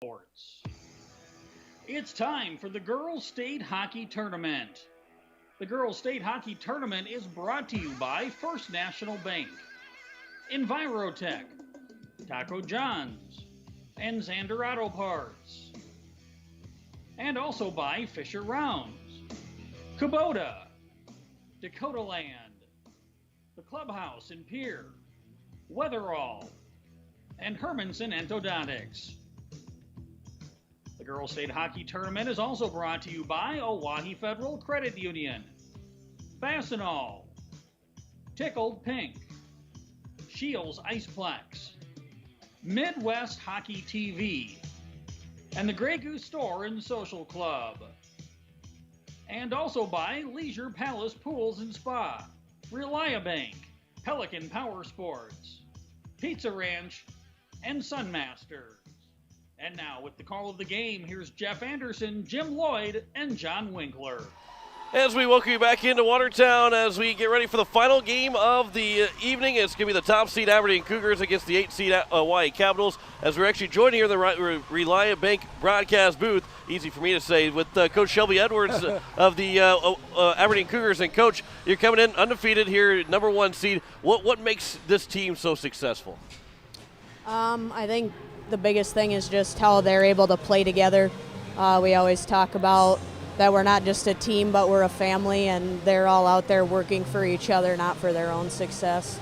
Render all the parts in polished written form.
Sports. It's time for the Girls State Hockey Tournament. The Girls State Hockey Tournament is brought to you by First National Bank, Envirotech, Taco John's, and Xander Auto Parts. And also by Fisher Rounds, Kubota, Dakota Land, the Clubhouse in PIERRE, Weatherall, and Hermanson Endodontics. The Girls State Hockey Tournament is also brought to you by Oahe Federal Credit Union, Fastenal, Tickled Pink, Shields Iceplex, Midwest Hockey TV, and the Grey Goose Store and Social Club. And also by Leisure Palace Pools and Spa, Reliabank, Pelican Power Sports, Pizza Ranch, and Sunmasters. And now, with the call of the game, here's Jeff Anderson, Jim Lloyd, and John Winkler. As we welcome you back into Watertown as we get ready for the final game of the evening. It's going to be the top seed Aberdeen Cougars against the 8th seed Hawaii Capitals. As we're actually joining here in the Reliant Bank broadcast booth, easy for me to say, with Coach Shelby Edwards of the Aberdeen Cougars. And Coach, you're coming in undefeated here, number 1 seed. What makes this team so successful? I think the biggest thing is just how they're able to play together. We always talk about that we're not just a team, but we're a family, and they're all out there working for each other, not for their own success.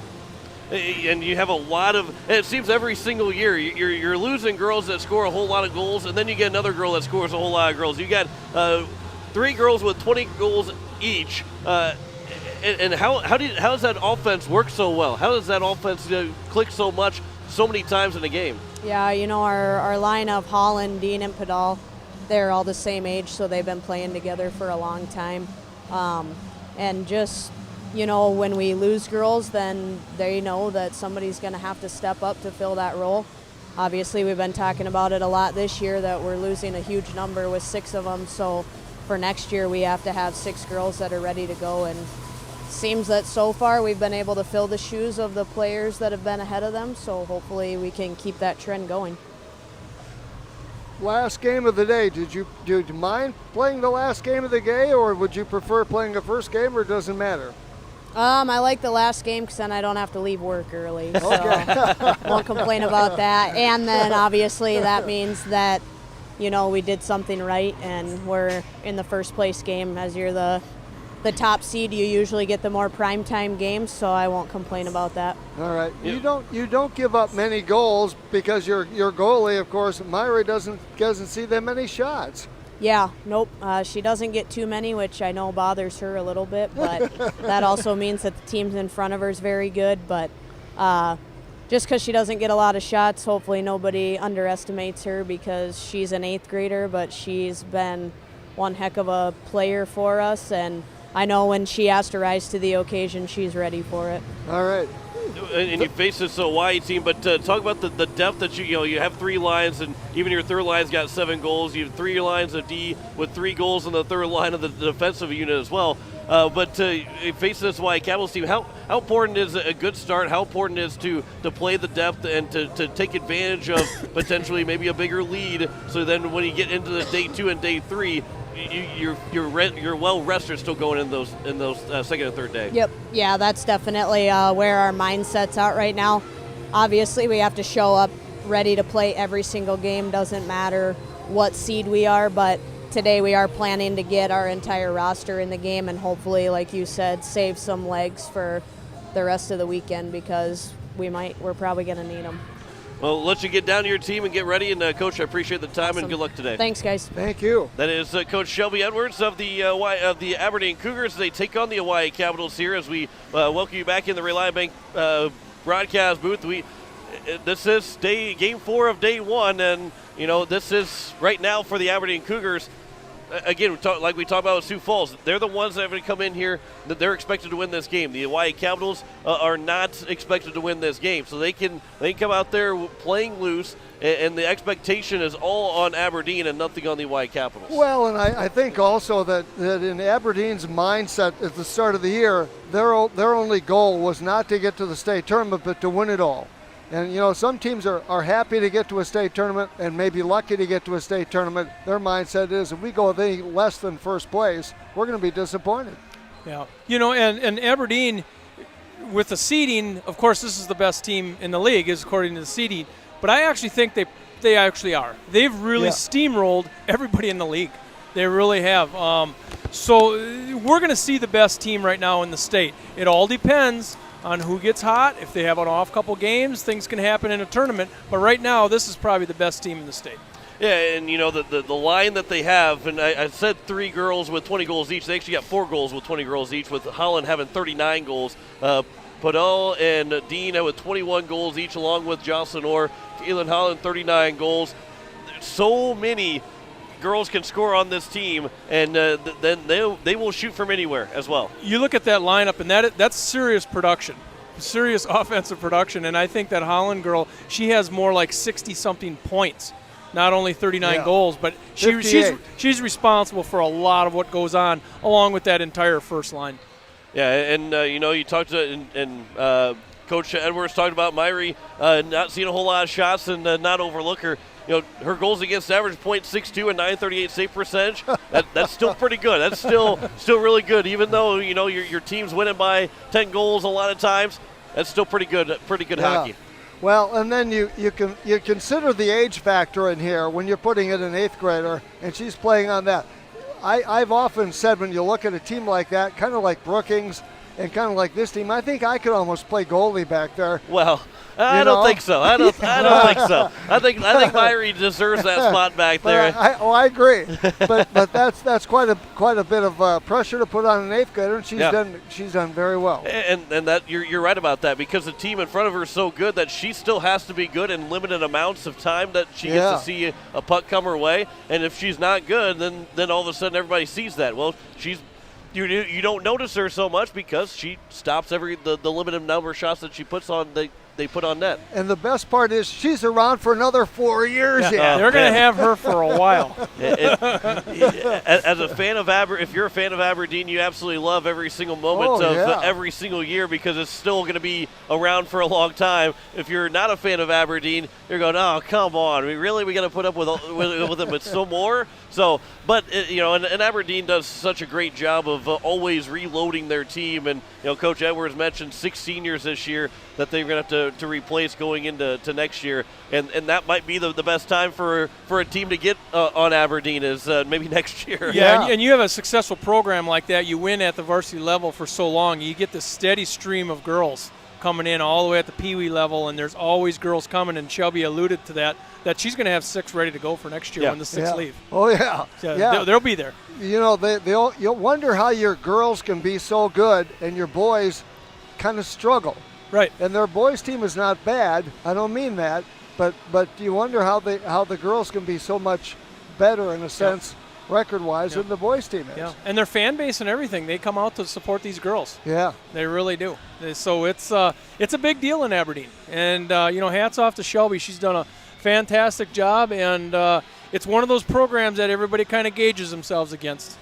And you have a lot of, it seems every single year, you're losing girls that score a whole lot of goals, and then you get another girl that scores a whole lot of goals. You got 3 girls with 20 goals each. And how does that offense work so well? How does that offense click so much, so many times in a game? Yeah, you know, our line of Holland, Dean, and Padal, they're all the same age, so they've been playing together for a long time. And just, you know, when we lose girls, then they know that somebody's going to have to step up to fill that role. Obviously, we've been talking about it a lot this year that we're losing a huge number with 6 of them. So for next year, we have to have 6 girls that are ready to go. And seems that so far we've been able to fill the shoes of the players that have been ahead of them. So hopefully we can keep that trend going. Last game of the day, did you mind playing the last game of the day, or would you prefer playing the first game, or it doesn't matter? I like the last game because then I don't have to leave work early, so Okay. won't complain about that. And then obviously that means that, you know, we did something right and we're in the first place game. As you're the top seed, you usually get the more primetime games, so I won't complain about that. All right. Yeah. You don't give up many goals because your goalie, of course, Myra doesn't see that many shots. Yeah, nope. She doesn't get too many, which I know bothers her a little bit, but that also means that the team in front of her is very good. But just because she doesn't get a lot of shots, hopefully nobody underestimates her because she's an 8th grader, but she's been one heck of a player for us, and I know when she has to rise to the occasion, she's ready for it. All right. And you face this Hawaii team, but talk about the depth that you have 3 lines, and even your third line's got 7 goals. You have 3 lines of D with 3 goals on the third line of the defensive unit as well. But face this Hawaii Capitals team, how important is a good start? How important is to play the depth and to take advantage of potentially maybe a bigger lead, so then when you get into the day 2 and day 3, you're well rested still going in those second and third day. Yep. Yeah, that's definitely where our mindset's at right now. Obviously, we have to show up ready to play every single game. Doesn't matter what seed we are, but today we are planning to get our entire roster in the game and hopefully, like you said, save some legs for the rest of the weekend because we're probably going to need them. Well, let you get down to your team and get ready. And, Coach, I appreciate the time and good luck today. Thanks, guys. Thank you. That is Coach Shelby Edwards of the Aberdeen Cougars. They take on the Hawaii Capitals here as we welcome you back in the Reliant Bank broadcast booth. This is game 4 of day 1, and, you know, this is right now for the Aberdeen Cougars. Again, like we talked about with Sioux Falls, they're the ones that have to come in here that they're expected to win this game. The Hawaii Capitals are not expected to win this game, so they can come out there playing loose, and the expectation is all on Aberdeen and nothing on the Hawaii Capitals. Well, and I think also that in Aberdeen's mindset at the start of the year, their only goal was not to get to the state tournament, but to win it all. And, you know, some teams are happy to get to a state tournament and maybe lucky to get to a state tournament. Their mindset is if we go with any less than first place, we're going to be disappointed. Yeah. You know, and Aberdeen, with the seeding, of course, this is the best team in the league, is according to the seeding. But I actually think they actually are. They've really steamrolled everybody in the league. They really have. So we're going to see the best team right now in the state. It all depends on who gets hot. If they have an off couple games, things can happen in a tournament. But right now, this is probably the best team in the state. Yeah, and you know, the line that they have, and I said 3 girls with 20 goals each. They actually got 4 goals with 20 goals each, with Holland having 39 goals. Podol and Dean with 21 goals each, along with Jocelyn Orr. Kaylin Holland, 39 goals. So many girls can score on this team, and then they will shoot from anywhere as well. You look at that lineup, and that's serious production, serious offensive production, and I think that Holland girl, she has more like 60-something points, not only 39 goals, but she's responsible for a lot of what goes on, along with that entire first line. Yeah, and you know, you talked to and Coach Edwards talked about Myrie not seeing a whole lot of shots and not overlook her. You know, her goals against average .62 and .938 save percentage. That's still pretty good. That's still really good, even though, you know, your team's winning by 10 goals a lot of times. That's still pretty good hockey. Well, and then you consider the age factor in here when you're putting in an 8th grader, and she's playing on that. I've often said when you look at a team like that, kind of like Brookings and kind of like this team, I think I could almost play goalie back there. Well, I don't think so. I don't think so. I think Myrie deserves that spot back there. I agree. but that's quite a bit of pressure to put on an 8th grader, and she's done very well. And that you're right about that, because the team in front of her is so good that she still has to be good in limited amounts of time that she gets to see a puck come her way. And if she's not good, then all of a sudden everybody sees that. Well, you don't notice her so much because she stops the limited number of shots that she puts on they put on net. And the best part is she's around for another 4 years yet. They're going to have her for a while. As a fan of if you're a fan of Aberdeen, you absolutely love every single moment of every single year, because it's still going to be around for a long time. If you're not a fan of Aberdeen, you're going, oh, come on. We got to put up with them with some more? So, but you know, and Aberdeen does such a great job of always reloading their team. And you know, Coach Edwards mentioned 6 seniors this year that they're going to have to replace going into next year, and that might be the best time for a team to get on Aberdeen is maybe next year. Yeah, and you have a successful program like that. You win at the varsity level for so long. You get this steady stream of girls coming in all the way at the Pee Wee level, and there's always girls coming. And Shelby alluded to that she's going to have 6 ready to go for next year when the 6 leave. Oh yeah, so they'll be there. You know, you'll wonder how your girls can be so good and your boys kind of struggle. Right. And their boys' team is not bad. I don't mean that, but you wonder how the girls can be so much better in a sense, record-wise, than the boys' team is. Yeah. And their fan base and everything, they come out to support these girls. Yeah. They really do. So it's a big deal in Aberdeen. And you know, hats off to Shelby. She's done a fantastic job, and it's one of those programs that everybody kind of gauges themselves against.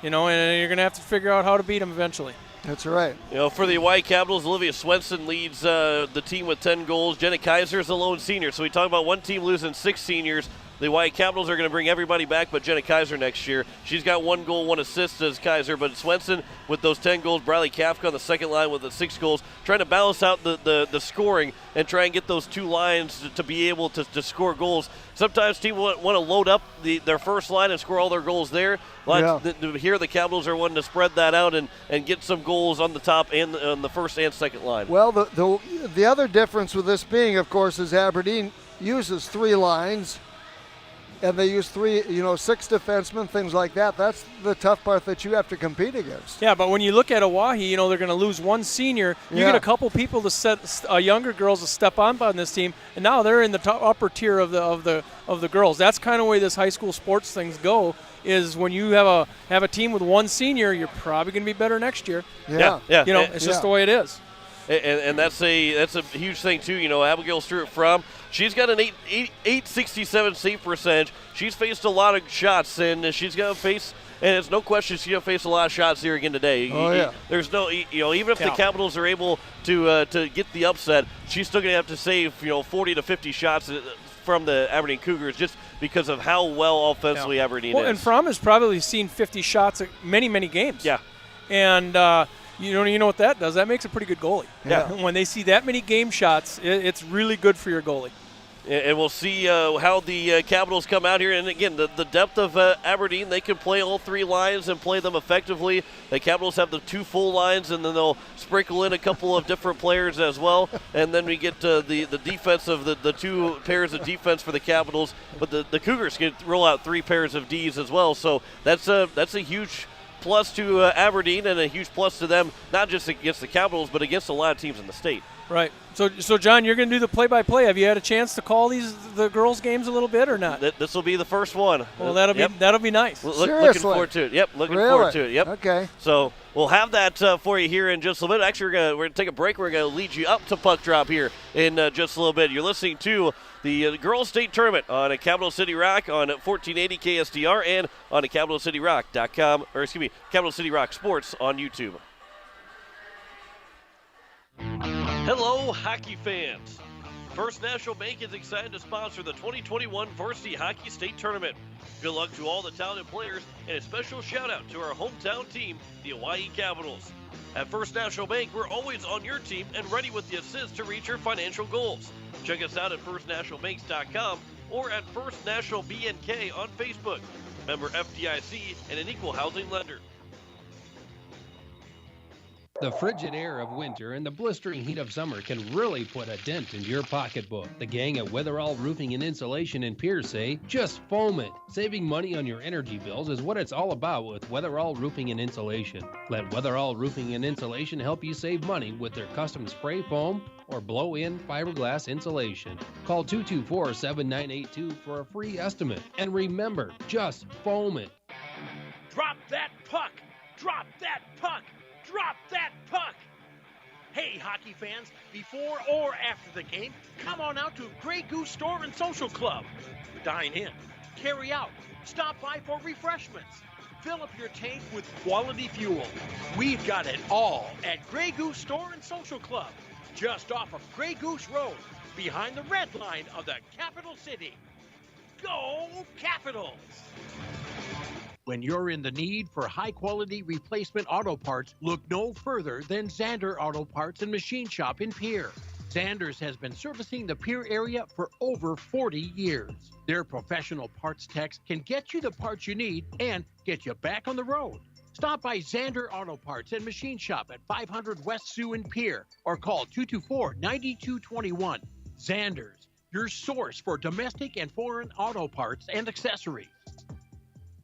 You know, and you're going to have to figure out how to beat them eventually. That's right. You know, for the Hawaii Capitals, Olivia Swenson leads the team with 10 goals. Jenna Kaiser is the lone senior. So we talk about one team losing 6 seniors. The Hawaii Capitals are going to bring everybody back but Jenna Kaiser next year. She's got 1 goal, 1 assist as Kaiser, but Swenson with those 10 goals. Bradley Kafka on the second line with the 6 goals, trying to balance out the scoring and try and get those 2 lines to be able to score goals. Sometimes teams want to load up their first line and score all their goals there. Here the Capitals are wanting to spread that out and get some goals on the top and on the first and second line. Well, the other difference with this being, of course, is Aberdeen uses 3 lines. And they use 6 defensemen, things like that. That's the tough part that you have to compete against. Yeah, but when you look at Oahe, you know, they're going to lose 1 senior. You get a couple people to set younger girls to step on this team, and now they're in the upper tier of the girls. That's kind of the way this high school sports things go. Is when you have a team with 1 senior, you're probably going to be better next year. Yeah. You know, it's just the way it is. And that's a huge thing too. You know, Abigail Stewart-Fromm, she's got an 867 save percentage. She's faced a lot of shots, and she's going to face, and it's no question she's going to face a lot of shots here again today. Oh, yeah. There's no, even if the Capitals are able to get the upset, she's still going to have to save, 40 to 50 shots from the Aberdeen Cougars just because of how well offensively Aberdeen is. And Fromm has probably seen 50 shots at many, many games. Yeah. And you know what that does? That makes a pretty good goalie. Yeah. When they see that many game shots, it's really good for your goalie. And we'll see how the Capitals come out here. And, again, the depth of Aberdeen, they can play all three lines and play them effectively. The Capitals have the two full lines, and then they'll sprinkle in a couple of different players as well. And then we get the defense of the two pairs of defense for the Capitals. But the Cougars can roll out three pairs of Ds as well. So that's a huge plus to Aberdeen and a huge plus to them, not just against the Capitals, but against a lot of teams in the state. Right. So John, you're going to do the play-by-play. Have you had a chance to call the girls' games a little bit or not? This will be the first one. Well, that'll be nice. Looking forward to it. Yep, looking forward to it. Yep. Okay. So we'll have that for you here in just a little bit. Actually, we're going to take a break. We're going to lead you up to puck drop here in just a little bit. You're listening to the Girls State Tournament on a Capital City Rock on 1480 KSDR and on a CapitalCityRock.com, or excuse me, Capital City Rock Sports on YouTube. Hello, hockey fans. First National Bank is excited to sponsor the 2021 Varsity Hockey State Tournament. Good luck to all the talented players, and a special shout out to our hometown team, the Hawaii Capitals. At First National Bank, we're always on your team and ready with the assist to reach your financial goals. Check us out at firstnationalbanks.com or at First National BNK on Facebook. Member FDIC and an equal housing lender. The frigid air of winter and the blistering heat of summer can really put a dent into your pocketbook. The gang at Weatherall Roofing and Insulation in PIERRE say, just foam it. Saving money on your energy bills is what it's all about with Weatherall Roofing and Insulation. Let Weatherall Roofing and Insulation help you save money with their custom spray foam or blow-in fiberglass insulation. Call 224-7982 for a free estimate. And remember, just foam it. Drop that puck! Drop that puck! Drop that puck! Hey, hockey fans, before or after the game, come on out to Grey Goose Store and Social Club. Dine in, carry out, stop by for refreshments. Fill up your tank with quality fuel. We've got it all at Grey Goose Store and Social Club, just off of Grey Goose Road, behind the red line of the capital city. Go Capitals! When you're in the need for high-quality replacement auto parts, look no further than Zander Auto Parts and Machine Shop in PIERRE. Zander's has been servicing the PIERRE area for over 40 years. Their professional parts techs can get you the parts you need and get you back on the road. Stop by Zander Auto Parts and Machine Shop at 500 West Sioux in PIERRE or call 224-9221. Zander's, your source for domestic and foreign auto parts and accessories.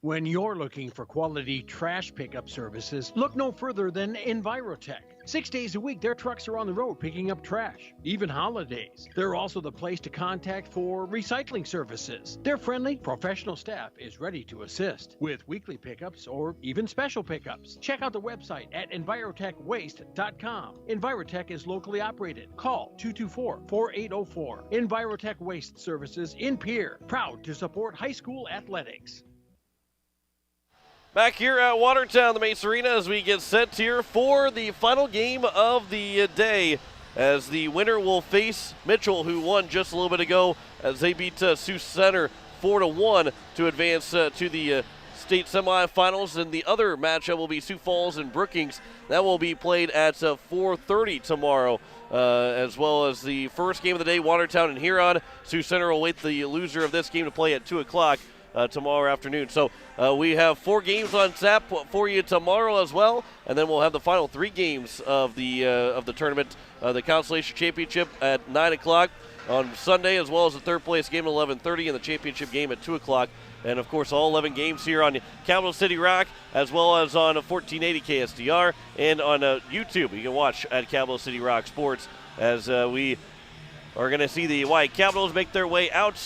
When you're looking for quality trash pickup services, look no further than Envirotech. 6 days a week, their trucks are on the road picking up trash, even holidays. They're also the place to contact for recycling services. Their friendly, professional staff is ready to assist with weekly pickups or even special pickups. Check out the website at EnvirotechWaste.com. Envirotech is locally operated. Call 224-4804. Envirotech Waste Services in PIERRE, proud to support high school athletics. Back here at Watertown, the Mace Arena, as we get set here for the final game of the day, as the winner will face Mitchell, who won just a little bit ago, as they beat Sioux Center 4-1 to advance to the state semifinals. And the other matchup will be Sioux Falls and Brookings. That will be played at 4:30 tomorrow, as well as the first game of the day, Watertown and Huron. Sioux Center will wait the loser of this game to play at 2 o'clock. Tomorrow afternoon. So we have 4 games on tap for you tomorrow as well, and then we'll have the final 3 games of the tournament, the Consolation Championship at 9 o'clock on Sunday, as well as the third place game at 11:30 and the championship game at 2 o'clock. And, of course, all 11 games here on Capital City Rock, as well as on 1480 KSDR and on YouTube. You can watch at Capital City Rock Sports, as we are going to see the White Capitals make their way out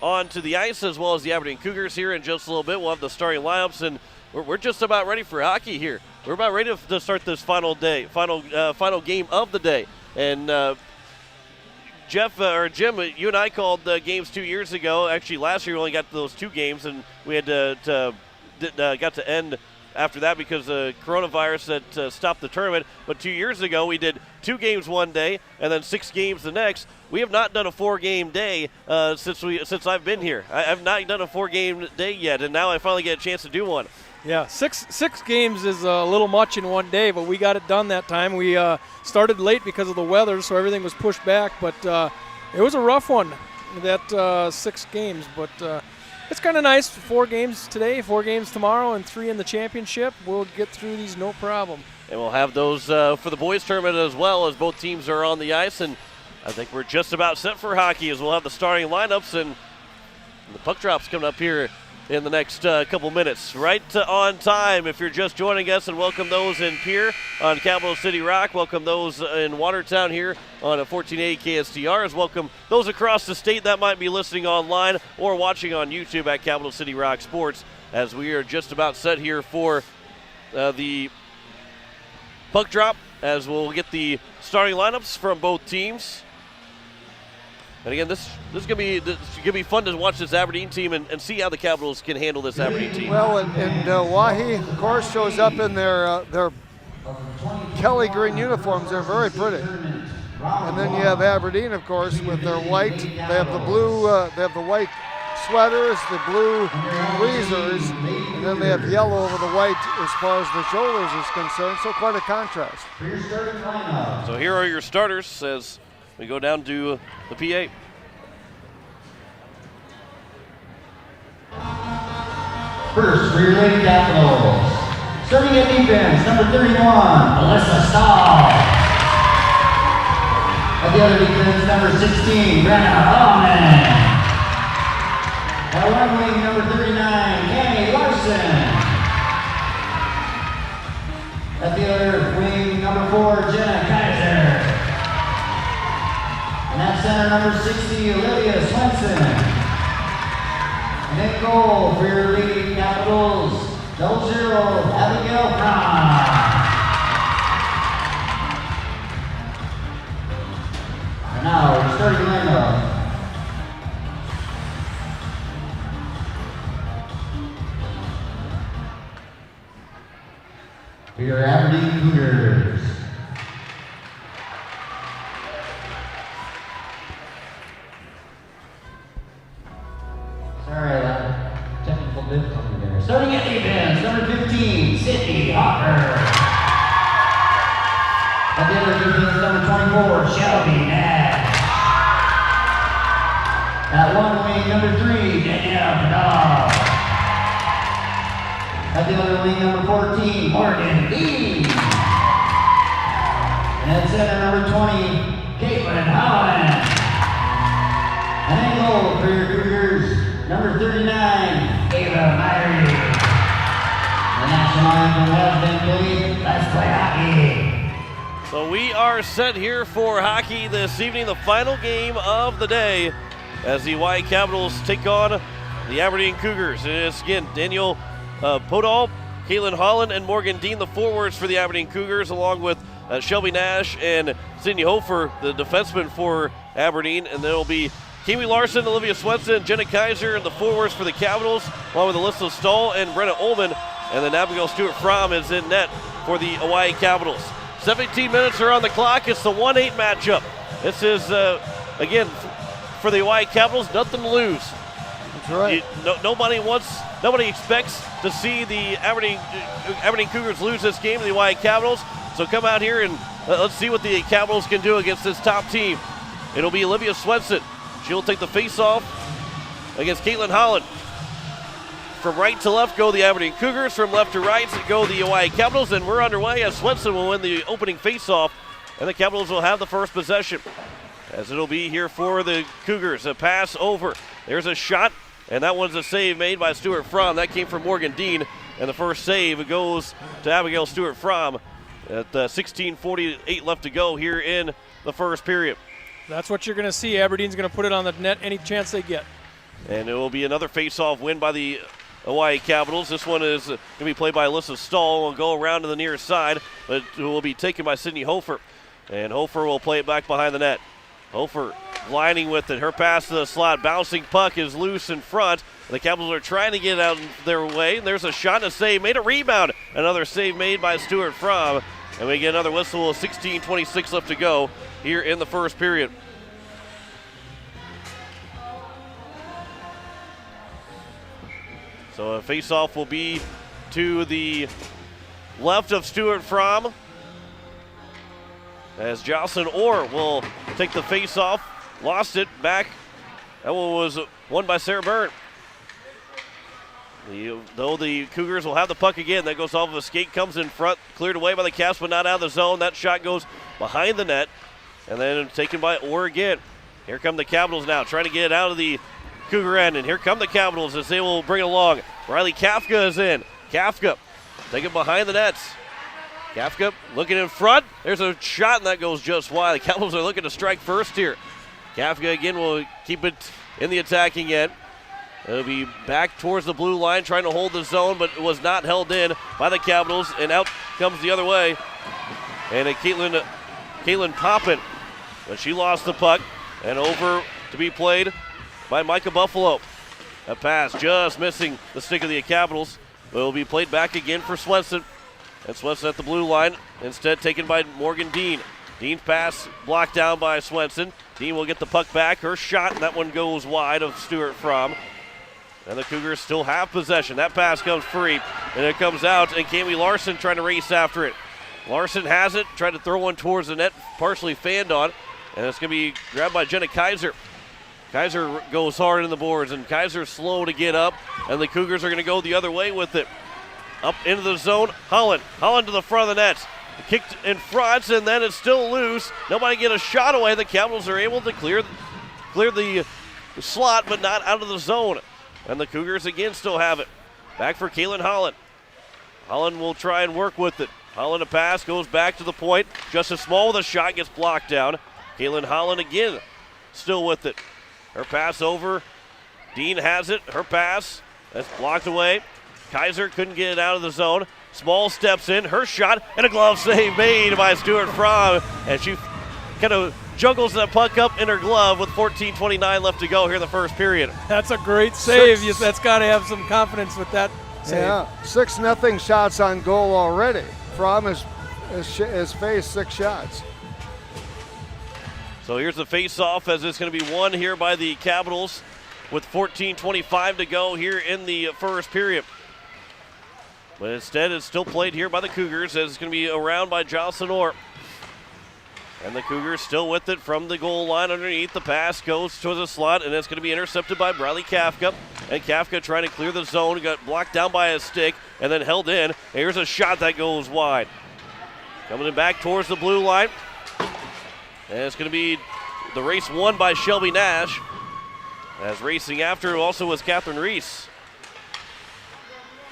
onto the ice, as well as the Aberdeen Cougars here in just a little bit. We'll have the starting lineups, and we're just about ready for hockey here. We're about ready to start this final game of the day. And Jeff or Jim, you and I called games 2 years ago. Actually, last year we only got those 2 games, and we had got to end after that because of coronavirus that stopped the tournament. But 2 years ago, we did 2 games one day and then 6 games the next. We have not done a 4-game day since I've been here. I've not done a 4-game day yet, and now I finally get a chance to do one. Yeah, six games is a little much in one day, but we got it done that time. We started late because of the weather, so everything was pushed back. But it was a rough one, that 6 games. But it's kind of nice. 4 games today, 4 games tomorrow, and 3 in the championship. We'll get through these no problem. And we'll have those for the boys tournament as well, as both teams are on the ice. And I think we're just about set for hockey, as we'll have the starting lineups and the puck drops coming up here in the next couple minutes. Right on time if you're just joining us, and welcome those in Pierre on Capital City Rock. Welcome those in Watertown here on a 1480 KSTRs. Welcome those across the state that might be listening online or watching on YouTube at Capital City Rock Sports, as we are just about set here for the puck drop, as we'll get the starting lineups from both teams. And again, this is gonna be fun to watch this Aberdeen team and see how the Capitals can handle this Aberdeen team. Well, and Oahe, of course, shows up in their Kelly green uniforms. They're very pretty. And then you have Aberdeen, of course, with their white. They have the blue. They have the white sweaters, the blue breezers, and then they have yellow over the white as far as the shoulders is concerned. So quite a contrast. So here are your starters as we go down to the PA. First, for your Lady Capitals, starting at defense, number 31, Alyssa Stahl. At the other defense, number 16, Brenna Allman. At one wing, number 39, Cammy Larson. At the other wing, number 4, Jenna Kaiser. And at center, number 60, Olivia Swenson. And in goal for your Lady Capitals, 00, Abigail Brown. And now, we're starting lineup. For your Aberdeen Cougars. Sorry, technical difficulty there. Starting at defense, number 15, Sydney Hopper. At the other defense, number 24, Shelby Nash. At one wing, number 3, Danielle Padal. At the other wing, number 14, Morgan Dean. And at center, number 20, Caitlin Holland. And in goal for your Cougars, number 39, Ava Myrie. The national anthem has been played. Let's play hockey. So we are set here for hockey this evening, the final game of the day, as the Hawaii Capitals take on the Aberdeen Cougars. And it's again Daniel Podol, Caitlin Holland, and Morgan Dean, the forwards for the Aberdeen Cougars, along with Shelby Nash and Sydney Hofer, the defenseman for Aberdeen. And there will be Cammy Larson, Olivia Swenson, Jenna Kaiser, and the forwards for the Capitals, along with Alyssa Stahl and Brenna Ullman. And then Abigail Stewart-Fromm is in net for the Hawaii Capitals. 17 minutes are on the clock. It's the 1-8 matchup. This is, again, for the Hawaii Capitals, nothing to lose. That's right. Nobody expects to see the Aberdeen Cougars lose this game to the Hawaii Capitals. So come out here and let's see what the Capitals can do against this top team. It'll be Olivia Swenson. She'll take the face-off against Caitlin Holland. From right to left go the Aberdeen Cougars. From left to right go the Hawaii Capitals. And we're underway as Swenson will win the opening face-off. And the Capitals will have the first possession, as it'll be here for the Cougars. A pass over. There's a shot, and that one's a save made by Stewart-Fromm. That came from Morgan Dean. And the first save goes to Abigail Stewart-Fromm at 16:48 left to go here in the first period. That's what you're going to see. Aberdeen's going to put it on the net any chance they get. And it will be another face-off win by the Hawaii Capitals. This one is going to be played by Alyssa Stahl. Will go around to the near side, but it will be taken by Sydney Hofer. And Hofer will play it back behind the net. Hofer lining with it. Her pass to the slot. Bouncing puck is loose in front. The Capitals are trying to get out their way. There's a shot and a save. Made a rebound. Another save made by Stuart Fromm. And we get another whistle with 16:26 left to go here in the first period. So a face-off will be to the left of Stuart Fromm, as Jocelyn Orr will take the face-off. Lost it back. That one was won by Sarah Byrne. Though the Cougars will have the puck again. That goes off of a skate, comes in front, cleared away by the Caps, but not out of the zone. That shot goes behind the net, and then taken by Orr again. Here come the Capitals now, trying to get it out of the Cougar end, and here come the Capitals as they will bring it along. Riley Kafka is in. Kafka taking behind the nets. Kafka looking in front. There's a shot, and that goes just wide. The Capitals are looking to strike first here. Kafka again will keep it in the attacking end. It'll be back towards the blue line, trying to hold the zone, but it was not held in by the Capitals, and out comes the other way. And Caitlin Poppin, but she lost the puck, and over to be played by Micah Buffalo. A pass just missing the stick of the Capitals. It will be played back again for Swenson. And Swenson at the blue line, instead taken by Morgan Dean. Dean's pass blocked down by Swenson. Dean will get the puck back. Her shot, and that one goes wide of Stuart Fromm. And the Cougars still have possession. That pass comes free, and it comes out, and Cami Larson trying to race after it. Larson has it, tried to throw one towards the net, partially fanned on, and it's going to be grabbed by Jenna Kaiser. Kaiser goes hard in the boards, and Kaiser's slow to get up, and the Cougars are going to go the other way with it. Up into the zone, Holland to the front of the net. Kicked in front, and then it's still loose. Nobody get a shot away. The Capitals are able to clear the slot, but not out of the zone. And the Cougars again still have it. Back for Kaylin Holland. Holland will try and work with it. Holland a pass, goes back to the point. Justice Small with a shot, gets blocked down. Kaylin Holland again, still with it. Her pass over. Dean has it. Her pass. That's blocked away. Kaiser couldn't get it out of the zone. Small steps in. Her shot. And a glove save made by Stuart Fromm. And she kind of juggles that puck up in her glove with 14:29 left to go here in the first period. That's a great save. That's got to have some confidence with that save. Yeah, 6-0 shots on goal already. Fromm has faced 6 shots. So here's the face-off as it's going to be won here by the Capitals with 14:25 to go here in the first period. But instead it's still played here by the Cougars as it's going to be around by Jocelyn Orr. And the Cougars still with it from the goal line underneath. The pass goes to the slot, and it's going to be intercepted by Bradley Kafka. And Kafka trying to clear the zone, got blocked down by a stick, and then held in. And here's a shot that goes wide. Coming back towards the blue line. And it's going to be the race won by Shelby Nash. As racing after also was Catherine Reese.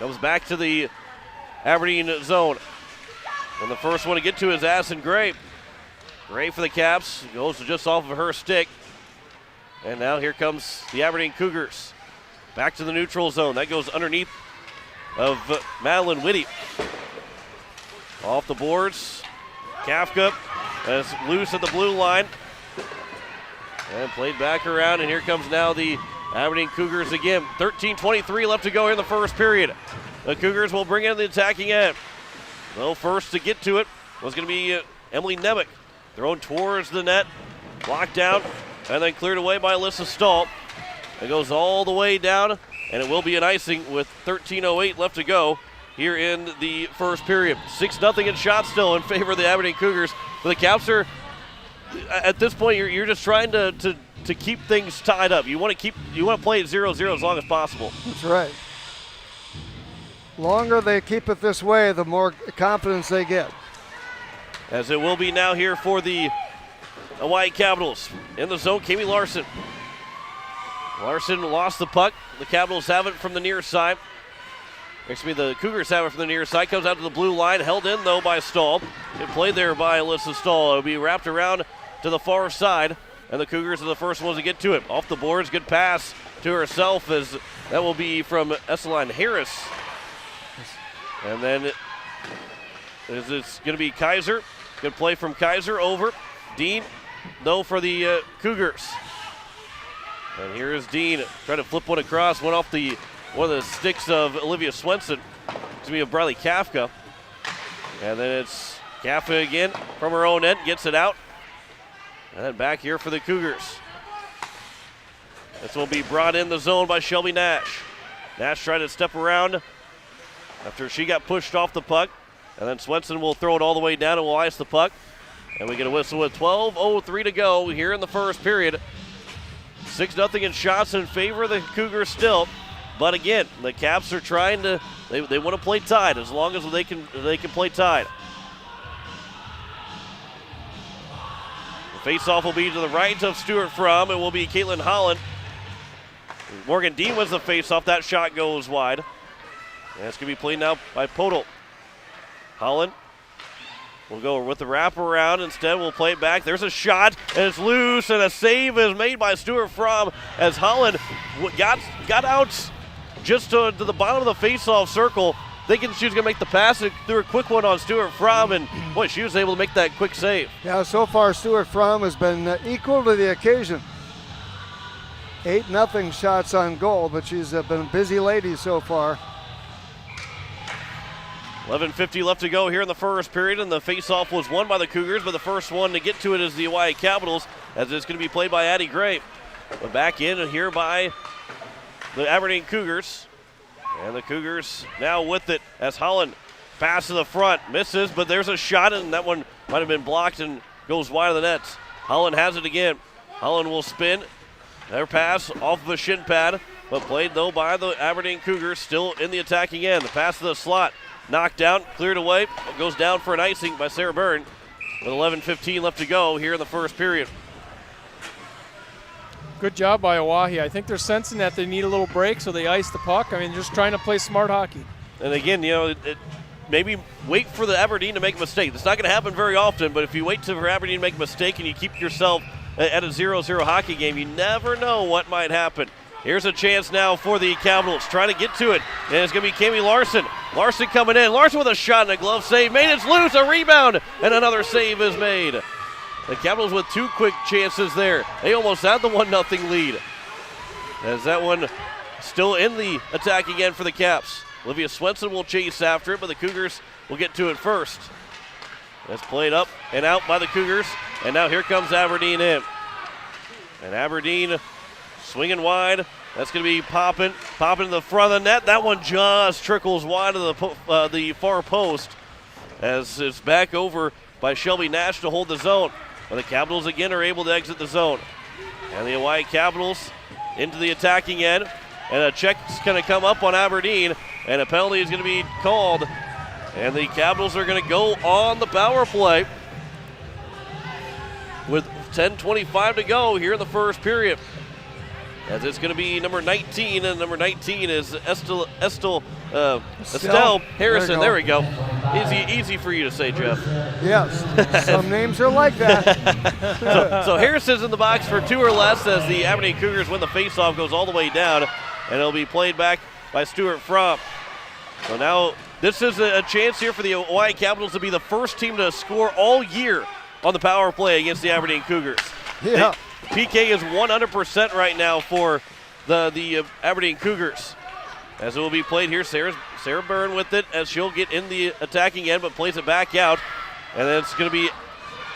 Comes back to the Aberdeen zone. And the first one to get to is Addison Gray. Gray for the Caps, goes just off of her stick. And now here comes the Aberdeen Cougars. Back to the neutral zone. That goes underneath of Madeline Whitty. Off the boards. Kafka is loose at the blue line. And played back around, and here comes now the Aberdeen Cougars again. 13:23 left to go here in the first period. The Cougars will bring in the attacking end. Well, first to get to it was going to be Emily Nebick. Thrown towards the net, blocked down, and then cleared away by Alyssa Stahl. It goes all the way down, and it will be an icing with 13:08 left to go here in the first period. 6-0 in shots still in favor of the Aberdeen Cougars. But the Caps are, at this point, you're just trying to keep things tied up. You want to play it 0-0 as long as possible. That's right. Longer they keep it this way, the more confidence they get. As it will be now here for the Hawaii Capitals. In the zone, Kami Larson. Larson lost the puck. The Capitals have it from the near side. The Cougars have it from the near side. Comes out to the blue line. Held in, though, by Stahl. Good play there by Alyssa Stahl. It'll be wrapped around to the far side. And the Cougars are the first ones to get to it. Off the boards, good pass to herself as that will be from Esseline Harris. And then it's going to be Kaiser. Good play from Kaiser over. Dean, though, for the Cougars. And here is Dean trying to flip one across, one off one of the sticks of Olivia Swenson. It's going to be a Briley Kafka. And then it's Kafka again from her own end, gets it out. And then back here for the Cougars. This will be brought in the zone by Shelby Nash. Nash trying to step around after she got pushed off the puck. And then Swenson will throw it all the way down and will ice the puck. And we get a whistle with 12:03 to go here in the first period. 6-0 in shots in favor of the Cougars still. But again, the Caps are trying to, they want to play tied as long as they can play tied. The face-off will be to the right of Stuart Fromm. It will be Caitlin Holland. Morgan Dean wins the face-off. That shot goes wide. And it's going to be played now by Podol. Holland will go with the wraparound. Instead, we'll play it back. There's a shot, and it's loose, and a save is made by Stuart Fromm as Holland got out just to the bottom of the face-off circle, thinking she was going to make the pass and threw a quick one on Stuart Fromm, and boy, she was able to make that quick save. Yeah, so far Stuart Fromm has been equal to the occasion. 8-0 shots on goal, but she's been a busy lady so far. 11:50 left to go here in the first period, and the face-off was won by the Cougars, but the first one to get to it is the Oahe Capitals, as it's going to be played by Addie Gray. But back in here by the Aberdeen Cougars, and the Cougars now with it as Holland pass to the front, misses, but there's a shot, and that one might have been blocked and goes wide of the nets. Holland has it again. Holland will spin. Their pass off of a shin pad, but played though by the Aberdeen Cougars, still in the attacking end. The pass to the slot. Knocked down, cleared away, goes down for an icing by Sarah Byrne with 11:15 left to go here in the first period. Good job by Oahe. I think they're sensing that they need a little break, so they ice the puck. I mean, just trying to play smart hockey. And again, maybe wait for the Aberdeen to make a mistake. It's not going to happen very often, but if you wait for Aberdeen to make a mistake and you keep yourself at a 0-0 hockey game, you never know what might happen. Here's a chance now for the Capitals, trying to get to it, and it's going to be Kami Larson. Larson coming in. Larson with a shot and a glove save. Made it loose, a rebound, and another save is made. The Capitals with two quick chances there. They almost had the 1-0 lead. As that one still in the attacking end for the Caps. Olivia Swenson will chase after it, but the Cougars will get to it first. That's played up and out by the Cougars, and now here comes Aberdeen in. And Aberdeen swinging wide. That's going to be popping to the front of the net. That one just trickles wide of the far post as it's back over by Shelby Nash to hold the zone. But the Capitals again are able to exit the zone. And the Oahe Capitals into the attacking end. And a check's going to come up on Aberdeen. And a penalty is going to be called. And the Capitals are going to go on the power play with 10:25 to go here in the first period. As it's going to be number 19, and number 19 is Estelle Harrison. There we go. Easy for you to say, Jeff. Yes, some names are like that. so Harrison's in the box for 2 or less as the Aberdeen Cougars win the faceoff, goes all the way down, and it'll be played back by Stuart Fromm. So now this is a chance here for the Oahe Capitals to be the first team to score all year on the power play against the Aberdeen Cougars. Yeah. PK is 100% right now for the Aberdeen Cougars. As it will be played here, Sarah Byrne with it as she'll get in the attacking end, but plays it back out. And then it's going to be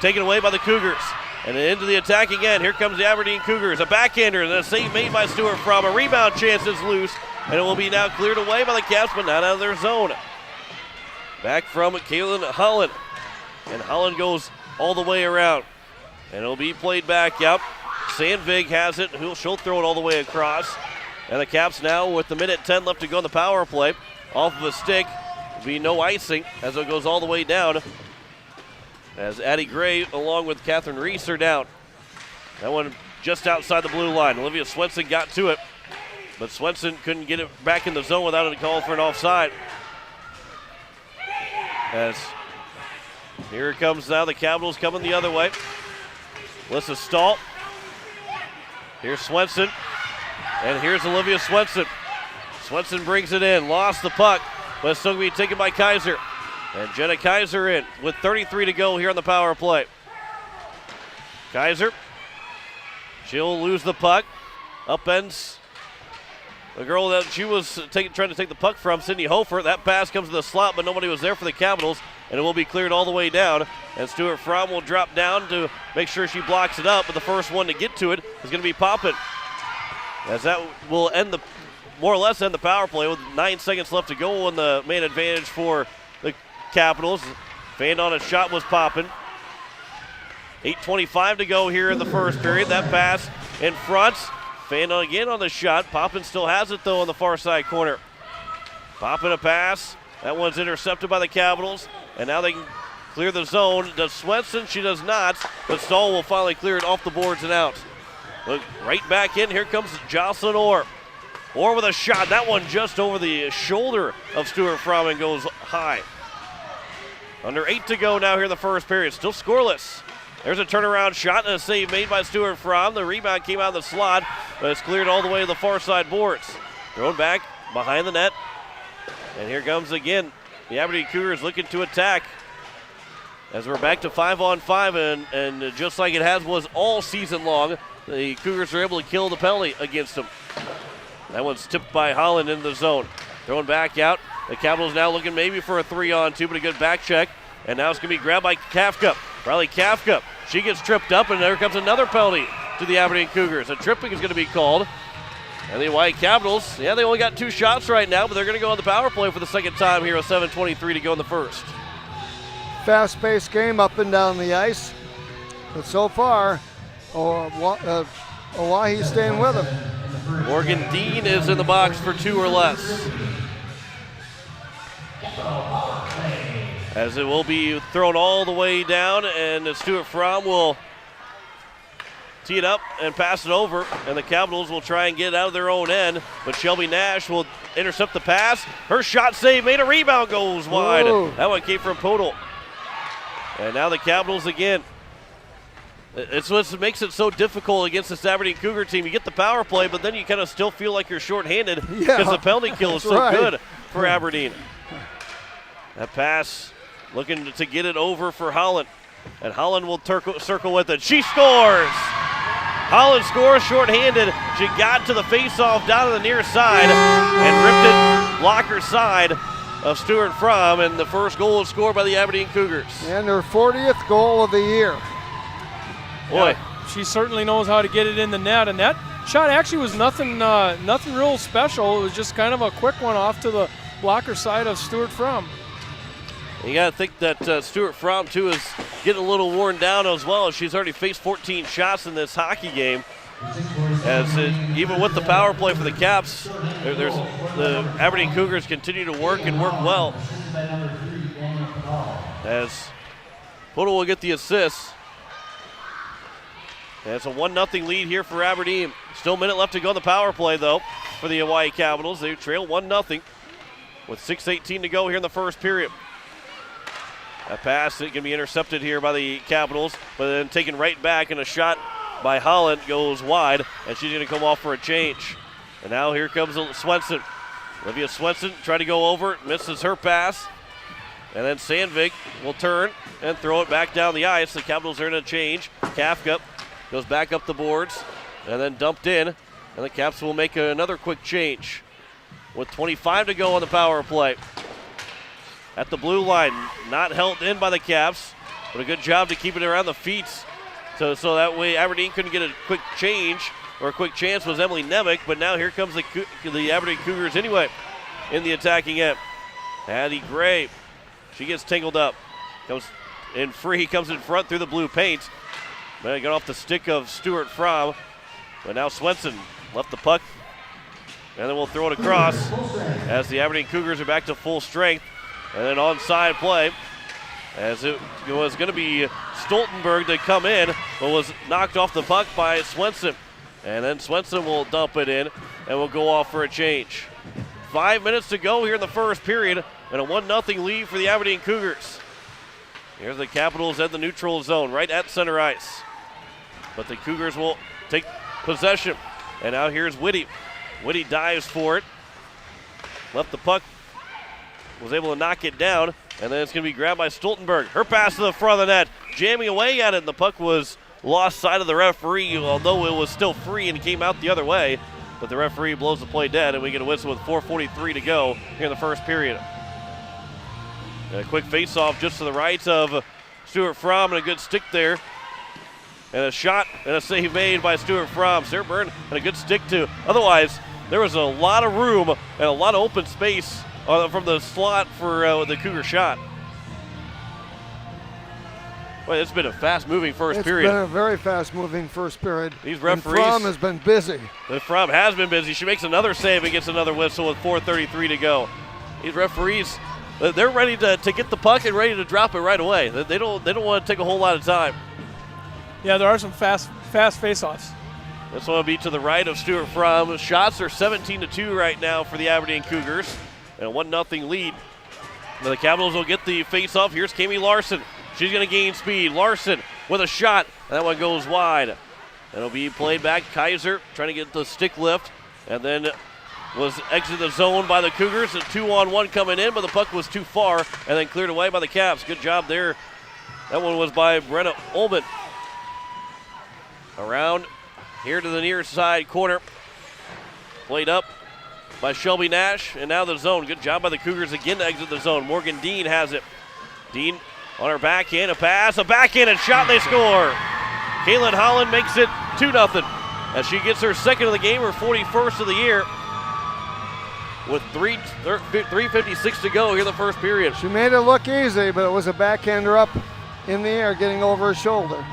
taken away by the Cougars. And then into the attacking end, here comes the Aberdeen Cougars. A backhander, and a save made by Stuart Fromm. A rebound chance is loose, and it will be now cleared away by the Caps, but not out of their zone. Back from Caitlin Holland. And Holland goes all the way around. And it'll be played back out. Sandvig has it. She'll throw it all the way across. And the Caps now with the minute 10 left to go in the power play. Off of a stick. Will be no icing as it goes all the way down. As Addie Gray along with Catherine Reese are down. That one just outside the blue line. Olivia Swenson got to it. But Swenson couldn't get it back in the zone without a call for an offside. As here it comes now. The Capitals coming the other way. Alyssa Stahl. Here's Swenson. And here's Olivia Swenson. Swenson brings it in. Lost the puck. But it's still going to be taken by Kaiser. And Jenna Kaiser in with 33 to go here on the power play. Kaiser. She'll lose the puck. Upends the girl that she was trying to take the puck from, Sydney Hofer. That pass comes to the slot, but nobody was there for the Capitals, and it will be cleared all the way down. And Stuart Fromm will drop down to make sure she blocks it up, but the first one to get to it is going to be Poppin. As that will more or less end the power play with 9 seconds left to go on the man advantage for the Capitals. Fanned on a shot was Poppin. 8:25 to go here in the first period. That pass in front. Fanned again on the shot. Poppin still has it, though, on the far side corner. Poppin a pass. That one's intercepted by the Capitals. And now they can clear the zone. Does Swenson? She does not. But Stahl will finally clear it off the boards and out. Look right back in. Here comes Jocelyn Orr. Orr with a shot. That one just over the shoulder of Stuart Fromm and goes high. Under 8 to go now here in the first period. Still scoreless. There's a turnaround shot and a save made by Stuart Fromm. The rebound came out of the slot, but it's cleared all the way to the far side boards. Thrown back behind the net. And here comes again the Aberdeen Cougars looking to attack. As we're back to 5-on-5, and just like it was all season long, the Cougars are able to kill the penalty against them. That one's tipped by Holland in the zone. Thrown back out. The Capitals now looking maybe for a 3-on-2, but a good back check. And now it's going to be grabbed by Kafka. Riley Kafka. She gets tripped up, and there comes another penalty to the Aberdeen Cougars. A tripping is going to be called. And the White Capitals, they only got 2 shots right now, but they're going to go on the power play for the second time here with 7:23 to go in the first. Fast-paced game up and down the ice. But so far, Oahe's staying with them. Morgan Dean is in the box for 2 or less. As it will be thrown all the way down, and Stuart Fromm will tee it up and pass it over, and the Capitals will try and get it out of their own end, but Shelby Nash will intercept the pass. Her shot save made, a rebound goes wide. Whoa. That one came from Podol. And now the Capitals again. It's what makes it so difficult against this Aberdeen Cougar team. You get the power play, but then you kind of still feel like you're shorthanded because the penalty kill is so good for Aberdeen. That pass looking to get it over for Holland. And Holland will circle with it. She scores! Holland scores shorthanded. She got to the faceoff down to the near side and ripped it blocker side of Stuart Fromm. And the first goal was scored by the Aberdeen Cougars. And their 40th goal of the year. Boy. Yeah, she certainly knows how to get it in the net. And that shot actually was nothing real special. It was just kind of a quick one off to the blocker side of Stuart Fromm. You got to think that Stuart Fromm, too, is getting a little worn down as well. She's already faced 14 shots in this hockey game. Even with the power play for the Caps, the Aberdeen Cougars continue to work and work well. As Podol will get the assist. And it's a 1-0 lead here for Aberdeen. Still a minute left to go on the power play, though, for the Hawaii Capitals. They trail 1-0 with 6:18 to go here in the first period. That pass it can be intercepted here by the Capitals, but then taken right back, and a shot by Holland goes wide, and she's going to come off for a change. And now here comes Swenson. Olivia Swenson trying to go over, misses her pass, and then Sandvik will turn and throw it back down the ice. The Capitals are in a change. Kafka goes back up the boards and then dumped in, and the Caps will make another quick change with 25 to go on the power play. At the blue line, not held in by the Caps, but a good job to keep it around the feet. So that way Aberdeen couldn't get a quick change or a quick chance was Emily Nemec, but now here comes the Aberdeen Cougars anyway in the attacking end. Addie Gray, she gets tangled up. Comes in free, comes in front through the blue paint. But got off the stick of Stuart Fromm. But now Swenson left the puck. And then we'll throw it across as the Aberdeen Cougars are back to full strength. And then onside play, as it was going to be Stoltenberg to come in, but was knocked off the puck by Swenson. And then Swenson will dump it in, and will go off for a change. 5 minutes to go here in the first period, and a 1-0 lead for the Aberdeen Cougars. Here's the Capitals at the neutral zone, right at center ice. But the Cougars will take possession. And now here's Whitty. Whitty dives for it. Left the puck. Was able to knock it down, and then it's going to be grabbed by Stoltenberg. Her pass to the front of the net, jamming away at it, and the puck was lost sight of the referee, although it was still free and came out the other way. But the referee blows the play dead, and we get a whistle with 4:43 to go here in the first period. A quick face-off just to the right of Stuart Fromm, and a good stick there. And a shot and a save made by Stuart Fromm. Sarah Byrne and a good stick too. Otherwise, there was a lot of room and a lot of open space from the slot for the Cougar shot. Well, it's been a fast-moving first period. It's been a very fast-moving first period. These referees. And Fromm has been busy. Fromm has been busy. She makes another save and gets another whistle with 4:33 to go. These referees, they're ready to get the puck and ready to drop it right away. They don't want to take a whole lot of time. Yeah, there are some fast face-offs. This one will be to the right of Stuart Fromm. Shots are 17-2 right now for the Aberdeen Cougars, and a 1-0 lead. Now the Capitals will get the face-off. Here's Kami Larson. She's going to gain speed. Larson with a shot. That one goes wide. It'll be played back. Kaiser trying to get the stick lift, and then was exited the zone by the Cougars. A 2-on-1 coming in, but the puck was too far, and then cleared away by the Caps. Good job there. That one was by Brenna Ullman. Around here to the near side corner. Played up by Shelby Nash, and now the zone. Good job by the Cougars again to exit the zone. Morgan Dean has it. Dean on her backhand, a pass, a backhand, and shot, they score. Caitlin Holland makes it 2-0 as she gets her second of the game, her 41st of the year, with 3:56 to go here in the first period. She made it look easy, but it was a backhander up in the air, getting over her shoulder.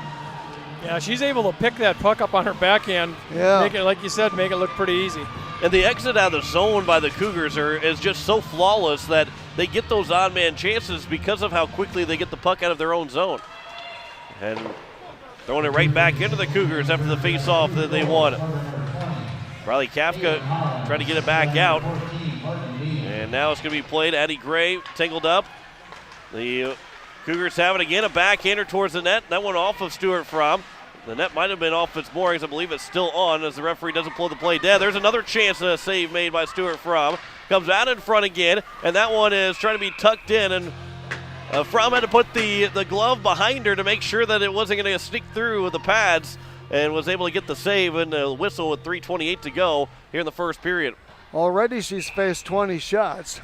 Yeah, she's able to pick that puck up on her backhand. Yeah. Make it, like you said, make it look pretty easy. And the exit out of the zone by the Cougars is just so flawless that they get those odd man chances because of how quickly they get the puck out of their own zone. And throwing it right back into the Cougars after the face-off that they won. Riley Kafka trying to get it back out. And now it's going to be played. Addie Gray tangled up. The Cougars have it again, a backhander towards the net. That one off of Stuart Fromm. The net might have been off its moorings. I believe it's still on as the referee doesn't blow the play dead. There's another chance and a save made by Stuart Fromm. Comes out in front again, and that one is trying to be tucked in. And Fromm had to put the glove behind her to make sure that it wasn't going to sneak through with the pads, and was able to get the save and the whistle with 3:28 to go here in the first period. Already she's faced 20 shots.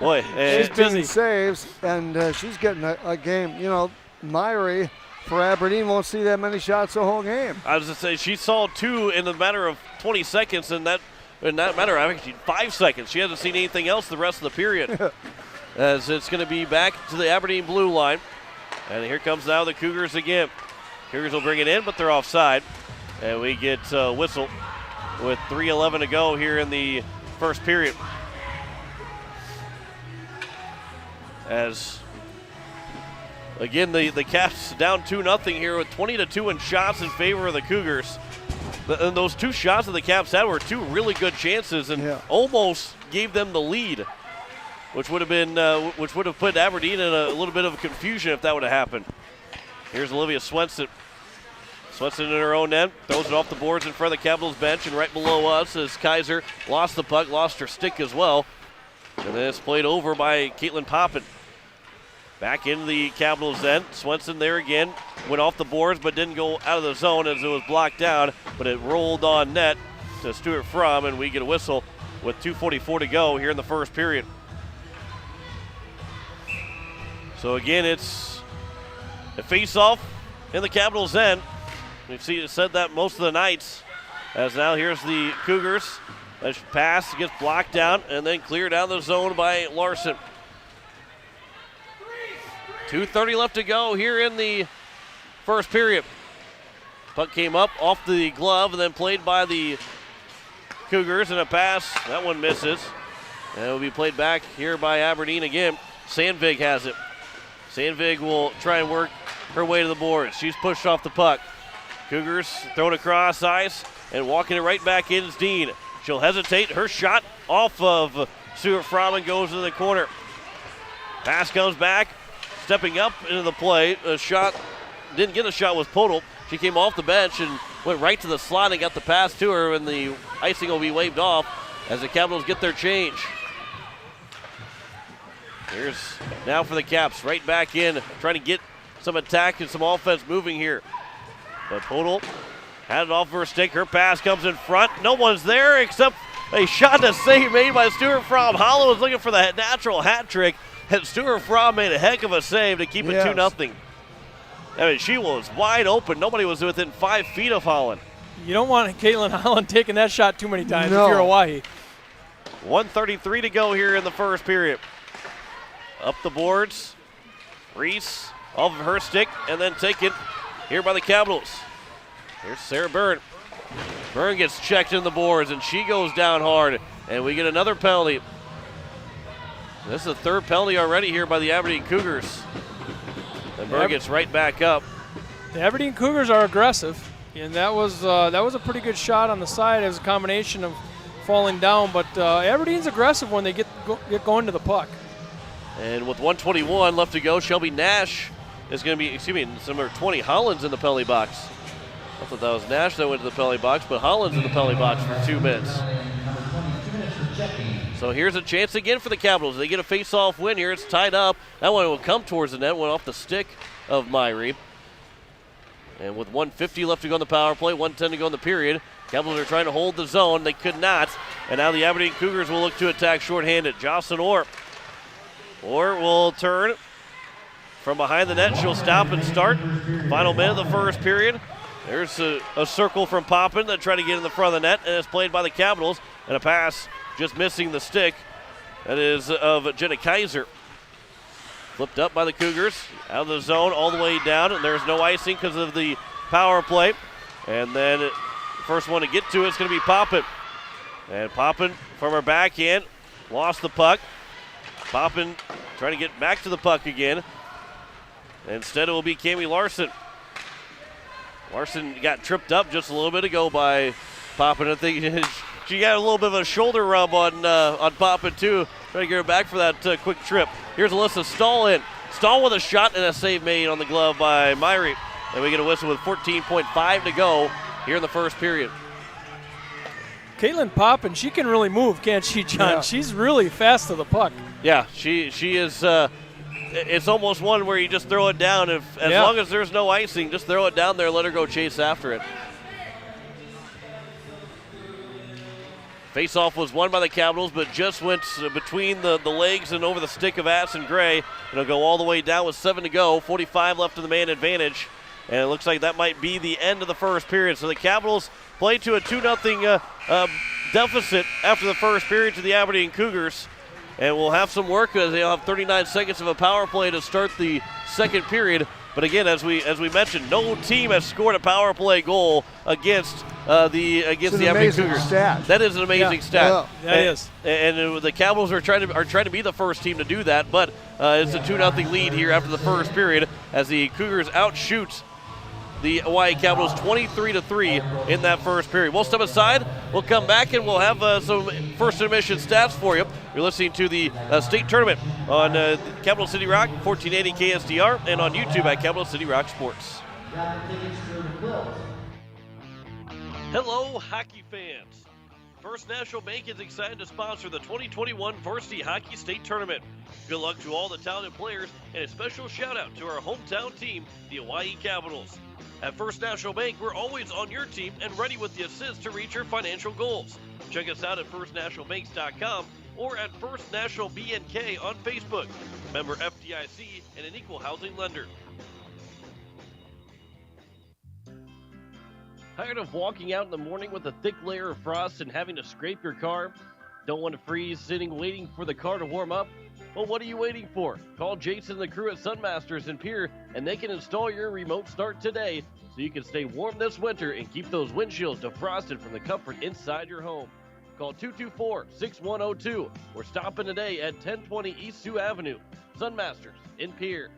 Boy, she's busy. Saves, and she's getting a game. You know, Myrie for Aberdeen won't see that many shots the whole game. I was going to say, she saw 2 in a matter of 20 seconds, and that matter of actually 5 seconds. She hasn't seen anything else the rest of the period. As it's going to be back to the Aberdeen blue line. And here comes now the Cougars again. Cougars will bring it in, but they're offside. And we get a whistle with 3:11 to go here in the first period. As again, the Caps down 2-0 here with 20-2 in shots in favor of the Cougars. And those 2 shots that the Caps had were 2 really good chances, and almost gave them the lead, which would have put Aberdeen in a little bit of confusion if that would have happened. Here's Olivia Swenson. Swenson in her own end, throws it off the boards in front of the Capitals bench, and right below us as Kaiser lost the puck, lost her stick as well. And then it's played over by Caitlin Poppin. Back into the Capitals end. Swenson there again. Went off the boards but didn't go out of the zone as it was blocked down. But it rolled on net to Stuart Fromm, and we get a whistle with 2:44 to go here in the first period. So again, it's a face-off in the Capitals end. We've said that most of the nights. As now here's the Cougars. A pass gets blocked down and then cleared out of the zone by Larson. 2:30 left to go here in the first period. Puck came up off the glove and then played by the Cougars, and a pass. That one misses. And it will be played back here by Aberdeen again. Sandvig has it. Sandvig will try and work her way to the boards. She's pushed off the puck. Cougars thrown across ice and walking it right back in is Dean. She'll hesitate. Her shot off of Stuart Fromm and goes to the corner. Pass comes back. Stepping up into the play. A shot, didn't get a shot, was Podol. She came off the bench and went right to the slot and got the pass to her, and the icing will be waved off as the Capitals get their change. Here's now for the Caps, right back in, trying to get some attack and some offense moving here. But Podol had it off her stick. Her pass comes in front. No one's there except a shot to save made by Stuart Fromm. Hollow was looking for the natural hat trick, and Stuart Fromm made a heck of a save to keep it 2-0. I mean, she was wide open. Nobody was within 5 feet of Holland. You don't want Caitlin Holland taking that shot too many times if you're Oahe. 1:33 to go here in the first period. Up the boards. Reese off of her stick and then taken here by the Capitals. Here's Sarah Byrne. Byrne gets checked in the boards and she goes down hard, and we get another penalty. This is the third penalty already here by the Aberdeen Cougars. And Byrne gets right back up. The Aberdeen Cougars are aggressive, and that was a pretty good shot on the side as a combination of falling down. But Aberdeen's aggressive when they get going to the puck. And with 1:21 left to go, Shelby Nash is going to be, number 20, Holland's in the penalty box. I thought that was Nash that went to the penalty box, but Holland's in the penalty box for 2 minutes. So here's a chance again for the Capitals. They get a face-off win here. It's tied up. That one will come towards the net. Went off the stick of Myrie. And with 1:50 left to go on the power play, 1:10 to go in the period, Capitals are trying to hold the zone. They could not. And now the Aberdeen Cougars will look to attack shorthanded. Jocelyn Orr. Orr will turn from behind the net. She'll stop and start. Final minute of the first period. There's a circle from Poppin that tried to get in the front of the net, and it's played by the Capitals. And a pass just missing the stick. That is of Jenna Kaiser. Flipped up by the Cougars. Out of the zone all the way down, and there's no icing because of the power play. And then first one to get to it's going to be Poppin. And Poppin from her backhand lost the puck. Poppin trying to get back to the puck again. Instead it will be Cami Larson. Larson got tripped up just a little bit ago by Poppin. I think she got a little bit of a shoulder rub on Poppin too. Trying to get her back for that quick trip. Here's Alyssa Stahl in. Stahl with a shot and a save made on the glove by Myrie. And we get a whistle with 14.5 to go here in the first period. Caitlin Poppin, she can really move, can't she, John? Yeah. She's really fast to the puck. Yeah, she is. It's almost one where you just throw it down. As long as there's no icing, just throw it down there, let her go chase after it. Face-off was won by the Capitals, but just went between the legs and over the stick of Addison Gray. It'll go all the way down with 7 to go, 45 left in the man advantage. And it looks like that might be the end of the first period. So the Capitals play to a 2-0 deficit after the first period to the Aberdeen Cougars. And we'll have some work as they'll have 39 seconds of a power play to start the second period. But again, as we mentioned, no team has scored a power play goal against the Aberdeen Cougars. Stat. That is an amazing stat. Yeah, that is. And the Capitals are trying to be the first team to do that. But it's a 2-0 lead here after the first period as the Cougars outshoot the Hawaii Capitals 23-3 in that first period. We'll step aside. We'll come back and we'll have some first admission stats for you. You're listening to the state tournament on Capital City Rock, 1480 KSDR, and on YouTube at Capital City Rock Sports. Hello, hockey fans. First National Bank is excited to sponsor the 2021 Varsity Hockey State Tournament. Good luck to all the talented players, and a special shout out to our hometown team, the Hawaii Capitals. At First National Bank, we're always on your team and ready with the assist to reach your financial goals. Check us out at firstnationalbanks.com or at First National BNK on Facebook. Member FDIC and an equal housing lender. Tired of walking out in the morning with a thick layer of frost and having to scrape your car? Don't want to freeze sitting waiting for the car to warm up? Well, what are you waiting for? Call Jason and the crew at Sunmasters in PIERRE, and they can install your remote start today so you can stay warm this winter and keep those windshields defrosted from the comfort inside your home. Call 224-6102 or stop in today at 1020 East Sioux Avenue. Sunmasters in PIERRE.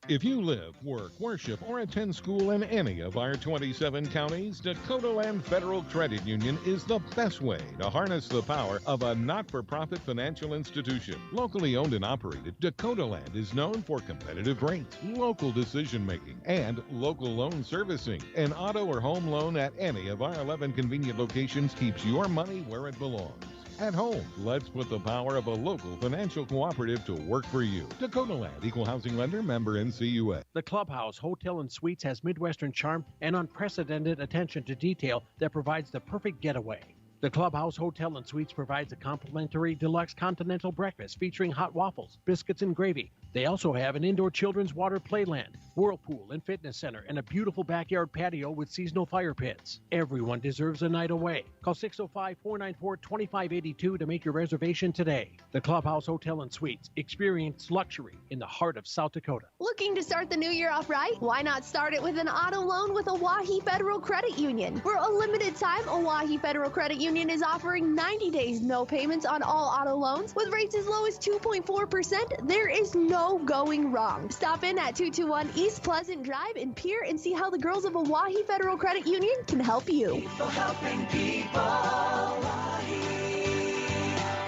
If you live, work, worship, or attend school in any of our 27 counties, Dakota Land Federal Credit Union is the best way to harness the power of a not-for-profit financial institution. Locally owned and operated, Dakota Land is known for competitive rates, local decision-making, and local loan servicing. An auto or home loan at any of our 11 convenient locations keeps your money where it belongs. At home, let's put the power of a local financial cooperative to work for you. Dakota Land, Equal Housing Lender, member NCUA. The Clubhouse Hotel and Suites has Midwestern charm and unprecedented attention to detail that provides the perfect getaway. The Clubhouse Hotel and Suites provides a complimentary deluxe continental breakfast featuring hot waffles, biscuits, and gravy. They also have an indoor children's water playland, whirlpool and fitness center, and a beautiful backyard patio with seasonal fire pits. Everyone deserves a night away. Call 605-494-2582 to make your reservation today. The Clubhouse Hotel and Suites. Experience luxury in the heart of South Dakota. Looking to start the new year off right? Why not start it with an auto loan with Oahe Federal Credit Union? For a limited time, Oahe Federal Credit Union is offering 90 days no payments on all auto loans with rates as low as 2.4%. There is no going wrong. Stop in at 221 East Pleasant Drive in Pierre and see how the girls of Oahe Federal Credit Union can help you. People helping people.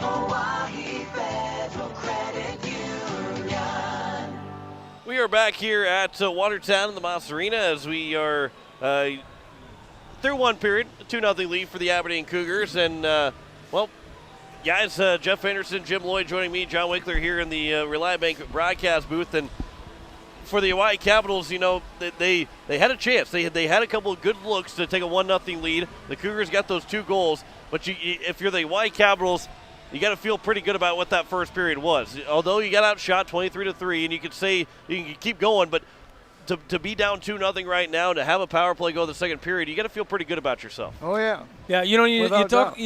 Oahe Federal Credit Union. We are back here at Watertown in the Moss Arena as we are through one period, 2-0 lead for the Aberdeen Cougars. And, well, guys, Jeff Anderson, Jim Lloyd joining me, John Winkler here in the Rely Bank broadcast booth. And for the Hawaii Capitals, you know, they had a chance. They had a couple of good looks to take a 1-0 lead. The Cougars got those 2 goals. But if you're the Hawaii Capitals, you got to feel pretty good about what that first period was. Although you got outshot 23-3, and you could say you can keep going, but to be down 2-0 right now, to have a power play go the second period, you got to feel pretty good about yourself. Oh, yeah. Yeah, you know, you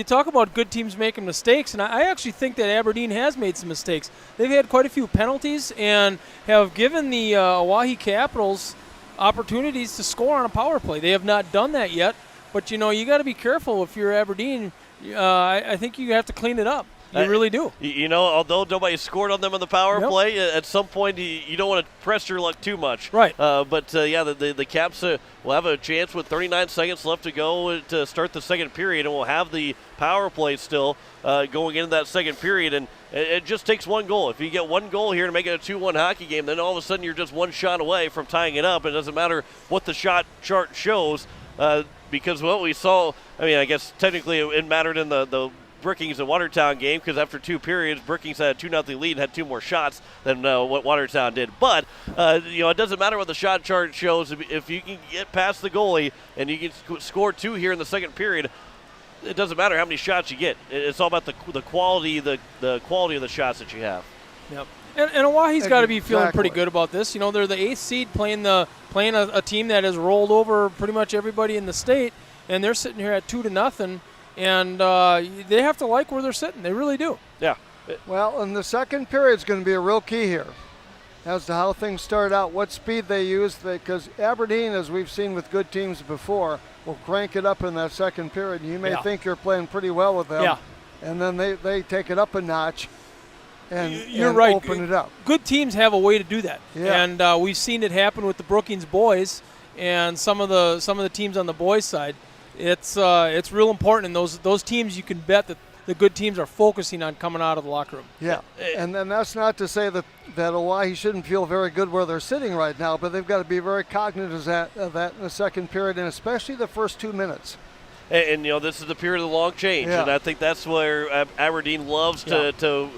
talk about good teams making mistakes, and I actually think that Aberdeen has made some mistakes. They've had quite a few penalties and have given the Oahe Capitals opportunities to score on a power play. They have not done that yet, but, you know, you got to be careful if you're Aberdeen. I think you have to clean it up. You really do. You know, although nobody scored on them on the power play, at some point you don't want to press your luck too much. Right. But the Caps will have a chance with 39 seconds left to go to start the second period, and we'll have the power play still going into that second period. And it just takes one goal. If you get one goal here to make it a 2-1 hockey game, then all of a sudden you're just one shot away from tying it up. It doesn't matter what the shot chart shows because what we saw, I mean, I guess technically it mattered in the Brookings and Watertown game because after 2 periods, Brookings had a 2-0 lead and had 2 more shots than what Watertown did. But, you know, it doesn't matter what the shot chart shows. If you can get past the goalie and you can score 2 here in the second period, it doesn't matter how many shots you get. It's all about the quality, the quality of the shots that you have. Yep. And Oahe's got to be feeling pretty good about this. You know, they're the 8th seed playing a team that has rolled over pretty much everybody in the state, and they're sitting here at 2-0. And they have to like where they're sitting. They really do. Yeah. Well, and the second period is going to be a real key here as to how things start out, what speed they use, because Aberdeen, as we've seen with good teams before, will crank it up in that second period. You may think you're playing pretty well with them, and then they take it up a notch and open it up. Good teams have a way to do that, and we've seen it happen with the Brookings boys and some of the teams on the boys' side. It's real important, and those teams, you can bet that the good teams are focusing on coming out of the locker room. Yeah, and then that's not to say that Oahe shouldn't feel very good where they're sitting right now, but they've got to be very cognizant of that in the second period, and especially the first 2 minutes. And you know, this is the period of the long change, and I think that's where Aberdeen loves to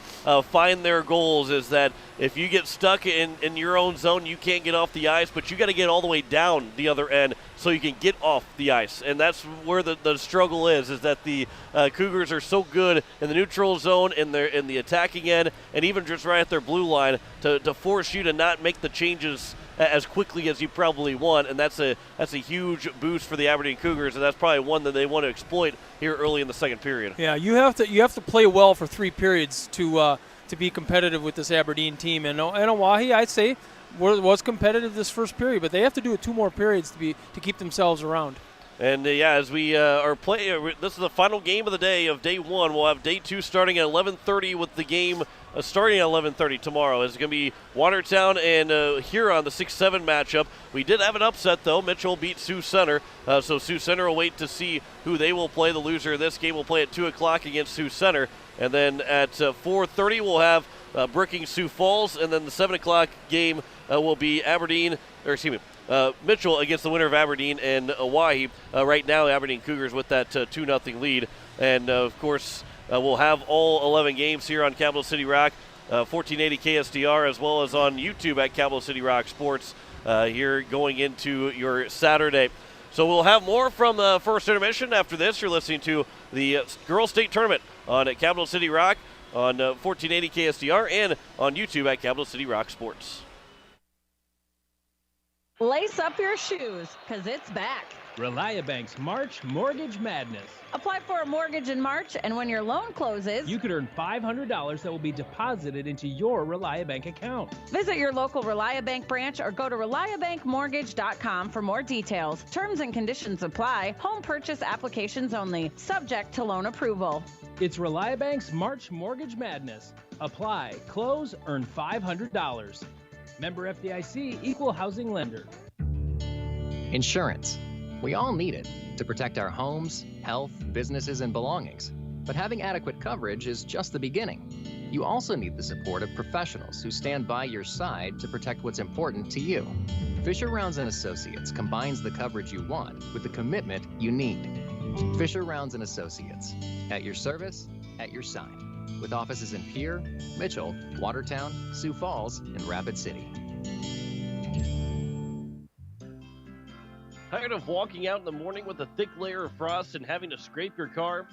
find their goals, is that if you get stuck in your own zone, you can't get off the ice, but you got to get all the way down the other end so you can get off the ice. And that's where the struggle is that the Cougars are so good in the neutral zone, in the attacking end, and even just right at their blue line to force you to not make the changes as quickly as you probably want, and that's a huge boost for the Aberdeen Cougars, and that's probably one that they want to exploit here early in the second period. Yeah, you have to play well for 3 periods to be competitive with this Aberdeen team, and Oahe, I'd say, was competitive this first period, but they have to do it 2 more periods to keep themselves around. And as we are playing, this is the final game of the day of day 1. We'll have day 2 starting at 11:30 with the game starting at 11:30 tomorrow. It's going to be Watertown and Huron, the 6-7 matchup. We did have an upset, though. Mitchell beat Sioux Center, so Sioux Center will wait to see who they will play. The loser of this game will play at 2 o'clock against Sioux Center. And then at 4:30, we'll have Brookings Sioux Falls, and then the 7 o'clock game will be Mitchell against the winner of Aberdeen and Oahe. Right now, Aberdeen Cougars with that 2-0 lead. And, of course, we'll have all 11 games here on Capital City Rock, 1480 KSDR, as well as on YouTube at Capital City Rock Sports here going into your Saturday. So we'll have more from the first intermission. After this, you're listening to the Girls State Tournament on Capital City Rock on 1480 KSDR and on YouTube at Capital City Rock Sports. Lace up your shoes, because it's back. ReliaBank's March Mortgage Madness. Apply for a mortgage in March, and when your loan closes, You could earn $500 that will be deposited into your ReliaBank account. visit your local ReliaBank branch or go to ReliaBankMortgage.com for more details. Terms and conditions apply. Home purchase applications only. Subject to loan approval. It's ReliaBank's March Mortgage Madness. Apply, close, earn $500. Member FDIC, Equal Housing Lender. Insurance. We all need it to protect our homes, health, businesses, and belongings. But having adequate coverage is just the beginning. You also need the support of professionals who stand by your side to protect what's important to you. Fisher Rounds & Associates combines the coverage you want with the commitment you need. Fisher Rounds & Associates. At your service, at your side. With offices in Pierre, Mitchell, Watertown, Sioux Falls, and Rapid City. Tired of walking out in the morning with a thick layer of frost and having to scrape your car?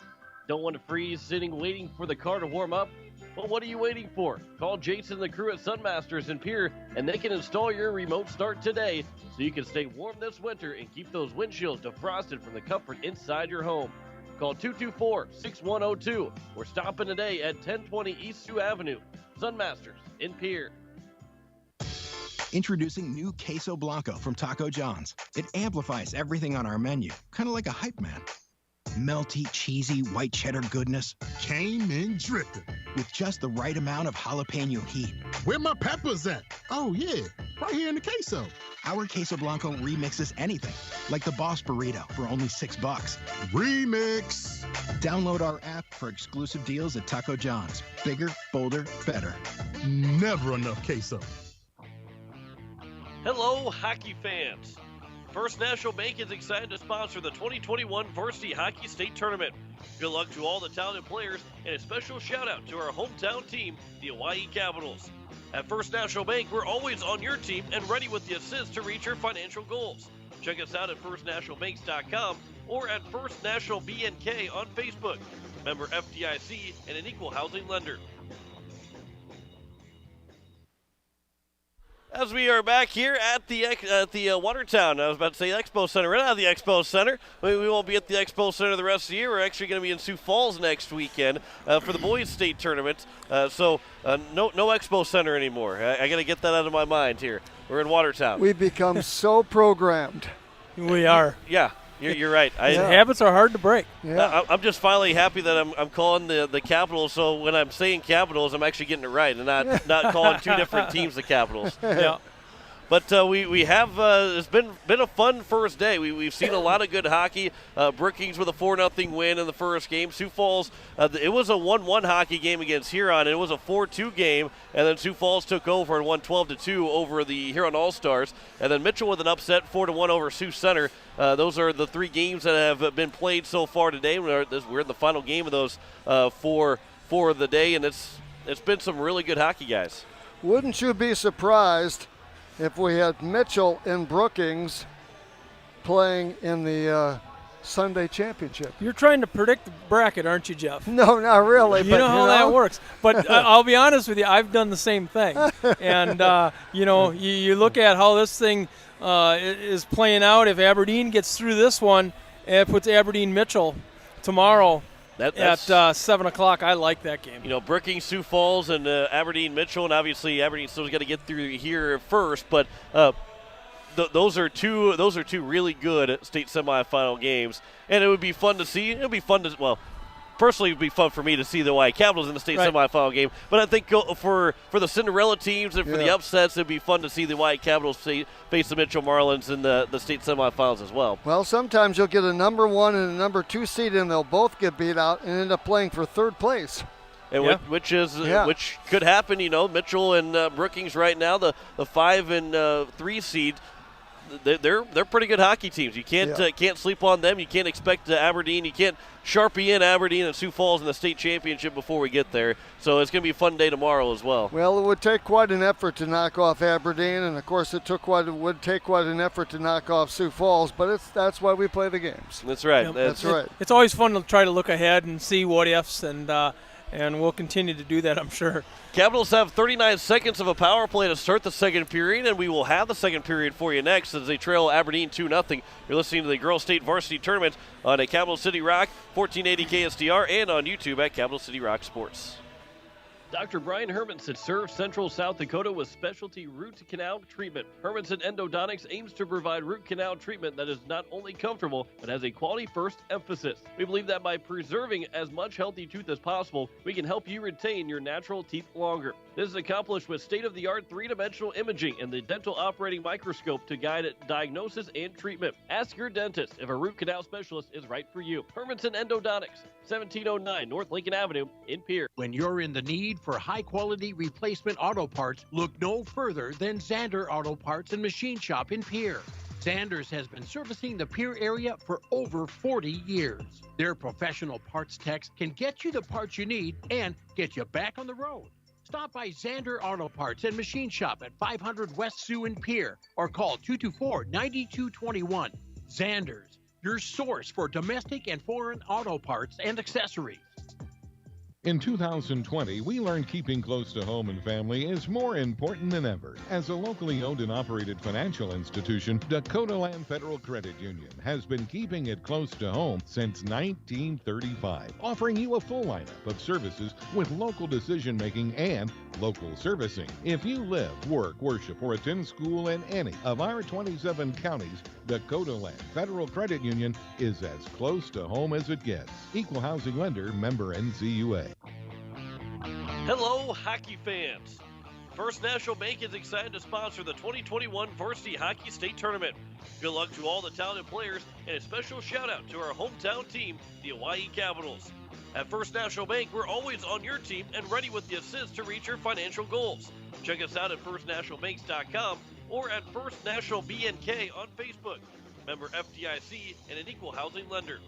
Don't want to freeze sitting waiting for the car to warm up? Well, what are you waiting for? Call Jason and the crew at Sunmasters in Pierre, and they can install your remote start today so you can stay warm this winter and keep those windshields defrosted from the comfort inside your home. Call 224-6102 or stop in today at 1020 East Sioux Avenue. Sunmasters in Pierre. Introducing new Queso Blanco from Taco John's. It amplifies everything on our menu, kind of like a hype man. Melty, cheesy, white cheddar goodness came in dripping with just the right amount of jalapeno heat. Where my peppers at? Oh, yeah, right here in the queso. Our Queso Blanco remixes anything, like the Boss Burrito for only $6. Remix! Download our app for exclusive deals at Taco John's. Bigger, bolder, better. Never enough queso. Hello, hockey fans. First National Bank is excited to sponsor the 2021 Varsity Hockey State Tournament. Good luck to all the talented players, and a special shout out to our hometown team, the Hawaii Capitals. At First National Bank, we're always on your team and ready with the assist to reach your financial goals. Check us out at firstnationalbanks.com or at First National BNK on Facebook. Member FDIC and an equal housing lender. As we are back here at the Watertown, I was about to say Expo Center. We're not at the Expo Center. We won't be at the Expo Center the rest of the year. We're actually going to be in Sioux Falls next weekend for the boys' state tournament. So no Expo Center anymore. I got to get that out of my mind here. We're in Watertown. We've become so programmed. We are. Yeah. You're right. Habits are hard to break. Yeah. I'm just finally happy that I'm calling the Capitals. So when I'm saying Capitals, I'm actually getting it right and not calling two different teams the Capitals. Yeah. But we have it's been a fun first day. We've seen a lot of good hockey. Brookings with a 4-0 win in the first game. Sioux Falls, it was a 1-1 hockey game against Huron, and it was a 4-2 game. And then Sioux Falls took over and won 12-2 over the Huron All-Stars. And then Mitchell with an upset, 4-1 over Sioux Center. Those are the three games that have been played so far today. We're in the final game of those for the day, and it's been some really good hockey, guys. Wouldn't you be surprised if we had Mitchell and Brookings playing in the Sunday championship? You're trying to predict the bracket, aren't you, Jeff? No, not really. You know how that works. But I'll be honest with you, I've done the same thing. And, you look at how this thing is playing out. If Aberdeen gets through this one, it puts Aberdeen-Mitchell tomorrow at 7 o'clock. I like that game. Brookings, Sioux Falls, and Aberdeen, Mitchell, and obviously Aberdeen still got to get through here first. But those are two really good state semifinal games, and it would be fun to see. It would be fun to personally, it would be fun for me to see the Hawaii Capitals in the state semifinal game. But I think for the Cinderella teams and for the upsets, it would be fun to see the Hawaii Capitals face the Mitchell Marlins in the state semifinals as well. Well, sometimes you'll get a number 1 and a number 2 seed, and they'll both get beat out and end up playing for third place. And which could happen. Mitchell and Brookings right now, the 5 and 3 seed. they're pretty good hockey teams. You can't sleep on them. You can't expect Aberdeen. You can't Sharpie in Aberdeen and Sioux Falls in the state championship before we get there. So it's going to be a fun day tomorrow as well. Well, it would take quite an effort to knock off Aberdeen, and of course it would take quite an effort to knock off Sioux Falls. But that's why we play the games. That's right. Yep. That's right. It's always fun to try to look ahead and see what ifs, and we'll continue to do that, I'm sure. Capitals have 39 seconds of a power play to start the second period, and we will have the second period for you next as they trail Aberdeen 2-0. You're listening to the Girls State Varsity Tournament on a Capital City Rock, 1480 KSDR, and on YouTube at Capital City Rock Sports. Dr. Brian Hermanson serves Central South Dakota with specialty root canal treatment. Hermanson Endodontics aims to provide root canal treatment that is not only comfortable, but has a quality-first emphasis. We believe that by preserving as much healthy tooth as possible, we can help you retain your natural teeth longer. This is accomplished with state-of-the-art three-dimensional imaging and the dental operating microscope to guide diagnosis and treatment. Ask your dentist if a root canal specialist is right for you. Hermanson Endodontics, 1709 North Lincoln Avenue in Pierre. When you're in the need for high-quality replacement auto parts, look no further than Zander Auto Parts and Machine Shop in Pierre. Zanders has been servicing the Pierre area for over 40 years. Their professional parts techs can get you the parts you need and get you back on the road. Stop by Zander Auto Parts and Machine Shop at 500 West Sioux in Pierre or call 224-9221. Zanders, your source for domestic and foreign auto parts and accessories. In 2020, we learned keeping close to home and family is more important than ever. As a locally owned and operated financial institution, Dakota Land Federal Credit Union has been keeping it close to home since 1935, offering you a full lineup of services with local decision-making and local servicing. If you live, work, worship, or attend school in any of our 27 counties, Dakota Land Federal Credit Union is as close to home as it gets. Equal housing lender, member NCUA. Hello, hockey fans. First National Bank is excited to sponsor the 2021 Varsity Hockey State Tournament. Good luck to all the talented players and a special shout out to our hometown team, the Hawaii Capitals. At First National Bank, we're always on your team and ready with the assist to reach your financial goals. Check us out at firstnationalbanks.com or at First National BNK on Facebook. Member FDIC and an equal housing lender.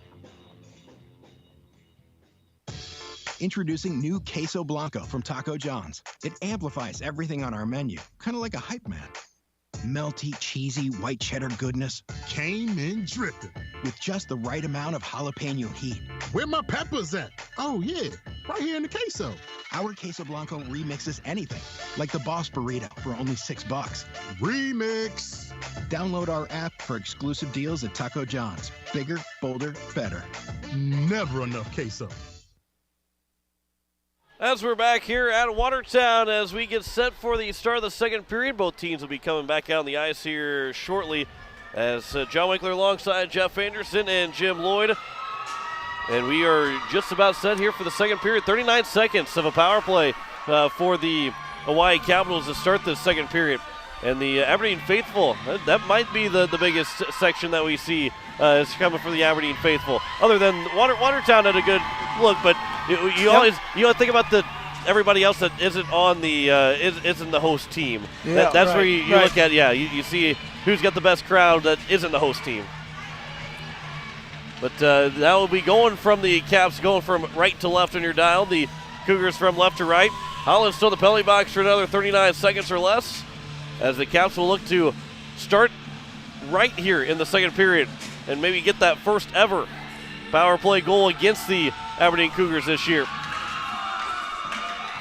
Introducing new Queso Blanco from Taco John's. It amplifies everything on our menu, kind of like a hype man. Melty, cheesy, white cheddar goodness. Came in dripping. With just the right amount of jalapeno heat. Where my peppers at? Oh, yeah, right here in the queso. Our Queso Blanco remixes anything, like the Boss Burrito for only $6. Remix. Download our app for exclusive deals at Taco John's. Bigger, bolder, better. Never enough queso. As we're back here at Watertown, as we get set for the start of the second period, both teams will be coming back out on the ice here shortly as John Winkler alongside Jeff Anderson and Jim Lloyd. And we are just about set here for the second period. 39 seconds of a power play for the Hawaii Capitals to start this second period. And the Aberdeen faithful, that might be the biggest section that we see is coming from the Aberdeen faithful. Other than Watertown had a good look, but you always think about everybody else that isn't on the isn't the host team. Yeah, that's where you look at. Yeah, you see who's got the best crowd that isn't the host team. But that will be going from the Caps, going from right to left on your dial. The Cougars from left to right. Holland still the penalty box for another 39 seconds or less, as the Caps will look to start right here in the second period and maybe get that first ever power play goal against the Aberdeen Cougars this year.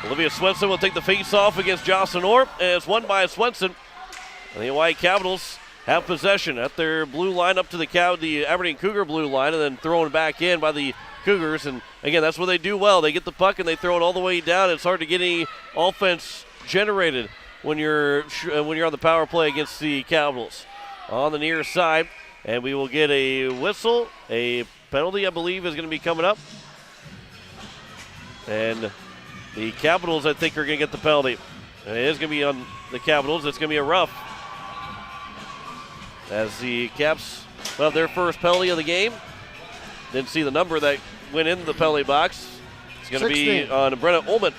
Olivia Swenson will take the face-off against Jocelyn Orr, and it's won by Swenson. And the Hawaii Capitals have possession at their blue line up to the Aberdeen Cougar blue line, and then thrown back in by the Cougars. And again, that's what they do well. They get the puck and they throw it all the way down. It's hard to get any offense generated when you're on the power play against the Capitals. On the near side, and we will get a whistle. A penalty, I believe, is going to be coming up. And the Capitals, I think, are going to get the penalty. And it is going to be on the Capitals. It's going to be a rough. As the Caps will have their first penalty of the game. Didn't see the number that went into the penalty box. It's going to be on Brenna Ullman.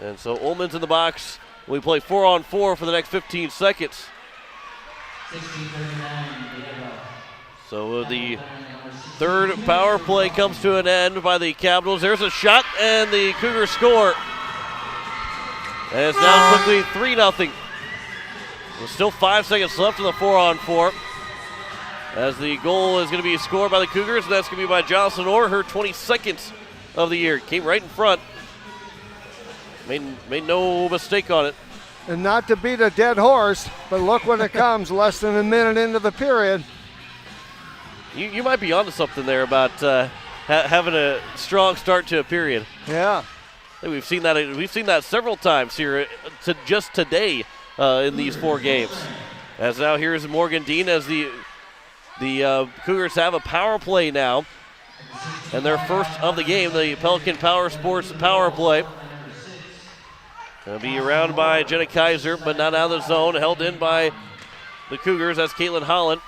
And so Ullman's in the box. We play 4-on-4 for the next 15 seconds. So the third power play comes to an end by the Capitals. There's a shot, and the Cougars score. And it's now quickly 3-0. There's still 5 seconds left in the 4-on-4. As the goal is going to be scored by the Cougars, and that's going to be by Jocelyn Orr, her 22nd of the year. Came right in front. Made no mistake on it. And not to beat a dead horse, but look when it comes, less than a minute into the period. You might be onto something there about having a strong start to a period. Yeah. We've seen that several times here just today in these 4 games. As now here's Morgan Dean as the Cougars have a power play now. And their first of the game, the Pelican Power Sports power play. Going to be around by Jenna Kaiser, but not out of the zone. Held in by the Cougars. That's Caitlin Holland.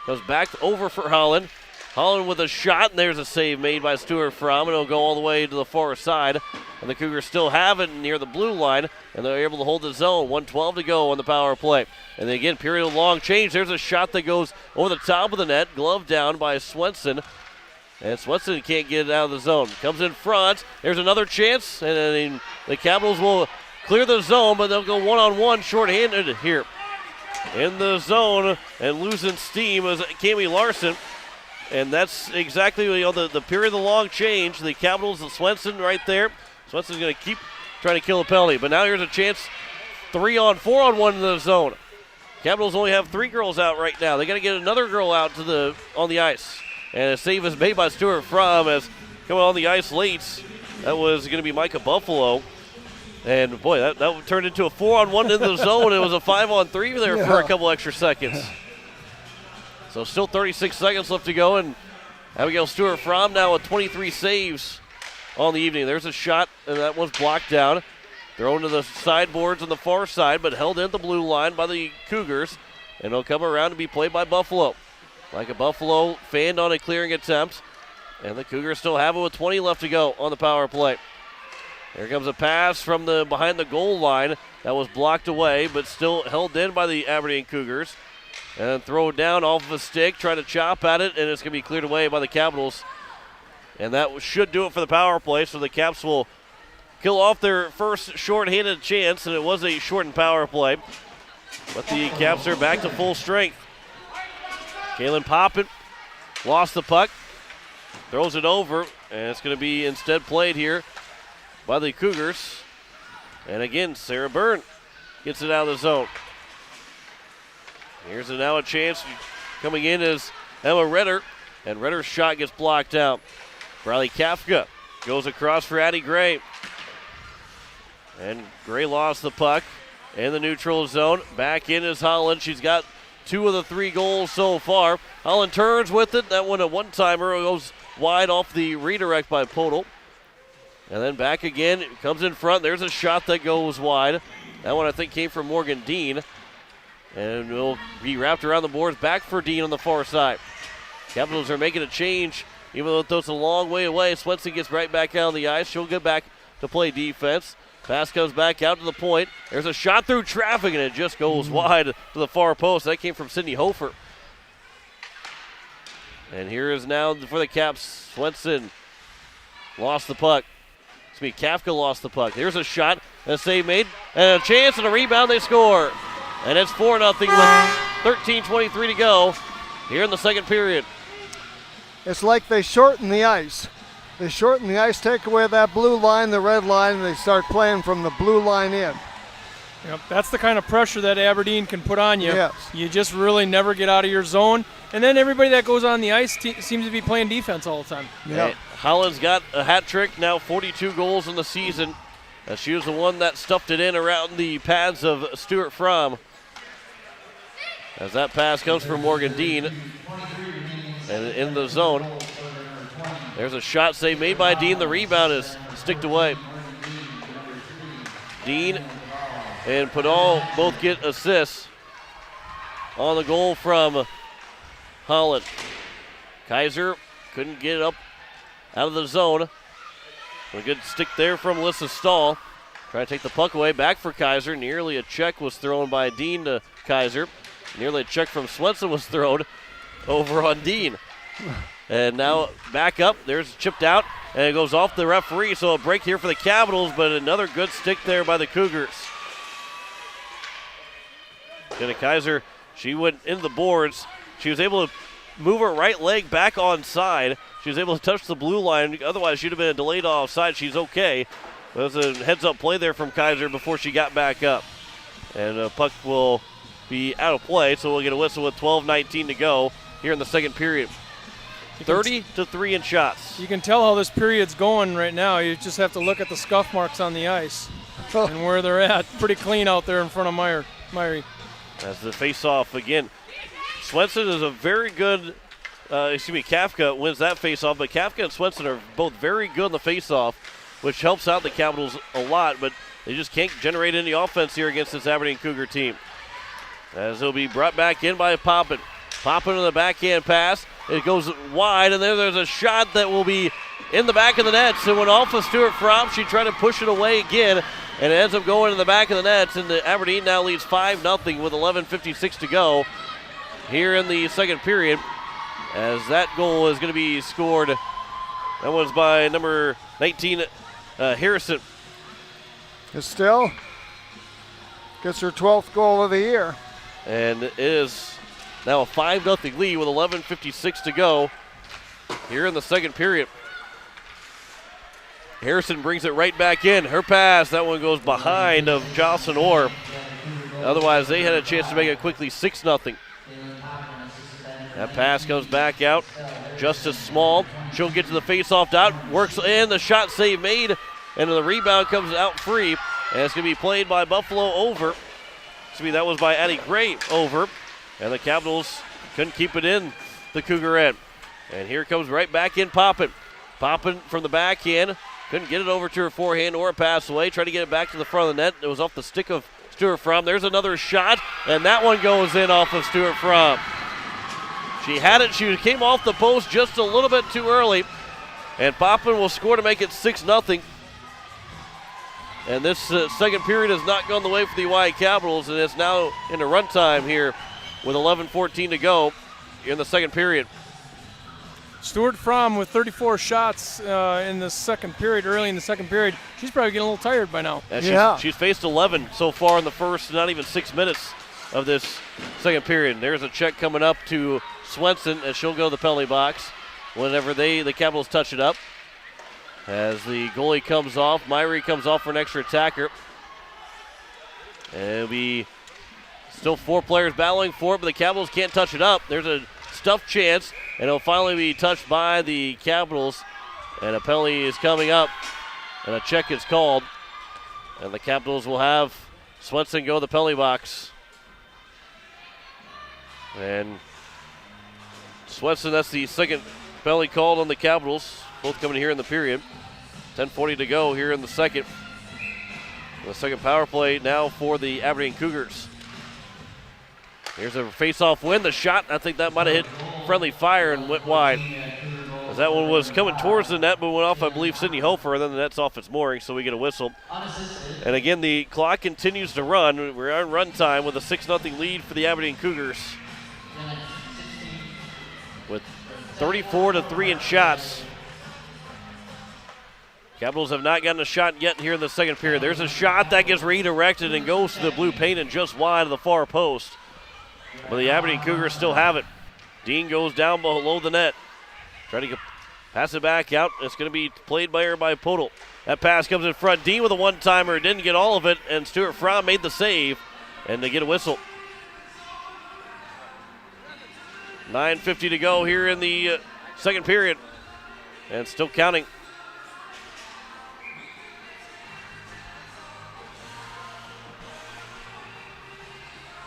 Goes back over for Holland. Holland with a shot, and there's a save made by Stuart Fromm, and it'll go all the way to the far side. And the Cougars still have it near the blue line, and they're able to hold the zone. 1:12 to go on the power play. And then again, period of long change. There's a shot that goes over the top of the net. Glove down by Swenson. And Swenson can't get it out of the zone. Comes in front. There's another chance, and then the Capitals will clear the zone, but they'll go one-on-one shorthanded here. In the zone and losing steam is Cami Larson. And that's exactly the period of the long change. The Capitals and Swenson right there. Swenson's going to keep trying to kill a penalty. But now here's a chance. 4-on-1 in the zone. Capitals only have 3 girls out right now. They got to get another girl out on the ice. And a save is made by Stuart Fromm as coming on the ice late. That was going to be Micah Buffalo. And boy, that turned into a 4-on-1 in the zone. It was a 5-on-3 there for a couple extra seconds. So still 36 seconds left to go, and Abigail Stewart Fromm now with 23 saves on the evening. There's a shot, and that one's blocked down. Thrown to the sideboards on the far side, but held in the blue line by the Cougars, and it'll come around to be played by Buffalo. Like a Buffalo fanned on a clearing attempt, and the Cougars still have it with 20 left to go on the power play. Here comes a pass from behind the goal line. That was blocked away, but still held in by the Aberdeen Cougars. And throw it down off of a stick, trying to chop at it, and it's going to be cleared away by the Capitals. And that should do it for the power play, so the Caps will kill off their first shorthanded chance, and it was a shortened power play. But the Caps are back to full strength. Kaylin Poppin lost the puck, throws it over, and it's going to be instead played here by the Cougars. And again, Sarah Byrne gets it out of the zone. Here's now a chance. Coming in is Emma Redder, and Redder's shot gets blocked out. Bradley Kafka goes across for Addie Gray. And Gray lost the puck in the neutral zone. Back in is Holland. She's got 2 of the 3 goals so far. Holland turns with it. That one a one-timer. Goes wide off the redirect by Podol. And then back again. It comes in front. There's a shot that goes wide. That one I think came from Morgan Dean. And will be wrapped around the boards. Back for Dean on the far side. Capitals are making a change. Even though it's a long way away, Swenson gets right back out on the ice. She'll get back to play defense. Pass comes back out to the point. There's a shot through traffic, and it just goes wide to the far post. That came from Sydney Hofer. And here is now for the Caps. Swenson lost the puck. Kafka lost the puck. There's a shot, a save made, and a chance and a rebound. They score. And it's 4-0 with 13:23 to go here in the second period. It's like they shorten the ice. They shorten the ice, take away that blue line, the red line, and they start playing from the blue line in. Yep, that's the kind of pressure that Aberdeen can put on you. Yes. You just really never get out of your zone. And then everybody that goes on the ice seems to be playing defense all the time. Yep. Holland's got a hat trick, now 42 goals in the season. She was the one that stuffed it in around the pads of Stuart Fromm. As that pass comes from Morgan Dean. And in the zone. There's a shot save made by Dean. The rebound is sticked away. Dean and Podol both get assists on the goal from Holland. Kaiser couldn't get it up out of the zone. A good stick there from Alyssa Stahl. Trying to take the puck away. Back for Kaiser. Nearly a check was thrown by Dean to Kaiser. Nearly a check from Swenson was thrown over on Dean. And now back up. There's chipped out, and it goes off the referee. So a break here for the Capitals, but another good stick there by the Cougars. Jenna Kaiser, she went into the boards. She was able to move her right leg back onside. She was able to touch the blue line. Otherwise, she'd have been a delayed offside. She's okay. There was a heads-up play there from Kaiser before she got back up. And the puck will be out of play, so we'll get a whistle with 12:19 to go here in the second period. 30-3 in shots. You can tell how this period's going right now. You just have to look at the scuff marks on the ice and where they're at. Pretty clean out there in front of Myrie. As the face-off again. Swenson is a very good, Kafka wins that face-off, but Kafka and Swenson are both very good in the face-off, which helps out the Capitals a lot, but they just can't generate any offense here against this Aberdeen Cougar team. As it'll be brought back in by Poppin. Poppin on the backhand pass. It goes wide, and there's a shot that will be in the back of the net. So it went off of Stuart Fromm. She tried to push it away again, and it ends up going in the back of the nets. And the Aberdeen now leads 5-0 with 11:56 to go here in the second period. As that goal is going to be scored. That was by number 19, Harrison. Estelle gets her 12th goal of the year. And it is now a 5-0 lead with 11:56 to go here in the second period. Harrison brings it right back in. Her pass, that one goes behind of Jocelyn Orr. Otherwise, they had a chance to make it quickly 6-0. That pass comes back out. Justice Small, she'll get to the face-off dot, works in, the shot save made, and the rebound comes out free. And it's going to be played by Buffalo over. That was by Addie Gray over. And the Capitals couldn't keep it in the Cougar end. And here comes right back in Poppin. Poppin from the backhand. Couldn't get it over to her forehand or a pass away. Tried to get it back to the front of the net. It was off the stick of Stuart Fromm. There's another shot, and that one goes in off of Stuart Fromm. She had it. She came off the post just a little bit too early. And Poppin will score to make it 6-0. And this second period has not gone the way for the Hawaii Capitals, and it's now into run time here with 11:14 to go in the second period. Stuart Fromm with 34 shots in the second period, early in the second period. She's probably getting a little tired by now. She's faced 11 so far in the first, not even 6 minutes of this second period. There's a check coming up to Swenson as she'll go to the penalty box whenever the Capitals touch it up. As the goalie comes off, Myrie comes off for an extra attacker. And it'll be still 4 players battling for it, but the Capitals can't touch it up. There's a stuffed chance, and it'll finally be touched by the Capitals. And a penalty is coming up, and a check is called. And the Capitals will have Swenson go to the penalty box. And Swenson, that's the second penalty called on the Capitals. Both coming here in the period. 10:40 to go here in the second. The second power play now for the Aberdeen Cougars. Here's a face-off win. The shot, I think that might have hit friendly fire and went wide. As that one was coming towards the net, but went off, I believe, Sydney Hofer, and then the net's off its mooring, so we get a whistle. And again, the clock continues to run. We're on run time with a 6-0 lead for the Aberdeen Cougars. With 34-3 in shots. Capitals have not gotten a shot yet here in the second period. There's a shot that gets redirected and goes to the blue paint and just wide of the far post. But the Aberdeen Cougars still have it. Dean goes down below the net. Trying to pass it back out. It's going to be played by Podol. That pass comes in front. Dean with a one-timer. Didn't get all of it, and Stuart Fromm made the save. And they get a whistle. 9:50 to go here in the second period. And still counting.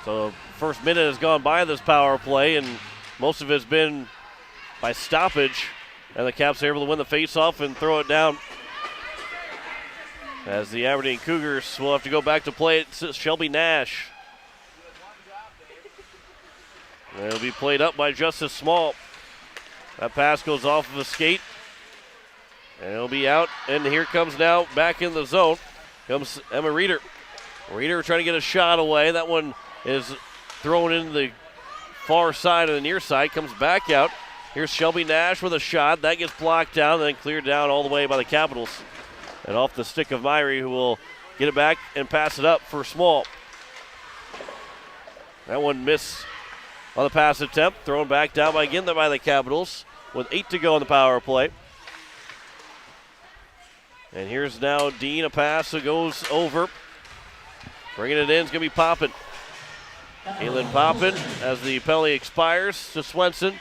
So first minute has gone by this power play, and most of it's been by stoppage. And the Caps are able to win the faceoff and throw it down. As the Aberdeen Cougars will have to go back to play it, Shelby Nash. And it'll be played up by Justice Small. That pass goes off of a skate. And it'll be out. And here comes now back in the zone. Comes Emma Reeder. Reeder trying to get a shot away. That one is thrown into the far side of the near side, comes back out. Here's Shelby Nash with a shot. That gets blocked down and then cleared down all the way by the Capitals. And off the stick of Myrie, who will get it back and pass it up for Small. That one missed on the pass attempt. Thrown back down by the Capitals with 8 to go on the power play. And here's now Dean, a pass that goes over. Bringing it in is going to be Poppin. Kaylin Poppin as the penalty expires to Swenson.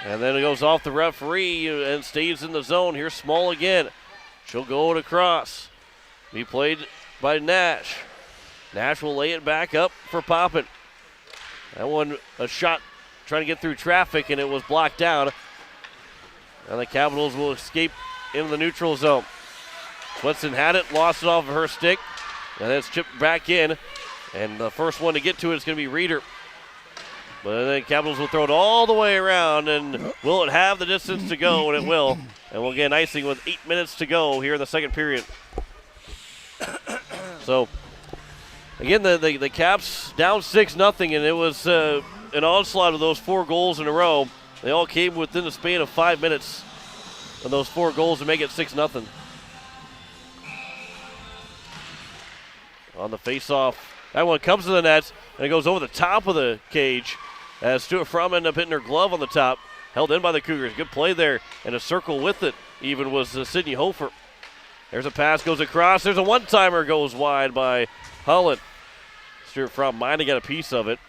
And then it goes off the referee and stays in the zone. Here's Small again. She'll go it across. Be played by Nash. Nash will lay it back up for Poppin. That one, a shot trying to get through traffic, and it was blocked down. And the Capitals will escape into the neutral zone. Swenson had it, lost it off of her stick, and then it's chipped back in. And the first one to get to it is going to be Reeder. But then Capitals will throw it all the way around, and will it have the distance to go? And it will. And we'll get an icing with 8 minutes to go here in the second period. So, again, the Caps down 6-0, and it was an onslaught of those 4 goals in a row. They all came within the span of 5 minutes of those 4 goals to make it 6-0. On the face-off, that one comes to the net, and it goes over the top of the cage as Stuart Fromm ended up hitting her glove on the top. Held in by the Cougars. Good play there, and a circle with it even was Sydney Hofer. There's a pass, goes across. There's a one-timer, goes wide by Holland. Stuart Fromm might have got a piece of it.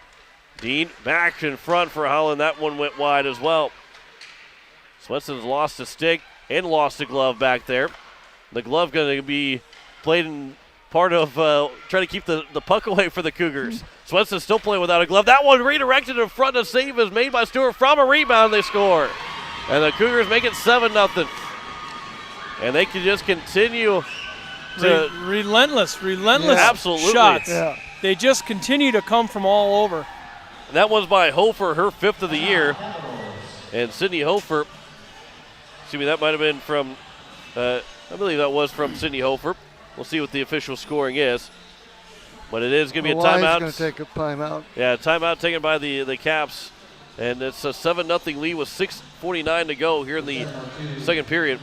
Dean back in front for Holland. That one went wide as well. Swenson's lost a stick and lost a glove back there. The glove going to be played in part of trying to keep the puck away for the Cougars. Swenson still playing without a glove. That one redirected in front. A save is made by Stewart from a rebound. They score. And the Cougars make it 7-0. And they can just continue to relentless absolutely. shots. Yeah. They just continue to come from all over. That was by Hofer, her 5th of the year. And Sydney Hofer, excuse me, that might have been from, I believe that was from Sydney Hofer. We'll see what the official scoring is. But it is going to be a timeout. Going to take a timeout. Yeah, timeout taken by the Caps. And it's a 7-0 lead with 6:49 to go here in the second period.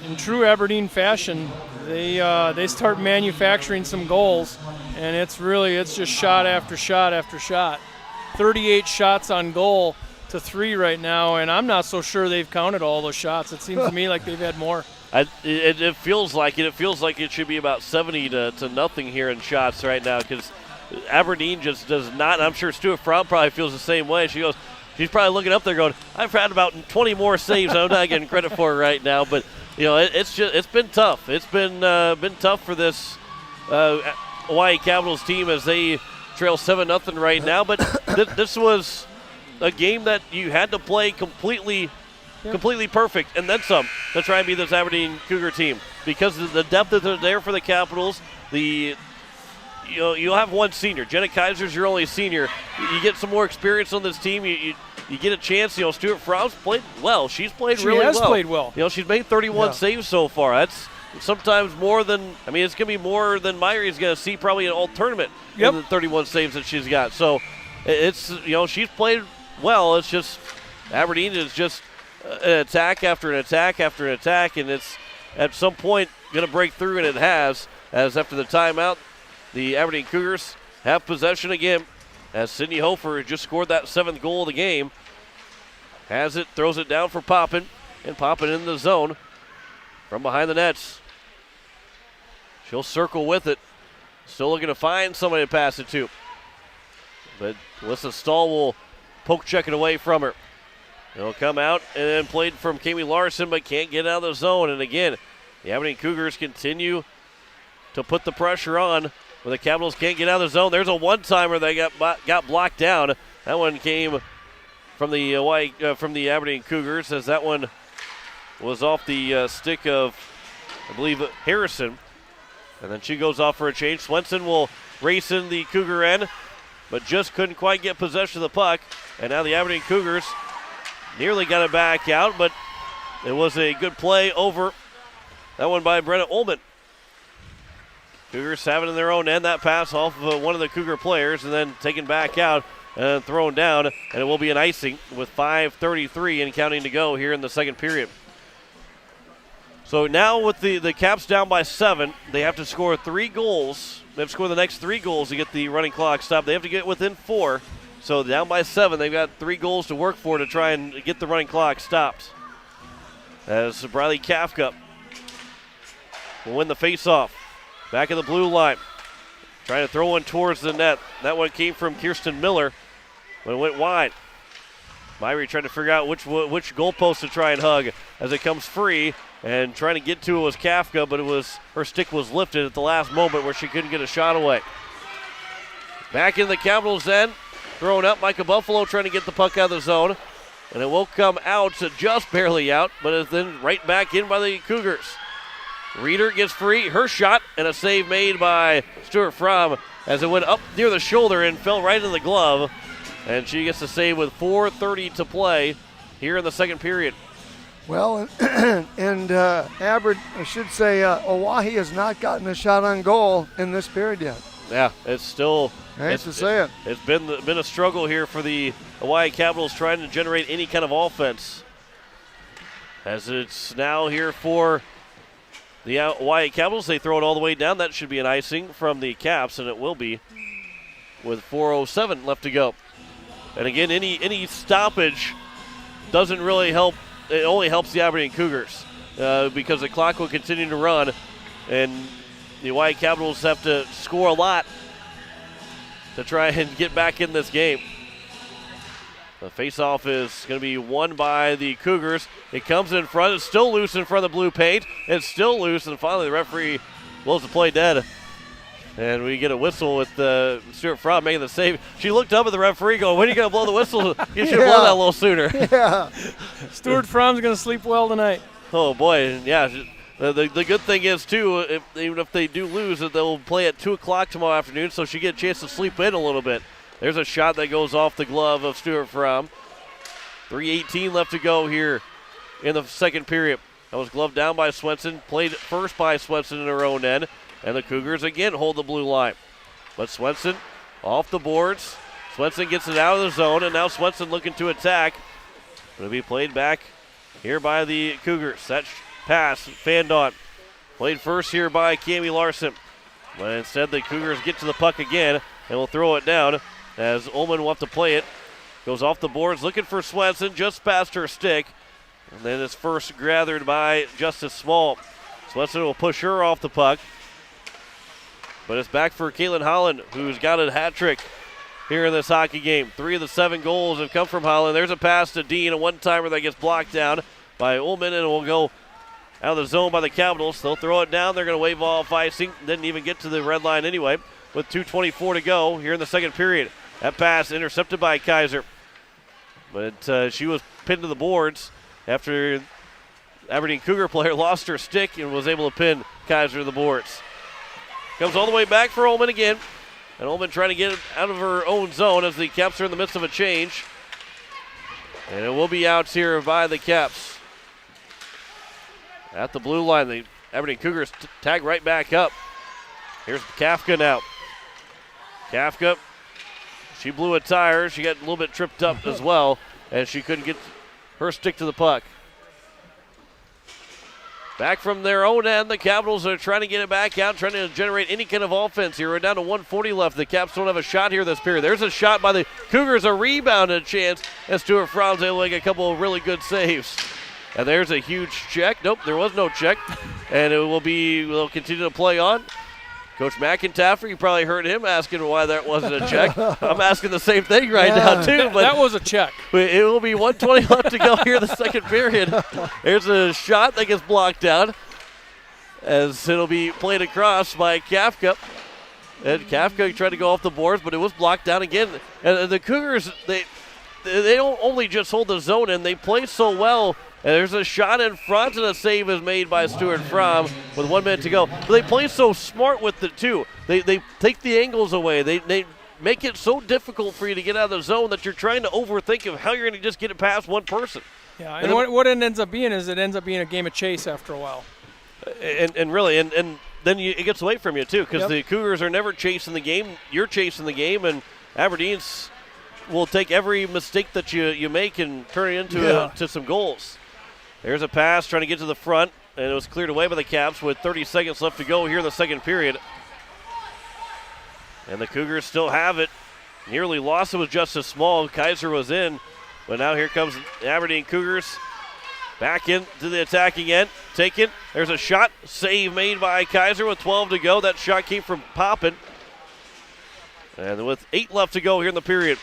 In true Aberdeen fashion, they start manufacturing some goals, and it's just shot after shot after shot. 38 shots on goal to 3 right now, and I'm not so sure they've counted all those shots. It seems to me like they've had more. It feels like it. It feels like it should be about 70 to nothing here in shots right now, because Aberdeen just does not. And I'm sure Stuart Fromm probably feels the same way. She's probably looking up there going, I've had about 20 more saves. I'm not getting credit for it right now, but it's been tough. It's been tough for this Hawaii Capitals team as they trail 7-0 right now. But this was a game that you had to play completely perfect and then some to try and beat this Aberdeen Cougar team, because of the depth that are there for the Capitals. You'll have one senior. Jenna Kaiser's your only senior. You get some more experience on this team. You get a chance. Stuart Fromm's played well. She's played really well. She has played well. She's made 31 saves so far. That's sometimes more than, it's going to be more than Myrie's going to see probably in all tournament in the 31 saves that she's got. So it's, she's played well. It's just Aberdeen is just an attack after an attack after an attack, and it's at some point going to break through, and it has, as after the timeout, the Aberdeen Cougars have possession again, as Sydney Hofer just scored that 7th goal of the game. Has it, throws it down for Poppin, and Poppin in the zone from behind the nets. She'll circle with it. Still looking to find somebody to pass it to. But Alyssa Stahl will poke check it away from her. It'll come out and then played from Kami Larson, but can't get out of the zone. And again, the Aberdeen Cougars continue to put the pressure on, but the Capitals can't get out of the zone. There's a one-timer that got blocked down. That one came from the Aberdeen Cougars, as that one was off the stick of, I believe, Harrison. And then she goes off for a change. Swenson will race in the Cougar end, but just couldn't quite get possession of the puck. And now the Aberdeen Cougars nearly got it back out, but it was a good play over. That one by Brenna Ullman. Cougars have it in their own end. That pass off of one of the Cougar players and then taken back out and thrown down, and it will be an icing with 5:33 and counting to go here in the second period. So now with the Caps down by 7, they have to score 3 goals. They have to score the next 3 goals to get the running clock stopped. They have to get within 4. So down by 7, they've got 3 goals to work for to try and get the running clock stopped. As Briley Kafka will win the faceoff. Back of the blue line. Trying to throw one towards the net. That one came from Kirsten Miller, but it went wide. Myrie trying to figure out which goalpost to try and hug as it comes free, and trying to get to it was Kafka, but her stick was lifted at the last moment where she couldn't get a shot away. Back in the Capitals end, throwing up Micah Buffalo trying to get the puck out of the zone, and it will come out, just barely out, but is then right back in by the Cougars. Reeder gets free, her shot, and a save made by Stuart Fromm as it went up near the shoulder and fell right in the glove. And she gets the save with 4:30 to play here in the second period. Well, and Oahe has not gotten a shot on goal in this period yet. Yeah, it's still. I hate to say it. It's been a struggle here for the Hawaii Capitals trying to generate any kind of offense. As it's now here for the Hawaii Capitals, they throw it all the way down. That should be an icing from the Caps, and it will be with 4:07 left to go. And again, any stoppage doesn't really help. It only helps the Aberdeen Cougars because the clock will continue to run, and the Hawaii Capitals have to score a lot to try and get back in this game. The faceoff is going to be won by the Cougars. It comes in front. It's still loose in front of the blue paint. It's still loose, and finally the referee blows the play dead. And we get a whistle with Stuart Fromm making the save. She looked up at the referee going, when are you going to blow the whistle? You should have blown that a little sooner. Yeah. Stuart Fromm's going to sleep well tonight. Oh, boy. Yeah. The good thing is, too, even if they do lose, that they'll play at 2 o'clock tomorrow afternoon, so she get a chance to sleep in a little bit. There's a shot that goes off the glove of Stuart Fromm. 3:18 left to go here in the second period. That was gloved down by Swenson, played first by Swenson in her own end, and the Cougars again hold the blue line. But Swenson off the boards. Swenson gets it out of the zone, and now Swenson looking to attack. Going to be played back here by the Cougars. That pass fanned on. Played first here by Cammie Larson. But instead the Cougars get to the puck again and will throw it down as Ullman will have to play it. Goes off the boards looking for Swenson just past her stick. And then it's first gathered by Justice Small. Swenson will push her off the puck. But it's back for Caitlin Holland, who's got a hat trick here in this hockey game. 3 of the 7 goals have come from Holland. There's a pass to Dean, a one-timer that gets blocked down by Ullman, and will go out of the zone by the Capitals. They'll throw it down. They're going to wave off icing. Didn't even get to the red line anyway, with 2:24 to go here in the second period. That pass intercepted by Kaiser. But she was pinned to the boards after Aberdeen Cougar player lost her stick and was able to pin Kaiser to the boards. Comes all the way back for Ullman again. And Ullman trying to get out of her own zone as the Caps are in the midst of a change. And it will be out here by the Caps. At the blue line, the Aberdeen Cougars tag right back up. Here's Kafka now. Kafka, she blew a tire. She got a little bit tripped up as well, and she couldn't get her stick to the puck. Back from their own end, the Capitals are trying to get it back out, trying to generate any kind of offense here. We're down to 1:40 left. The Caps don't have a shot here this period. There's a shot by the Cougars, a rebound and a chance, and Stuart Fromm's able to make a couple of really good saves. And there's a huge check. Nope, there was no check. And we'll continue to play on. Coach McIntaffer, you probably heard him asking why that wasn't a check. I'm asking the same thing now, too. But that was a check. It will be 1:20 left to go here in the second period. There's a shot that gets blocked out as it'll be played across by Kafka. And Kafka tried to go off the boards, but it was blocked down again. And the Cougars, they don't only just hold the zone in, they play so well. And there's a shot in front, and a save is made by Stuart Fromm with 1 minute to go. But they play so smart with it, too. They take the angles away. They make it so difficult for you to get out of the zone that you're trying to overthink of how you're going to just get it past one person. Yeah, and what it ends up being is it ends up being a game of chase after a while. And really, then it gets away from you too, because the Cougars are never chasing the game. You're chasing the game, and Aberdeen's will take every mistake that you make and turn it into to some goals. There's a pass trying to get to the front, and it was cleared away by the Caps with 30 seconds left to go here in the second period. And the Cougars still have it. Nearly lost it was just as small. Kaiser was in, but now here comes the Aberdeen Cougars. Back into the attacking end. Taken. There's a shot. Save made by Kaiser with 12 to go. That shot came from Poppin. And with 8 left to go here in the period,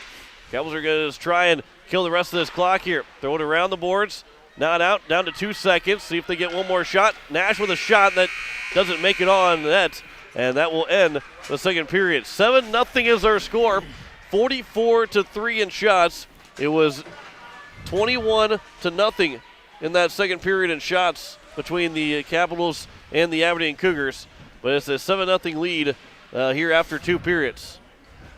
Cowboys are going to try and kill the rest of this clock here. Throw it around the boards. Not out. Down to 2 seconds. See if they get one more shot. Nash with a shot that doesn't make it on net. And that will end the second period. 7-0 is our score. 44-3 in shots. It was 21-0 in that second period in shots between the Capitals and the Aberdeen Cougars. But it's a 7-0 lead here after 2 periods.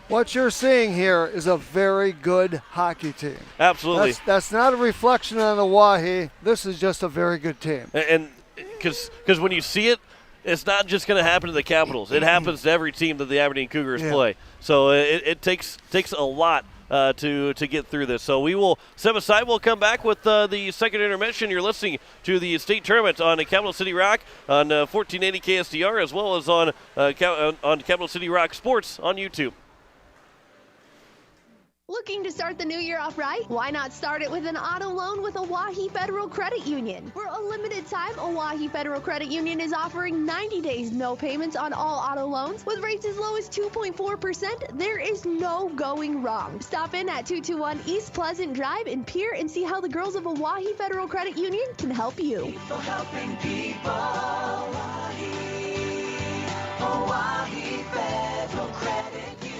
What you're seeing here is a very good hockey team. Absolutely. That's not a reflection on the Oahe. This is just a very good team. And because when you see it, it's not just going to happen to the Capitals. It happens to every team that the Aberdeen Cougars play. So it takes a lot to get through this. So we will step aside. We'll come back with the second intermission. You're listening to the state tournament on Capital City Rock on 1480 KSDR, as well as on Capital City Rock Sports on YouTube. Looking to start the new year off right? Why not start it with an auto loan with Oahe Federal Credit Union? For a limited time, Oahe Federal Credit Union is offering 90 days no payments on all auto loans with rates as low as 2.4%. There is no going wrong. Stop in at 221 East Pleasant Drive in Pierre and see how the girls of Oahe Federal Credit Union can help you. People helping people. Oahe Federal Credit Union.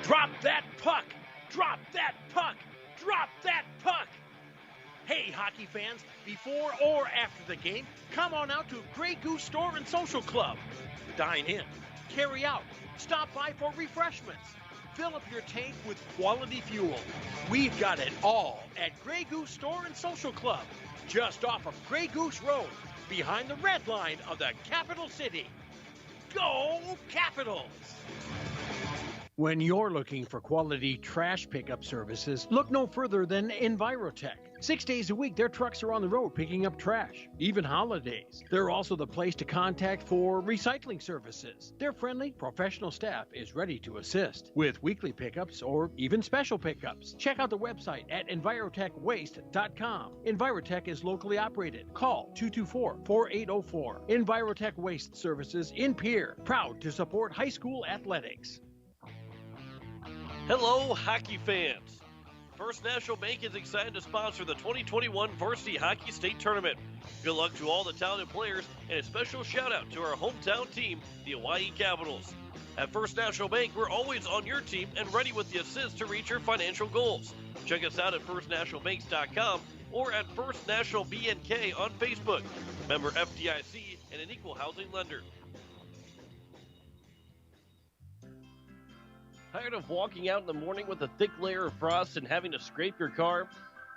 Drop that puck! Drop that puck! Drop that puck! Hey, hockey fans, before or after the game, come on out to Grey Goose Store and Social Club. Dine in, carry out, stop by for refreshments. Fill up your tank with quality fuel. We've got it all at Grey Goose Store and Social Club, just off of Grey Goose Road, behind the red line of the capital city. Go Capitals! When you're looking for quality trash pickup services, look no further than Envirotech. 6 days a week, their trucks are on the road picking up trash, even holidays. They're also the place to contact for recycling services. Their friendly, professional staff is ready to assist with weekly pickups or even special pickups. Check out the website at envirotechwaste.com. Envirotech is locally operated. Call 224-4804. Envirotech Waste Services in Pierre, proud to support high school athletics. Hello, hockey fans. First National Bank is excited to sponsor the 2021 Varsity Hockey State Tournament. Good luck to all the talented players, and a special shout out to our hometown team, the Oahe Capitals. At First National Bank, we're always on your team and ready with the assist to reach your financial goals. Check us out at firstnationalbanks.com or at First National BNK on Facebook. Member FDIC and an equal housing lender. Tired of walking out in the morning with a thick layer of frost and having to scrape your car?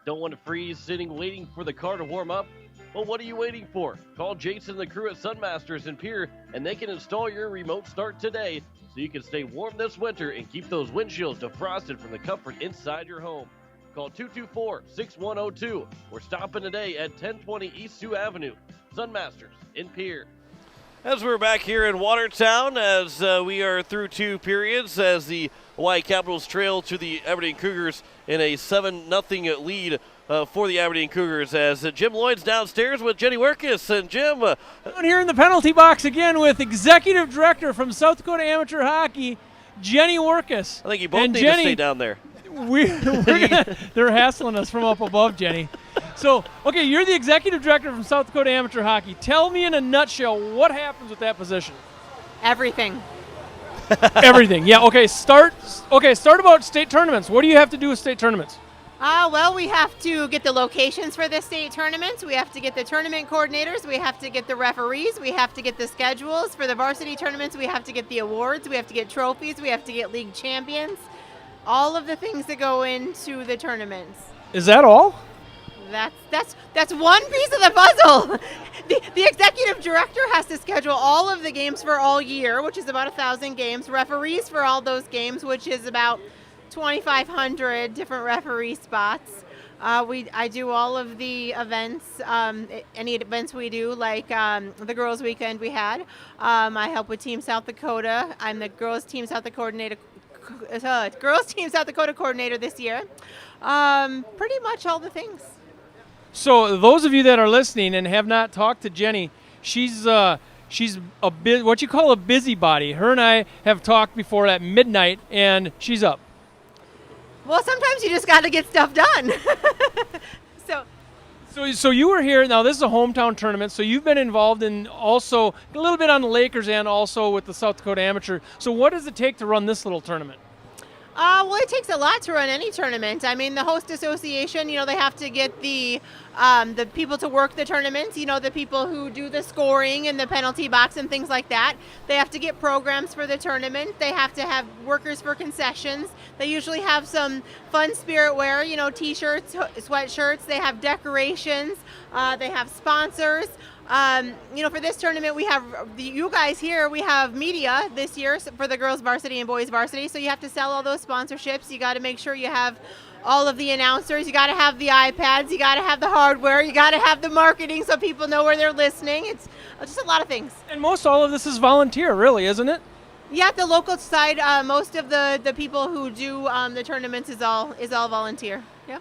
Don't want to freeze sitting waiting for the car to warm up? Well, what are you waiting for? Call Jason and the crew at Sunmasters in Pierre, and they can install your remote start today so you can stay warm this winter and keep those windshields defrosted from the comfort inside your home. Call 224-6102 or stop in today at 1020 East Sioux Avenue. Sunmasters in Pierre. As we're back here in Watertown, as we are through 2 periods, as the Hawaii Capitals trail to the Aberdeen Cougars in a 7-0 lead for the Aberdeen Cougars, as Jim Lloyd's downstairs with Jenny Werkus. And Jim, I'm here in the penalty box again with Executive Director from South Dakota Amateur Hockey, Jenny Werkus. I think you both need to stay down there. They're hassling us from up above, Jenny. So, okay, you're the Executive Director from South Dakota Amateur Hockey. Tell me in a nutshell what happens with that position. Everything. Everything. Yeah. Okay. Start about state tournaments. What do you have to do with state tournaments? Well, we have to get the locations for the state tournaments. We have to get the tournament coordinators. We have to get the referees. We have to get the schedules. For the varsity tournaments, we have to get the awards. We have to get trophies. We have to get league champions. All of the things that go into the tournaments. Is that all? That's one piece of the puzzle. the executive director has to schedule all of the games for all year, which is about 1,000 games, referees for all those games, which is about 2,500 different referee spots. I do all of the events, any events we do, like the girls' weekend we had. I help with Team South Dakota. I'm the girls' Team South Dakota coordinator this year. Pretty much all the things. So those of you that are listening and have not talked to Jenny, she's a what you call a busybody. Her and I have talked before at midnight, and she's up. Well, sometimes you just got to get stuff done. So you were here. Now, this is a hometown tournament, so you've been involved in also a little bit on the Lakers and also with the South Dakota Amateur. So what does it take to run this little tournament? Well, it takes a lot to run any tournament. I mean, the host association, they have to get the people to work the tournaments, the people who do the scoring and the penalty box and things like that. They have to get programs for the tournament. They have to have workers for concessions. They usually have some fun spirit wear, T-shirts, sweatshirts. They have decorations. They have sponsors. For this tournament, we have you guys here. We have media this year for the girls varsity and boys varsity. So you have to sell all those sponsorships. You got to make sure you have all of the announcers. You got to have the iPads. You got to have the hardware. You got to have the marketing so people know where they're listening. It's just a lot of things. And most all of this is volunteer, really, isn't it? Yeah, the local side, most of the people who do the tournaments is all volunteer. Yeah.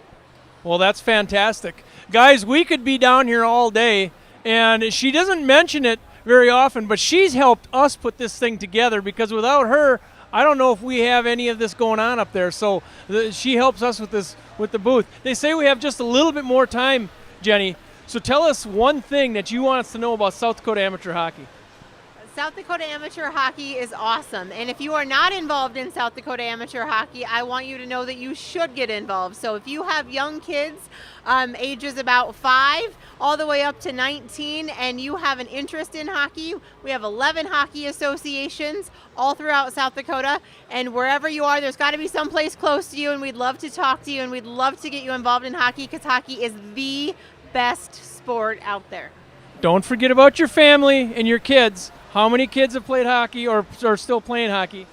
Well, that's fantastic. Guys, we could be down here all day. And she doesn't mention it very often, but she's helped us put this thing together, because without her, I don't know if we have any of this going on up there. So she helps us with this, with the booth. They say we have just a little bit more time, Jenny. So tell us one thing that you want us to know about South Dakota Amateur Hockey. South Dakota Amateur Hockey is awesome. And if you are not involved in South Dakota Amateur Hockey, I want you to know that you should get involved. So if you have young kids, ages about 5 all the way up to 19, and you have an interest in hockey, we have 11 hockey associations all throughout South Dakota. And wherever you are, there's got to be someplace close to you, and we'd love to talk to you, and we'd love to get you involved in hockey, because hockey is the best sport out there. Don't forget about your family and your kids. How many kids have played hockey or are still playing hockey?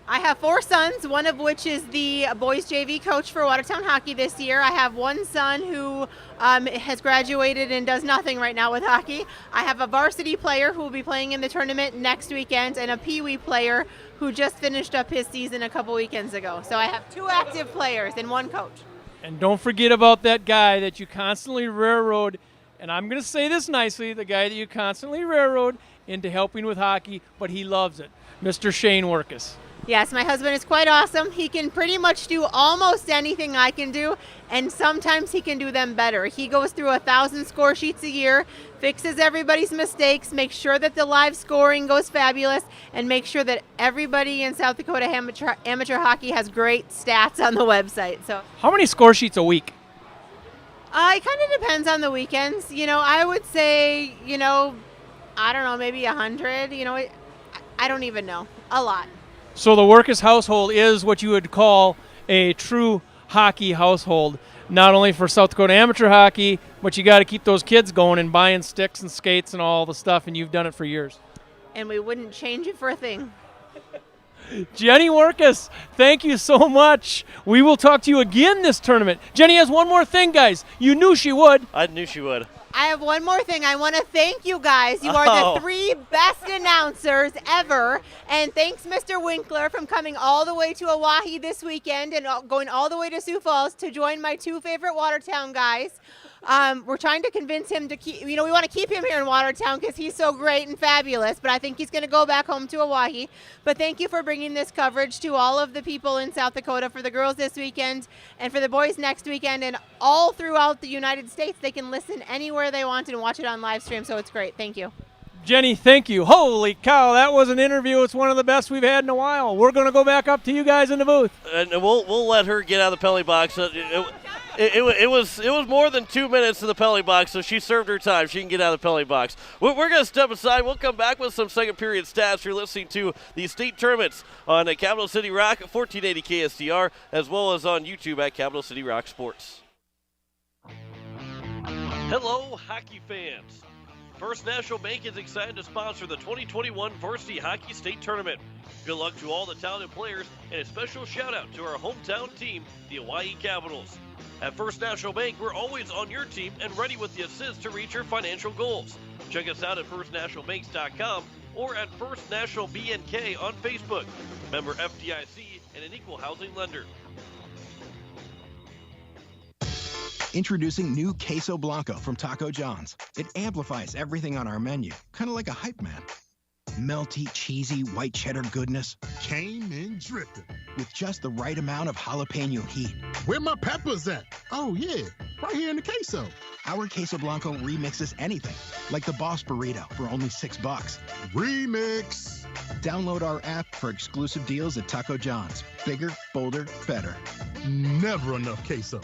I have 4 sons, one of which is the boys JV coach for Watertown Hockey this year. I have one son who has graduated and does nothing right now with hockey. I have a varsity player who will be playing in the tournament next weekend, and a Pee-wee player who just finished up his season a couple weekends ago. So I have 2 active players and 1 coach. And don't forget about that guy that you constantly railroad, and I'm going to say this nicely, the guy that you constantly railroad into helping with hockey, but he loves it, Mr. Shane Workus. Yes, my husband is quite awesome. He can pretty much do almost anything I can do, and sometimes he can do them better. He goes through 1,000 score sheets a year, fixes everybody's mistakes, makes sure that the live scoring goes fabulous, and makes sure that everybody in South Dakota amateur hockey has great stats on the website. So, how many score sheets a week? It kind of depends on the weekends. I would say, I don't know, maybe 100. I don't even know. A lot. So the Workus household is what you would call a true hockey household, not only for South Dakota amateur hockey, but you got to keep those kids going and buying sticks and skates and all the stuff, and you've done it for years. And we wouldn't change it for a thing. Jenny Workus, thank you so much. We will talk to you again this tournament. Jenny has one more thing, guys. You knew she would. I knew she would. I have one more thing. I want to thank you guys. You are the 3 best announcers ever. And thanks, Mr. Winkler, from coming all the way to Oahe this weekend and going all the way to Sioux Falls to join my 2 favorite Watertown guys. We're trying to convince him to keep, we want to keep him here in Watertown because he's so great and fabulous, but I think he's going to go back home to Oahe. But thank you for bringing this coverage to all of the people in South Dakota for the girls this weekend and for the boys next weekend, and all throughout the United States. They can listen anywhere they want and watch it on live stream, so it's great. Thank you. Jenny, thank you. Holy cow, that was an interview. It's one of the best we've had in a while. We're going to go back up to you guys in the booth. And we'll let her get out of the penalty box. It was more than 2 minutes in the penalty box, so she served her time. She can get out of the penalty box. We're going to step aside. We'll come back with some second period stats. You're listening to the state tournaments on Capital City Rock, 1480 KSTR, as well as on YouTube at Capital City Rock Sports. Hello, hockey fans. First National Bank is excited to sponsor the 2021 Varsity Hockey State Tournament. Good luck to all the talented players, and a special shout out to our hometown team, the Hawaii Capitals. At First National Bank, we're always on your team and ready with the assist to reach your financial goals. Check us out at firstnationalbanks.com or at First National BNK on Facebook. Member FDIC and an equal housing lender. Introducing new Queso Blanco from Taco John's. It amplifies everything on our menu, kind of like a hype man. Melty, cheesy, white cheddar goodness. Came in dripping. With just the right amount of jalapeno heat. Where my peppers at? Oh, yeah, right here in the queso. Our Queso Blanco remixes anything, like the Boss Burrito for only $6. Remix. Download our app for exclusive deals at Taco John's. Bigger, bolder, better. Never enough queso.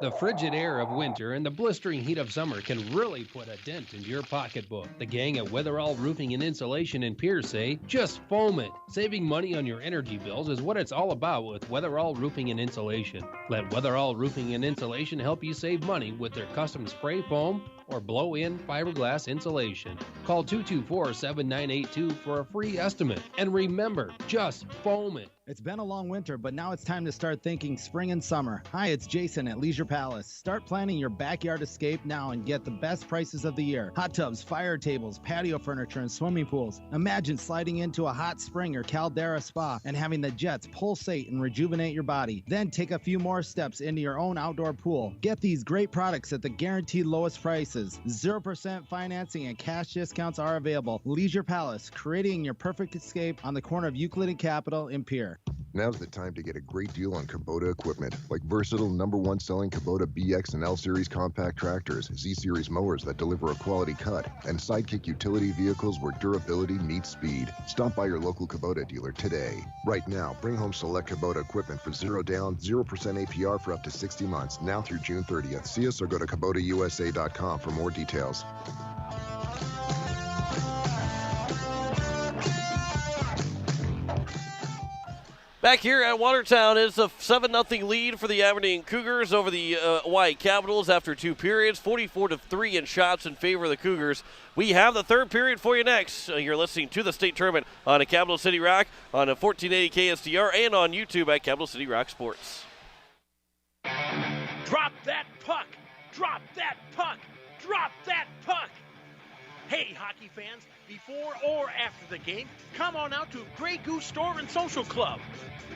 The frigid air of winter and the blistering heat of summer can really put a dent into your pocketbook. The gang at Weatherall Roofing and Insulation in PIERRE say, just foam it. Saving money on your energy bills is what it's all about with Weatherall Roofing and Insulation. Let Weatherall Roofing and Insulation help you save money with their custom spray foam or blow-in fiberglass insulation. Call 224-7982 for a free estimate. And remember, just foam it. It's been a long winter, but now it's time to start thinking spring and summer. Hi, it's Jason at Leisure Palace. Start planning your backyard escape now and get the best prices of the year. Hot tubs, fire tables, patio furniture, and swimming pools. Imagine sliding into a hot spring or caldera spa and having the jets pulsate and rejuvenate your body. Then take a few more steps into your own outdoor pool. Get these great products at the guaranteed lowest prices. 0% financing and cash discounts are available. Leisure Palace, creating your perfect escape on the corner of Euclid and Capitol in PIERRE. Now's the time to get a great deal on Kubota equipment, like versatile #1 selling Kubota BX and L Series compact tractors, Z Series mowers that deliver a quality cut, and Sidekick utility vehicles where durability meets speed. Stop by your local Kubota dealer today. Right now, bring home select Kubota equipment for 0 down, 0% APR for up to 60 months, now through June 30th. See us or go to KubotaUSA.com for more details. Back here at Watertown, it's a 7-0 lead for the Aberdeen Cougars over the Hawaii Capitals after 2 periods, 44-3 in shots in favor of the Cougars. We have the third period for you next. You're listening to the state tournament on a Capital City Rock, on a 1480 KSTR, and on YouTube at Capital City Rock Sports. Drop that puck! Drop that puck! Drop that puck! Hey, hockey fans, before or after the game, come on out to Grey Goose Store and Social Club.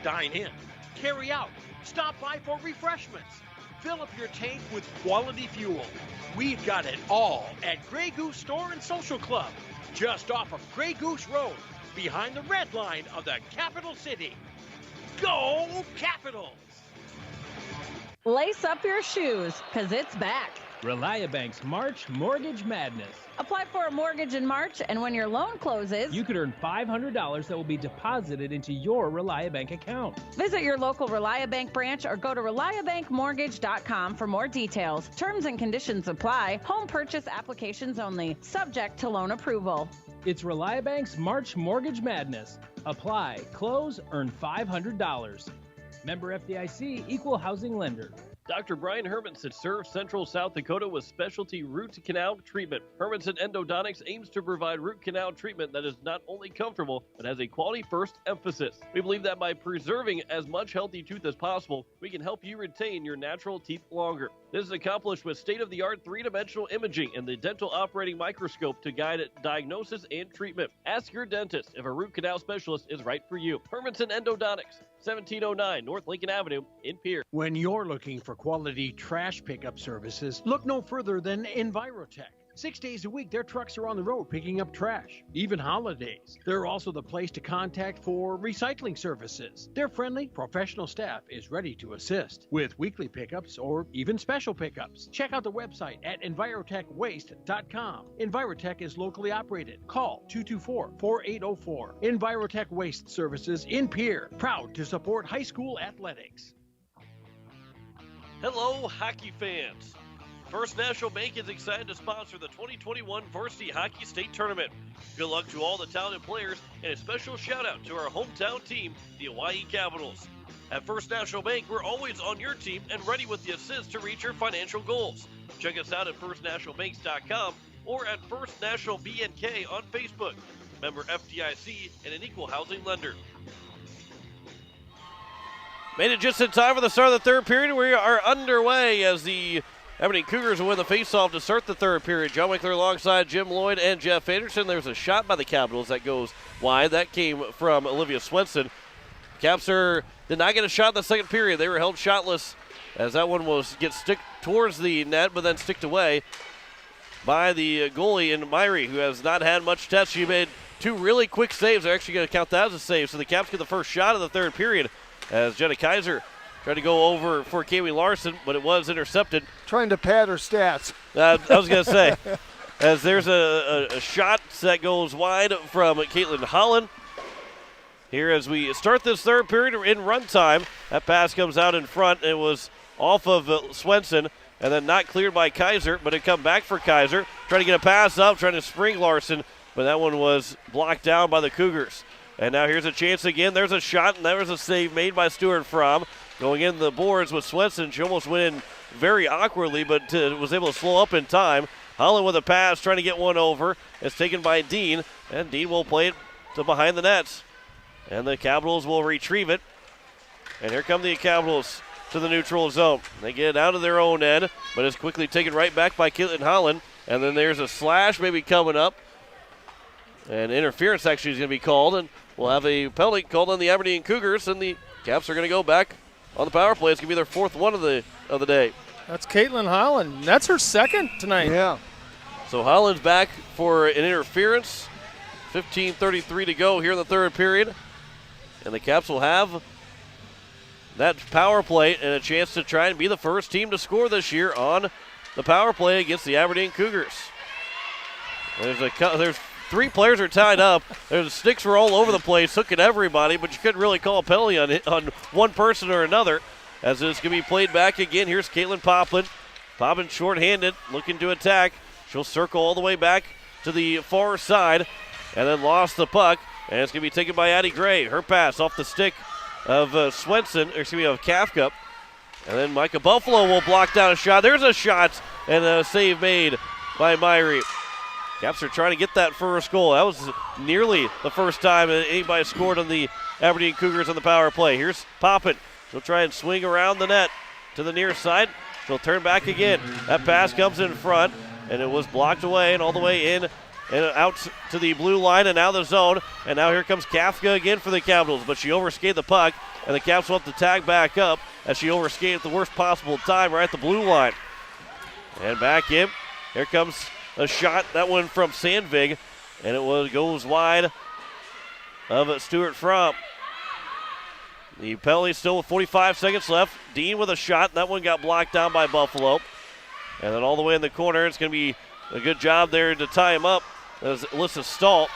Dine in, carry out, stop by for refreshments. Fill up your tank with quality fuel. We've got it all at Grey Goose Store and Social Club, just off of Grey Goose Road, behind the red line of the capital city. Go Capitals! Lace up your shoes, because it's back. ReliaBank's March Mortgage Madness. Apply for a mortgage in March, and when your loan closes, you could earn $500 that will be deposited into your ReliaBank account. Visit your local ReliaBank branch or go to ReliaBankMortgage.com for more details. Terms and conditions apply. Home purchase applications only. Subject to loan approval. It's ReliaBank's March Mortgage Madness. Apply, close, earn $500. Member FDIC, equal housing lender. Dr. Brian Hermanson serves Central South Dakota with specialty root canal treatment. Hermanson Endodontics aims to provide root canal treatment that is not only comfortable, but has a quality-first emphasis. We believe that by preserving as much healthy tooth as possible, we can help you retain your natural teeth longer. This is accomplished with state-of-the-art three-dimensional imaging and the dental operating microscope to guide diagnosis and treatment. Ask your dentist if a root canal specialist is right for you. Hermanson Endodontics, 1709 North Lincoln Avenue in Pierre. When you're looking for quality trash pickup services, look no further than Envirotech. 6 days a week, their trucks are on the road picking up trash, even holidays. They're also the place to contact for recycling services. Their friendly, professional staff is ready to assist with weekly pickups or even special pickups. Check out the website at EnvirotechWaste.com. Envirotech is locally operated. Call 224-4804. Envirotech Waste Services in Pierre, proud to support high school athletics. Hello, hockey fans. First National Bank is excited to sponsor the 2021 Varsity Hockey State Tournament. Good luck to all the talented players, and a special shout out to our hometown team, the Hawaii Capitals. At First National Bank, we're always on your team and ready with the assist to reach your financial goals. Check us out at firstnationalbanks.com or at First National BNK on Facebook. Member FDIC and an equal housing lender. Made it just in time for the start of the third period. We are underway as the Aberdeen Cougars will win the faceoff to start the third period. John Winkler alongside Jim Lloyd and Jeff Anderson. There's a shot by the Capitals that goes wide. That came from Olivia Swenson. Caps did not get a shot in the second period. They were held shotless as that one gets stick towards the net, but then sticked away by the goalie in Myrie, who has not had much test. She made two really quick saves. They're actually going to count that as a save. So the Caps get the first shot of the third period as Jenna Kaiser tried to go over for Kaylee Larson, but it was intercepted. Trying to pad her stats. I was going to say, as there's a shot that goes wide from Caitlin Holland. Here as we start this third period in run time, that pass comes out in front. It was off of Swenson and then not cleared by Kaiser, but it come back for Kaiser. Trying to get a pass up, trying to spring Larson, but that one was blocked down by the Cougars. And now here's a chance again. There's a shot, and there was a save made by Stuart Fromm. Going in the boards with Swenson. She almost went in very awkwardly, but was able to slow up in time. Holland with a pass, trying to get one over. It's taken by Dean, and Dean will play it to behind the nets. And the Capitals will retrieve it. And here come the Capitals to the neutral zone. They get it out of their own end, but it's quickly taken right back by Caitlin Holland. And then there's a slash maybe coming up. And interference actually is going to be called, and we'll have a penalty called on the Aberdeen Cougars, and the Caps are going to go back on the power play. It's going to be their fourth one of the day. That's Caitlin Holland. That's her second tonight. Yeah. So Holland's back for an interference. 15:33 to go here in the third period. And the Caps will have that power play and a chance to try and be the first team to score this year on the power play against the Aberdeen Cougars. There's three players are tied up. The sticks were all over the place, hooking everybody, but you couldn't really call a penalty on one person or another. As it's going to be played back again, here's Caitlin Poplin. Poplin short-handed, looking to attack. She'll circle all the way back to the far side, and then lost the puck. And it's going to be taken by Addie Gray. Her pass off the stick of Swenson, or excuse me, of Kafka. And then Micah Buffalo will block down a shot. There's a shot and a save made by Myrie. Caps are trying to get that first goal. That was nearly the first time anybody scored on the Aberdeen Cougars on the power play. Here's Poppin. She'll try and swing around the net to the near side. She'll turn back again. That pass comes in front, and it was blocked away and all the way in and out to the blue line and out of the zone. And now here comes Kafka again for the Capitals, but she overskated the puck, and the Caps will have to tag back up as she overskated at the worst possible time right at the blue line. And back in. Here comes a shot, that one from Sandvig, and it goes wide of Stuart Fromm. The penalty still with 45 seconds left. Dean with a shot, and that one got blocked down by Buffalo. And then all the way in the corner, it's going to be a good job there to tie him up as Alyssa Stahl.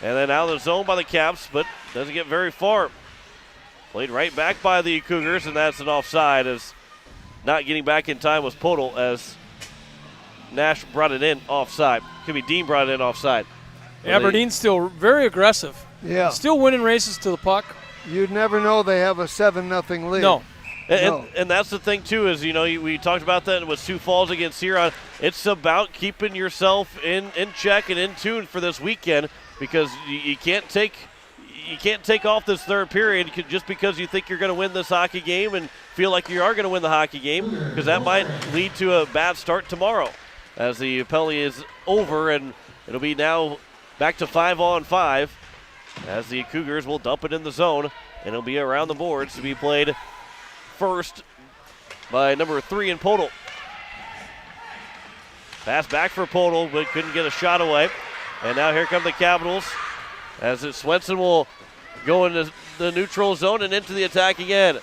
And then out of the zone by the Caps, but doesn't get very far. Played right back by the Cougars, and that's an offside as not getting back in time was Podol as Nash brought it in offside. Could be Dean brought it in offside. Aberdeen's still very aggressive. Yeah. Still winning races to the puck. You'd never know they have a 7-0 lead. No. And that's the thing, too, is, we talked about that with Sioux Falls against Huron. It's about keeping yourself in check and in tune for this weekend because you can't take off this third period just because you think you're going to win this hockey game and feel like you are going to win the hockey game, because that might lead to a bad start tomorrow as the penalty is over, and it'll be now back to 5-on-5 as the Cougars will dump it in the zone, and it'll be around the boards to be played first by number 3 in Podol. Pass back for Podol, but couldn't get a shot away. And now here come the Capitals as Swenson will go into the neutral zone and into the attack again.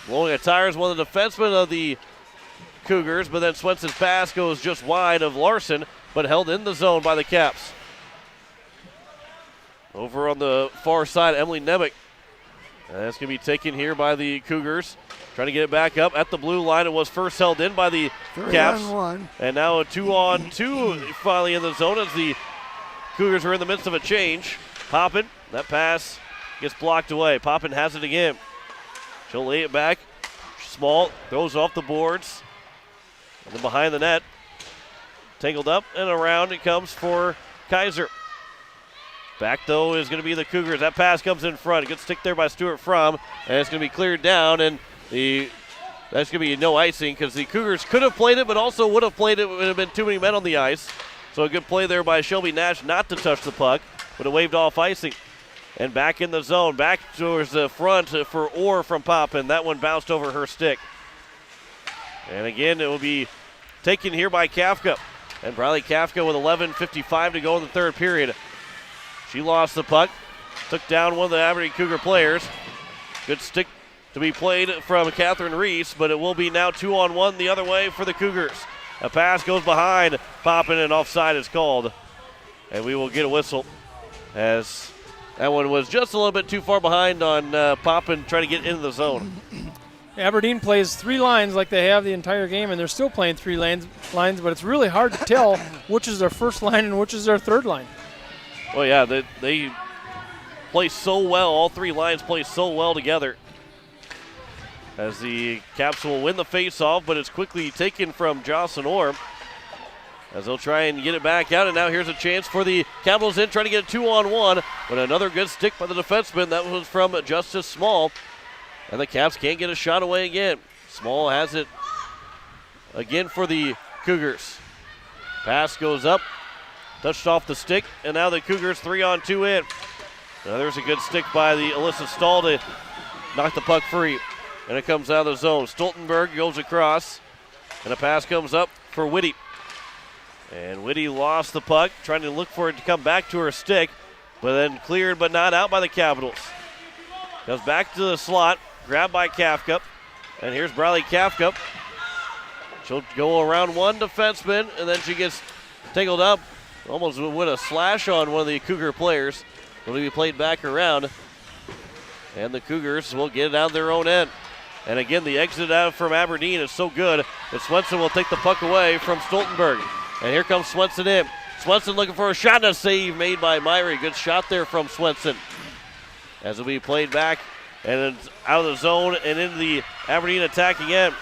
Blowing a tire is one of the defensemen of the Cougars, but then Swenson's pass goes just wide of Larson, but held in the zone by the Caps. Over on the far side, Emily Nemec. And that's going to be taken here by the Cougars. Trying to get it back up at the blue line. It was first held in by the Caps. 3-on-1. And now a 2-on-2 finally in the zone as the Cougars are in the midst of a change. Poppin, that pass gets blocked away. Poppin has it again. She'll lay it back. Small, throws off the boards. And then behind the net. tangled up, and around it comes for Kaiser. Back, though, is going to be the Cougars. That pass comes in front. A good stick there by Stuart Fromm, and it's going to be cleared down, and that's going to be no icing because the Cougars could have played it, but also would have played it. It would have been too many men on the ice. So a good play there by Shelby Nash not to touch the puck, but it waved off icing. And back in the zone, back towards the front for Orr from Poppin. That one bounced over her stick. And again, it will be taken here by Kafka. And Briley Kafka with 11:55 to go in the third period. She lost the puck, took down one of the Aberdeen Cougar players. Good stick to be played from Catherine Reese, but it will be now 2-on-1 the other way for the Cougars. A pass goes behind Poppin, and offside is called. And we will get a whistle as that one was just a little bit too far behind on Poppin trying to get into the zone. Aberdeen plays 3 lines like they have the entire game, and they're still playing 3 lines, but it's really hard to tell which is their first line and which is their third line. Well, yeah, they play so well. All 3 lines play so well together. As the Caps will win the face-off, but it's quickly taken from Jocelyn Orr. As they'll try and get it back out, and now here's a chance for the Capitals in, trying to get a 2-on-1, but another good stick by the defenseman. That was from Justice Small, and the Caps can't get a shot away again. Small has it again for the Cougars. Pass goes up, touched off the stick, and now the Cougars 3-on-2 in. Now there's a good stick by the Alyssa Stahl to knock the puck free, and it comes out of the zone. Stoltenberg goes across, and a pass comes up for Whitty. And Whitty lost the puck, trying to look for it to come back to her stick, but then cleared but not out by the Capitals. Goes back to the slot, grabbed by Kafka, and here's Briley Kafka. She'll go around one defenseman, and then she gets tangled up, almost with a slash on one of the Cougar players. Will be played back around, and the Cougars will get it out of their own end. And again, the exit out from Aberdeen is so good that Swenson will take the puck away from Stoltenberg. And here comes Swenson in. Swenson looking for a shot, and a save made by Myrie. Good shot there from Swenson. As it'll be played back and it's out of the zone and into the Aberdeen attacking end.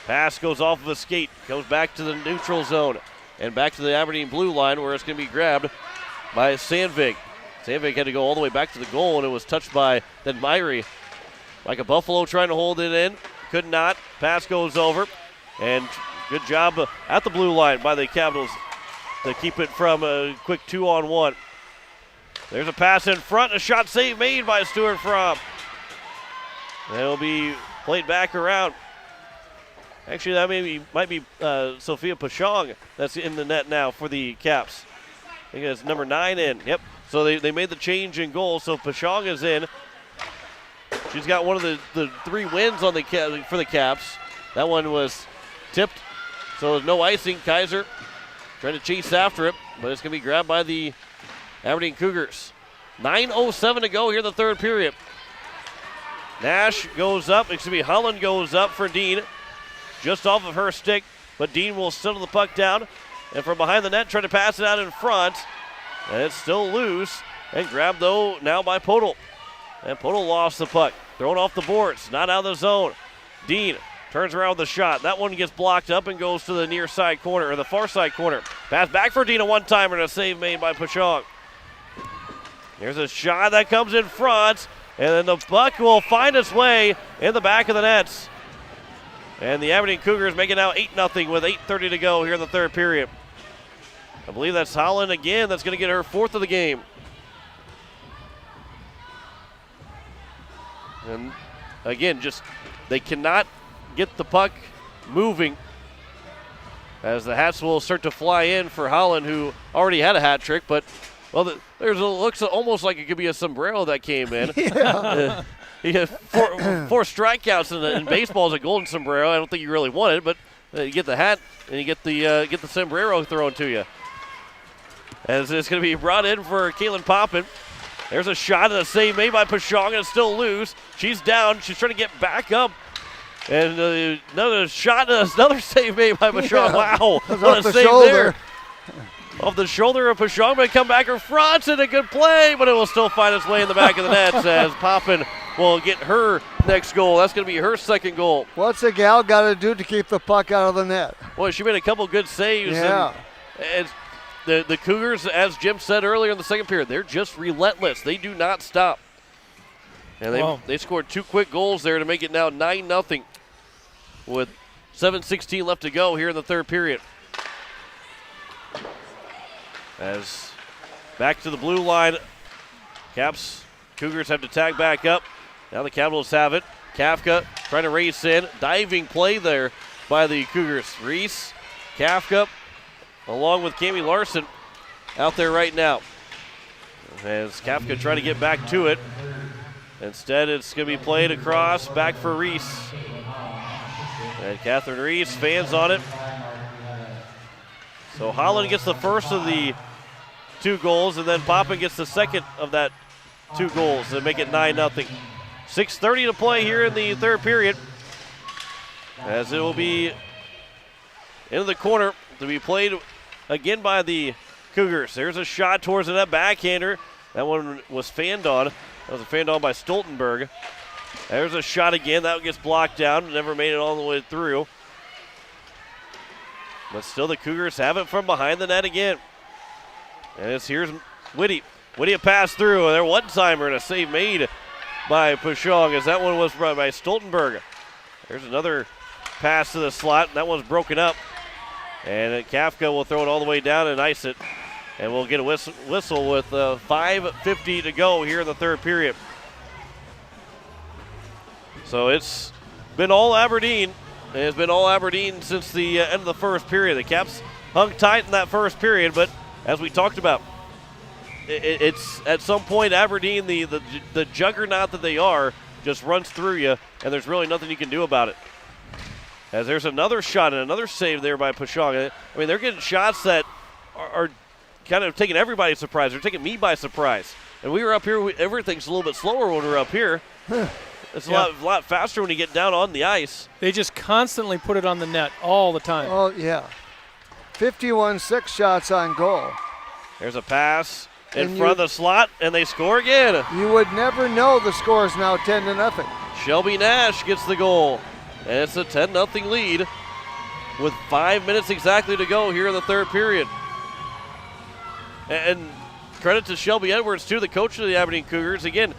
Pass goes off of a skate, goes back to the neutral zone and back to the Aberdeen blue line where it's going to be grabbed by Sandvig. Sandvig had to go all the way back to the goal, and it was touched by then Myrie. Like a Buffalo trying to hold it in, could not. Pass goes over, and good job at the blue line by the Capitals to keep it from a quick 2-on-1. There's a pass in front, a shot save made by Stuart Fromm. It'll be played back around. Actually, that might be Sophia Pashong that's in the net now for the Caps. I think it's number 9 in. Yep. So they made the change in goal, so Pashong is in. She's got one of the 3 wins on for the Caps. That one was tipped, so there's no icing. Kaiser trying to chase after it, but it's going to be grabbed by the Aberdeen Cougars. 9:07 to go here in the third period. Nash goes up. It's going to be Holland goes up for Dean. Just off of her stick, but Dean will settle the puck down. And from behind the net, trying to pass it out in front. And it's still loose. And grabbed, though, now by Podol. And Podol lost the puck. Thrown off the boards. Not out of the zone. Dean turns around with a shot. That one gets blocked up and goes to the near side corner, or the far side corner. Pass back for Dean, a one-timer, and a save made by Pashong. Here's a shot that comes in front. And then the puck will find its way in the back of the nets. And the Aberdeen Cougars make it now 8-0 with 8:30 to go here in the third period. I believe that's Holland again. That's going to get her 4th of the game. And again, just they cannot get the puck moving as the hats will start to fly in for Holland, who already had a hat trick. But, well, looks almost like it could be a sombrero that came in. Yeah. He had 4 strikeouts in baseball as a golden sombrero. I don't think you really want it, but you get the hat and you get the sombrero thrown to you. As it's going to be brought in for Kaylin Poppin. There's a shot and a save made by Pashong, and it's still loose. She's down. She's trying to get back up. And another shot and another save made by Pashong. Yeah. Wow, what a save there. Off the shoulder of Pashong, but come back in front, and a good play, but it will still find its way in the back of the net as Poppin will get her next goal. That's going to be her second goal. What's a gal got to do to keep the puck out of the net? Well, she made a couple good saves. Yeah. And the Cougars, as Jim said earlier in the second period, they're just relentless. They do not stop. And they scored 2 quick goals there to make it now 9-0 with 7:16 left to go here in the third period. As back to the blue line, Cougars have to tag back up. Now the Capitals have it. Kafka trying to race in. Diving play there by the Cougars. Reese, Kafka, along with Cami Larson out there right now. As Kafka trying to get back to it. Instead, it's going to be played across, back for Reese. And Catherine Reese, fans on it. So Holland gets the first of the 2 goals, and then Poppin gets the second of that 2 goals to make it 9-0. 6:30 to play here in the third period. As it will be into the corner to be played again by the Cougars. There's a shot towards the net, backhander. That one was fanned on. That was a fanned on by Stoltenberg. There's a shot again. That gets blocked down. Never made it all the way through. But still the Cougars have it from behind the net again. And here's Whitty. Whitty a pass through. There one-timer and a save made by Pushong as that one was brought by Stoltenberg. There's another pass to the slot. That one's broken up. And Kafka will throw it all the way down and ice it. And we'll get a whistle with 5:50 to go here in the third period. So it's been all Aberdeen. It's been all Aberdeen since the end of the first period. The Caps hung tight in that first period, but as we talked about, it's at some point Aberdeen, the juggernaut that they are, just runs through you, and there's really nothing you can do about it. As there's another shot and another save there by Pushong. I mean, they're getting shots that are kind of taking everybody by surprise. They're taking me by surprise. And we were up here, everything's a little bit slower when we're up here. It's a lot faster when you get down on the ice. They just constantly put it on the net all the time. Oh, yeah. 51-6 shots on goal. There's a pass in front of the slot, and they score again. You would never know the score is now 10-0. Shelby Nash gets the goal, and it's a 10-0 lead with 5 minutes exactly to go here in the third period. And credit to Shelby Edwards, too, the coach of the Aberdeen Cougars. Again,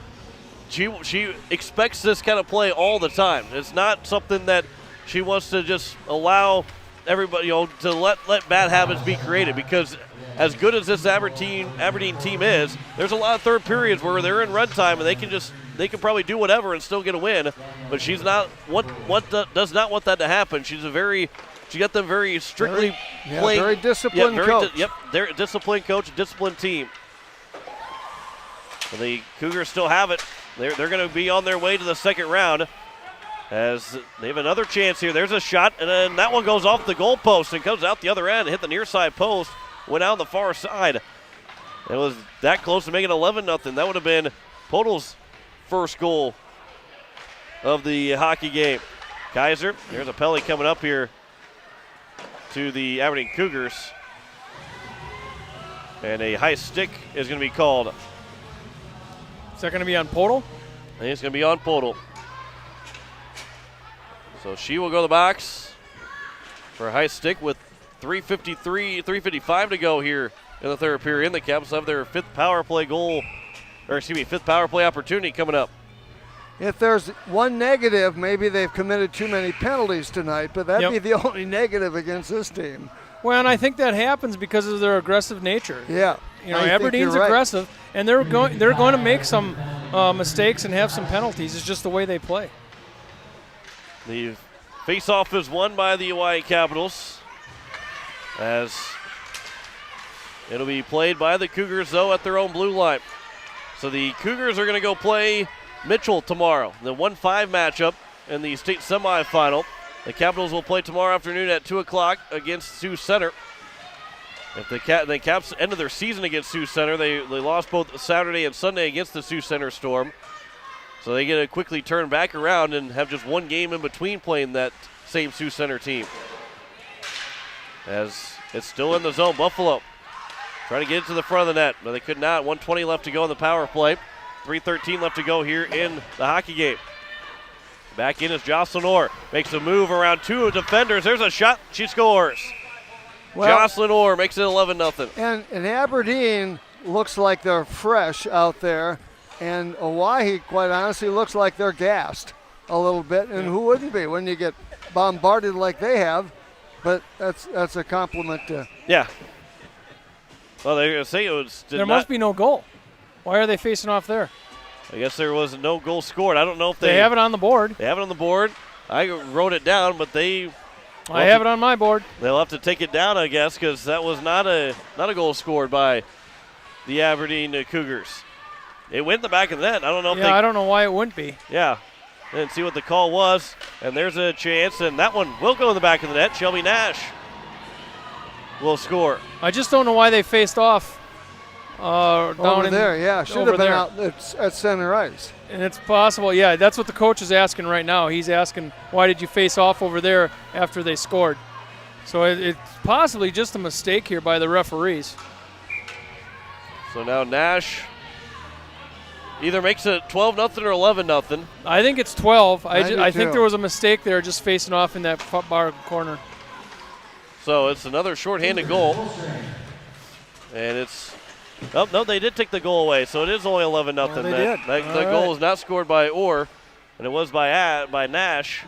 she expects this kind of play all the time. It's not something that she wants to just allow everybody, to let bad habits be created, because as good as this Aberdeen team is, there's a lot of third periods where they're in run time and they can probably do whatever and still get a win. But she's not does not want that to happen. She got them very strictly playing. Very disciplined coach. They're a disciplined coach, disciplined team. And the Cougars still have it. They're going to be on their way to the second round as they have another chance here. There's a shot, and then that one goes off the goalpost and comes out the other end, hit the near side post, went out on the far side. It was that close to making 11-0. That would have been Podol's first goal of the hockey game. Kaiser, there's a penalty coming up here to the Aberdeen Cougars. And a high stick is going to be called. Is that going to be on Podol? I think it's going to be on Podol. So she will go to the box for a high stick with 3:55 to go here in the third period. The Caps have their fifth power play opportunity coming up. If there's one negative, maybe they've committed too many penalties tonight, but that'd be the only negative against this team. Well, and I think that happens because of their aggressive nature. Yeah. Aberdeen's aggressive, and they're going to make some mistakes and have some penalties. It's just the way they play. The face-off is won by the Oahe Capitals, as it'll be played by the Cougars, though, at their own blue line. So the Cougars are going to go play Mitchell tomorrow, the 1-5 matchup in the state semifinal. The Capitals will play tomorrow afternoon at 2 o'clock against Sioux Center. If the Caps ended their season against Sioux Center, they lost both Saturday and Sunday against the Sioux Center Storm. So they get to quickly turn back around and have just one game in between playing that same Sioux Center team. As it's still in the zone, Buffalo trying to get it to the front of the net, but they could not. 1:20 left to go in the power play. 3:13 left to go here in the hockey game. Back in is Jocelyn Orr. Makes a move around two defenders. There's a shot. She scores. Well, Jocelyn Orr makes it 11-0. And Aberdeen looks like they're fresh out there. And Oahe, quite honestly, looks like they're gassed a little bit. And who wouldn't be when you get bombarded like they have? But that's a compliment to. Yeah. Well, they're going to say it was. There must be no goal. Why are they facing off there? I guess there was no goal scored. I don't know if they have it on the board. They have it on the board. I wrote it down, but they. I have it on my board. They'll have to take it down, I guess, because that was not a goal scored by the Aberdeen Cougars. It went in the back of the net. I don't know if I don't know why it wouldn't be. Yeah. Didn't see what the call was, and there's a chance, and that one will go in the back of the net. Shelby Nash will score. I just don't know why they faced off. Down over there, yeah. Should have been there. out at center ice. And it's possible, yeah. That's what the coach is asking right now. He's asking, why did you face off over there after they scored? So it's possibly just a mistake here by the referees. So now Nash either makes it 12-0 or 11-0. I think it's 12. I think too. there was a mistake there just facing off in that bar corner. So it's another shorthanded goal. And it's... Oh, no, they did take the goal away, so it is only 11-0. Well, they did. The goal was not scored by Orr, and it was by Nash.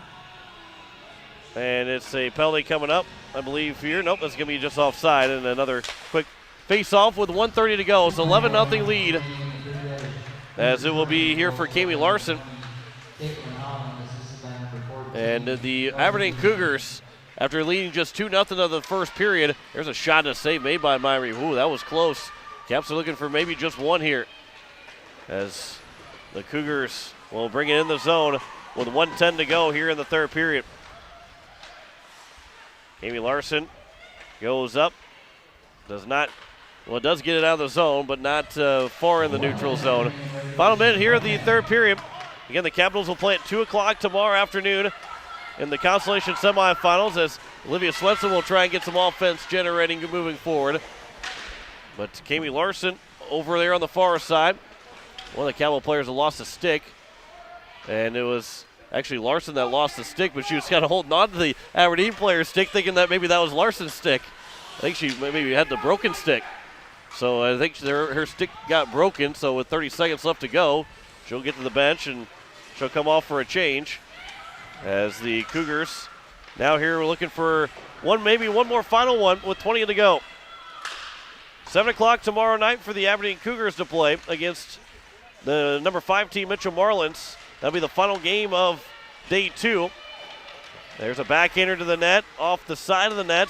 And it's a penalty coming up, I believe, here. Nope, that's going to be just offside, and another quick face-off with 1:30 to go. It's 11-0 lead, as it will be here for Kami Larson. And the Aberdeen Cougars, after leading just 2-0 of the first period, there's a shot and a save made by Myrie. Ooh, that was close. Caps are looking for maybe just one here, as the Cougars will bring it in the zone with 1:10 to go here in the third period. Kami Larson goes up, does get it out of the zone, but not far in the neutral zone. Final minute here of the third period. Again, the Capitals will play at 2 o'clock tomorrow afternoon in the Constellation semifinals, as Olivia Swenson will try and get some offense generating moving forward. But Kami Larson over there on the far side. One of the Capital players that lost a stick. And it was actually Larson that lost the stick, but she was kind of holding on to the Aberdeen player's stick, thinking that maybe that was Larson's stick. I think she maybe had the broken stick. So I think her stick got broken, so with 30 seconds left to go, she'll get to the bench and she'll come off for a change. As the Cougars now here we're looking for maybe one more final one with 20 to go. 7 o'clock tomorrow night for the Aberdeen Cougars to play against the number 5 team, Mitchell Marlins. That'll be the final game of day 2. There's a backhander to the net off the side of the net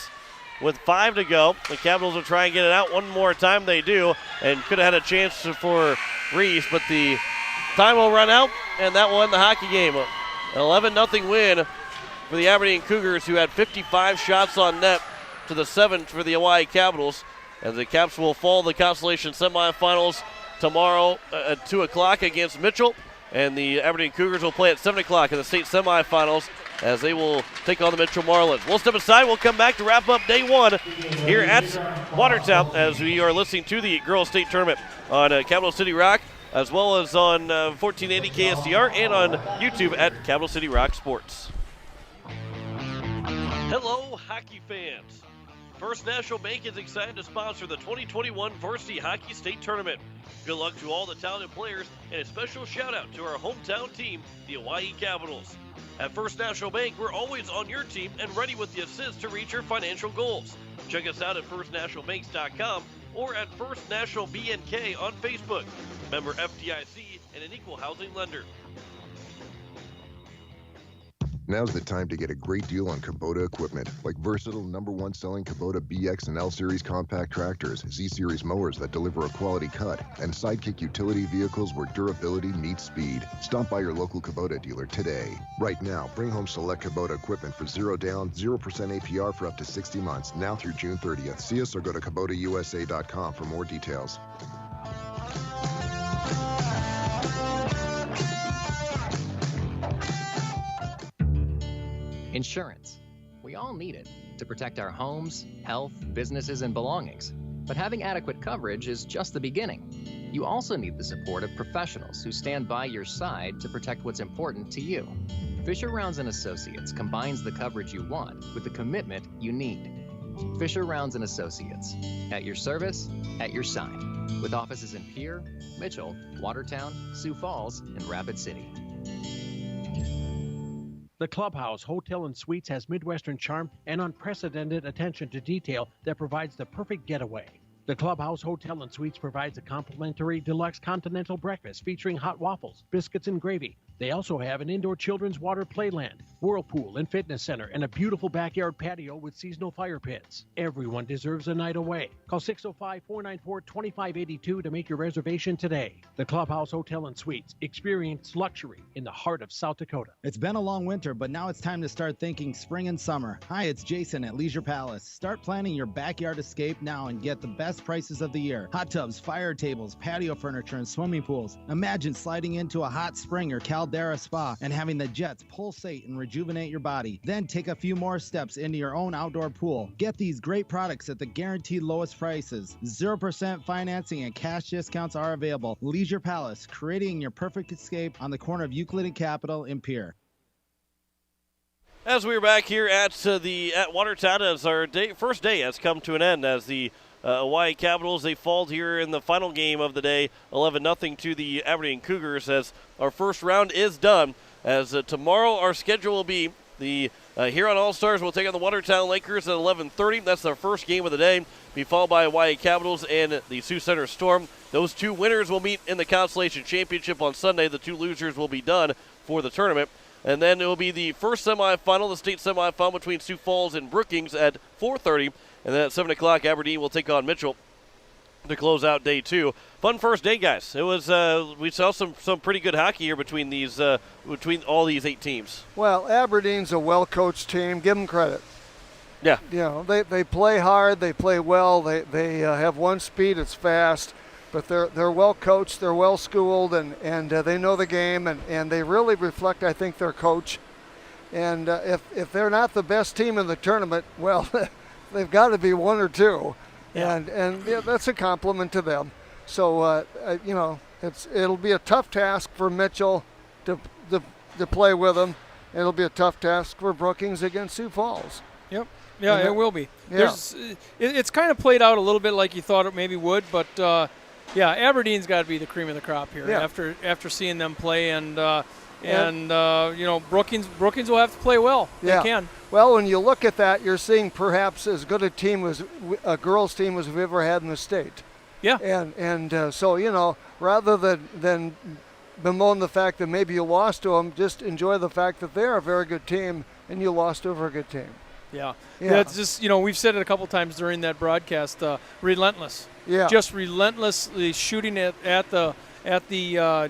with 5 to go. The Capitals will try and get it out one more time. They do, and could have had a chance for Reese, but the time will run out, and that won the hockey game. An 11-0 win for the Aberdeen Cougars, who had 55 shots on net to the 7 for the Hawaii Capitals. And the Caps will fall the Constellation semifinals tomorrow at 2 o'clock against Mitchell. And the Aberdeen Cougars will play at 7 o'clock in the state semifinals as they will take on the Mitchell Marlins. We'll step aside. We'll come back to wrap up day 1 here at Watertown as we are listening to the Girls State Tournament on Capital City Rock, as well as on 1480 KSDR and on YouTube at Capital City Rock Sports. Hello, hockey fans. First National Bank is excited to sponsor the 2021 Varsity Hockey State Tournament. Good luck to all the talented players, and a special shout out to our hometown team, the Hawaii Capitals. At First National Bank, we're always on your team and ready with the assist to reach your financial goals. Check us out at firstnationalbanks.com or at First National BNK on Facebook. Member FDIC and an equal housing lender. Now's the time to get a great deal on Kubota equipment, like versatile #1 selling Kubota BX and L Series compact tractors, Z Series mowers that deliver a quality cut, and Sidekick utility vehicles where durability meets speed. Stop by your local Kubota dealer today. Right now, bring home select Kubota equipment for 0 down, 0% APR for up to 60 months, now through June 30th. See us or go to KubotaUSA.com for more details. Insurance. We all need it to protect our homes, health, businesses, and belongings. But having adequate coverage is just the beginning. You also need the support of professionals who stand by your side to protect what's important to you. Fisher Rounds & Associates combines the coverage you want with the commitment you need. Fisher Rounds & Associates, at your service, at your side, with offices in Pierre, Mitchell, Watertown, Sioux Falls, and Rapid City. The Clubhouse Hotel and Suites has Midwestern charm and unprecedented attention to detail that provides the perfect getaway. The Clubhouse Hotel and Suites provides a complimentary deluxe continental breakfast featuring hot waffles, biscuits, and gravy. They also have an indoor children's water playland, whirlpool and fitness center, and a beautiful backyard patio with seasonal fire pits. Everyone deserves a night away. Call 605-494-2582 to make your reservation today. The Clubhouse Hotel and Suites. Experience luxury in the heart of South Dakota. It's been a long winter, but now it's time to start thinking spring and summer. Hi, it's Jason at Leisure Palace. Start planning your backyard escape now and get the best prices of the year. Hot tubs, fire tables, patio furniture, and swimming pools. Imagine sliding into a hot spring or Caldera spa and having the jets pulsate and rejuvenate your body. Then take a few more steps into your own outdoor pool. Get these great products at the guaranteed lowest prices. 0% financing and cash discounts are available. Leisure Palace, creating your perfect escape on the corner of Euclid and Capitol in Pierre. As we're back here at Watertown, as our first day has come to an end, as the Hawaii Capitals, they fall here in the final game of the day, 11-0 to the Aberdeen Cougars, as our first round is done. As tomorrow our schedule will be the Huron All-Stars will take on the Watertown Lakers at 11:30. That's our first game of the day. Be followed by Hawaii Capitals and the Sioux Center Storm. Those two winners will meet in the Constellation Championship on Sunday. The two losers will be done for the tournament. And then it will be the first semifinal, the state semifinal between Sioux Falls and Brookings at 4:30. And then at 7 o'clock, Aberdeen will take on Mitchell to close out day two. Fun first day, guys. It was we saw some pretty good hockey here between all these 8 teams. Well, Aberdeen's a well-coached team. Give them credit. Yeah. You know, they play hard. They play well. They have one speed. It's fast. But they're well coached. They're well schooled, and they know the game, and they really reflect, I think, their coach. And if they're not the best team in the tournament, well, they've got to be one or two. Yeah. And yeah, that's a compliment to them. So you know, it'll be a tough task for Mitchell to play with them. It'll be a tough task for Brookings against Sioux Falls. Yep. Yeah, it will be. Yeah. It's kind of played out a little bit like you thought it maybe would, but yeah, Aberdeen's got to be the cream of the crop here. Yeah. After seeing them play, and you know, Brookings will have to play well. Yeah. They can. Well, when you look at that, you're seeing perhaps as good a team as a girls' team as we've ever had in the state. Yeah. And so, you know, rather than bemoan the fact that maybe you lost to them, just enjoy the fact that they're a very good team and you lost over a good team. Yeah. It's just, you know, we've said it a couple times during that broadcast. Relentless. Yeah. Just relentlessly shooting it at the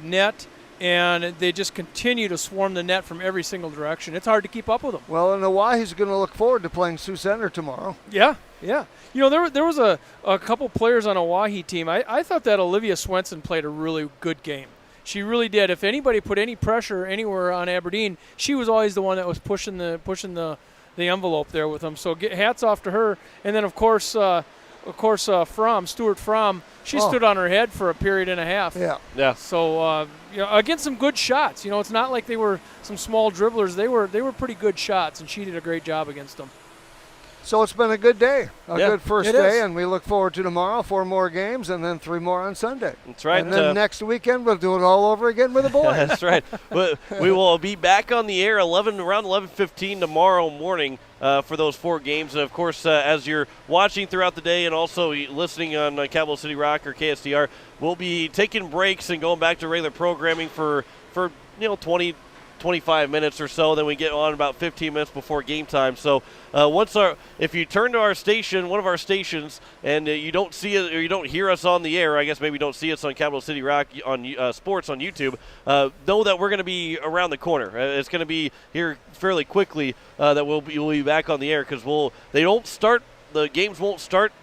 net. And they just continue to swarm the net from every single direction. It's hard to keep up with them. Well, and Oahe's going to look forward to playing Sioux Center tomorrow. Yeah. You know, there was a couple players on a Oahe team. I thought that Olivia Swenson played a really good game. She really did. If anybody put any pressure anywhere on Aberdeen, she was always the one that was pushing the envelope there with them. So hats off to her. And then, of course, Stuart Fromm, she stood on her head for a period and a half. Yeah. So, you know, against some good shots. You know, it's not like they were some small dribblers. They were pretty good shots, and she did a great job against them. So it's been a good day, good first day, is. and we look forward to tomorrow, 4 more games, and then 3 more on Sunday. That's right. And then next weekend we'll do it all over again with the boys. That's right. We will be back on the air around 11:15 tomorrow morning for those 4 games. And, of course, as you're watching throughout the day and also listening on Capital City Rock or KSDR, we'll be taking breaks and going back to regular programming for 25 minutes or so. Then we get on about 15 minutes before game time. So if you turn to our station, one of our stations, and you don't see it or you don't hear us on the air, I guess maybe you don't see us on Capital City Rock on sports on YouTube, know that we're going to be around the corner. It's going to be here fairly quickly that we'll be back on the air, because the games won't start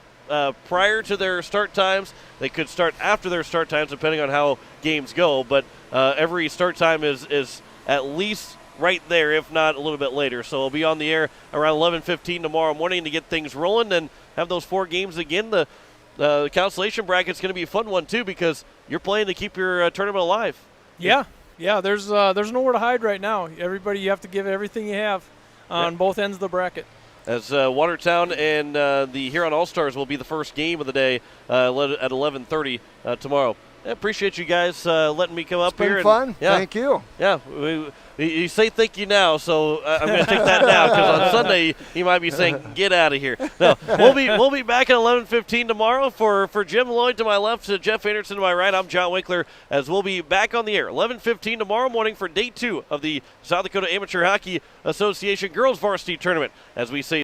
prior to their start times. They could start after their start times depending on how games go, but every start time is at least right there, if not a little bit later. So we'll be on the air around 11:15 tomorrow morning to get things rolling and have those 4 games again. the consolation bracket's going to be a fun one, too, because you're playing to keep your tournament alive. Yeah. There's nowhere to hide right now. Everybody, you have to give everything you have on both ends of the bracket. As Watertown and the Huron All-Stars will be the first game of the day at 11:30 tomorrow. I appreciate you guys letting me come up here. It's been fun. Thank you. Yeah, you say thank you now, so I'm going to take that now because on Sunday you might be saying get out of here. No, we'll be back at 11:15 tomorrow. For Jim Lloyd to my left, to Jeff Anderson to my right, I'm John Winkler, as we'll be back on the air 11:15 tomorrow morning for day 2 of the South Dakota Amateur Hockey Association Girls Varsity Tournament. As we say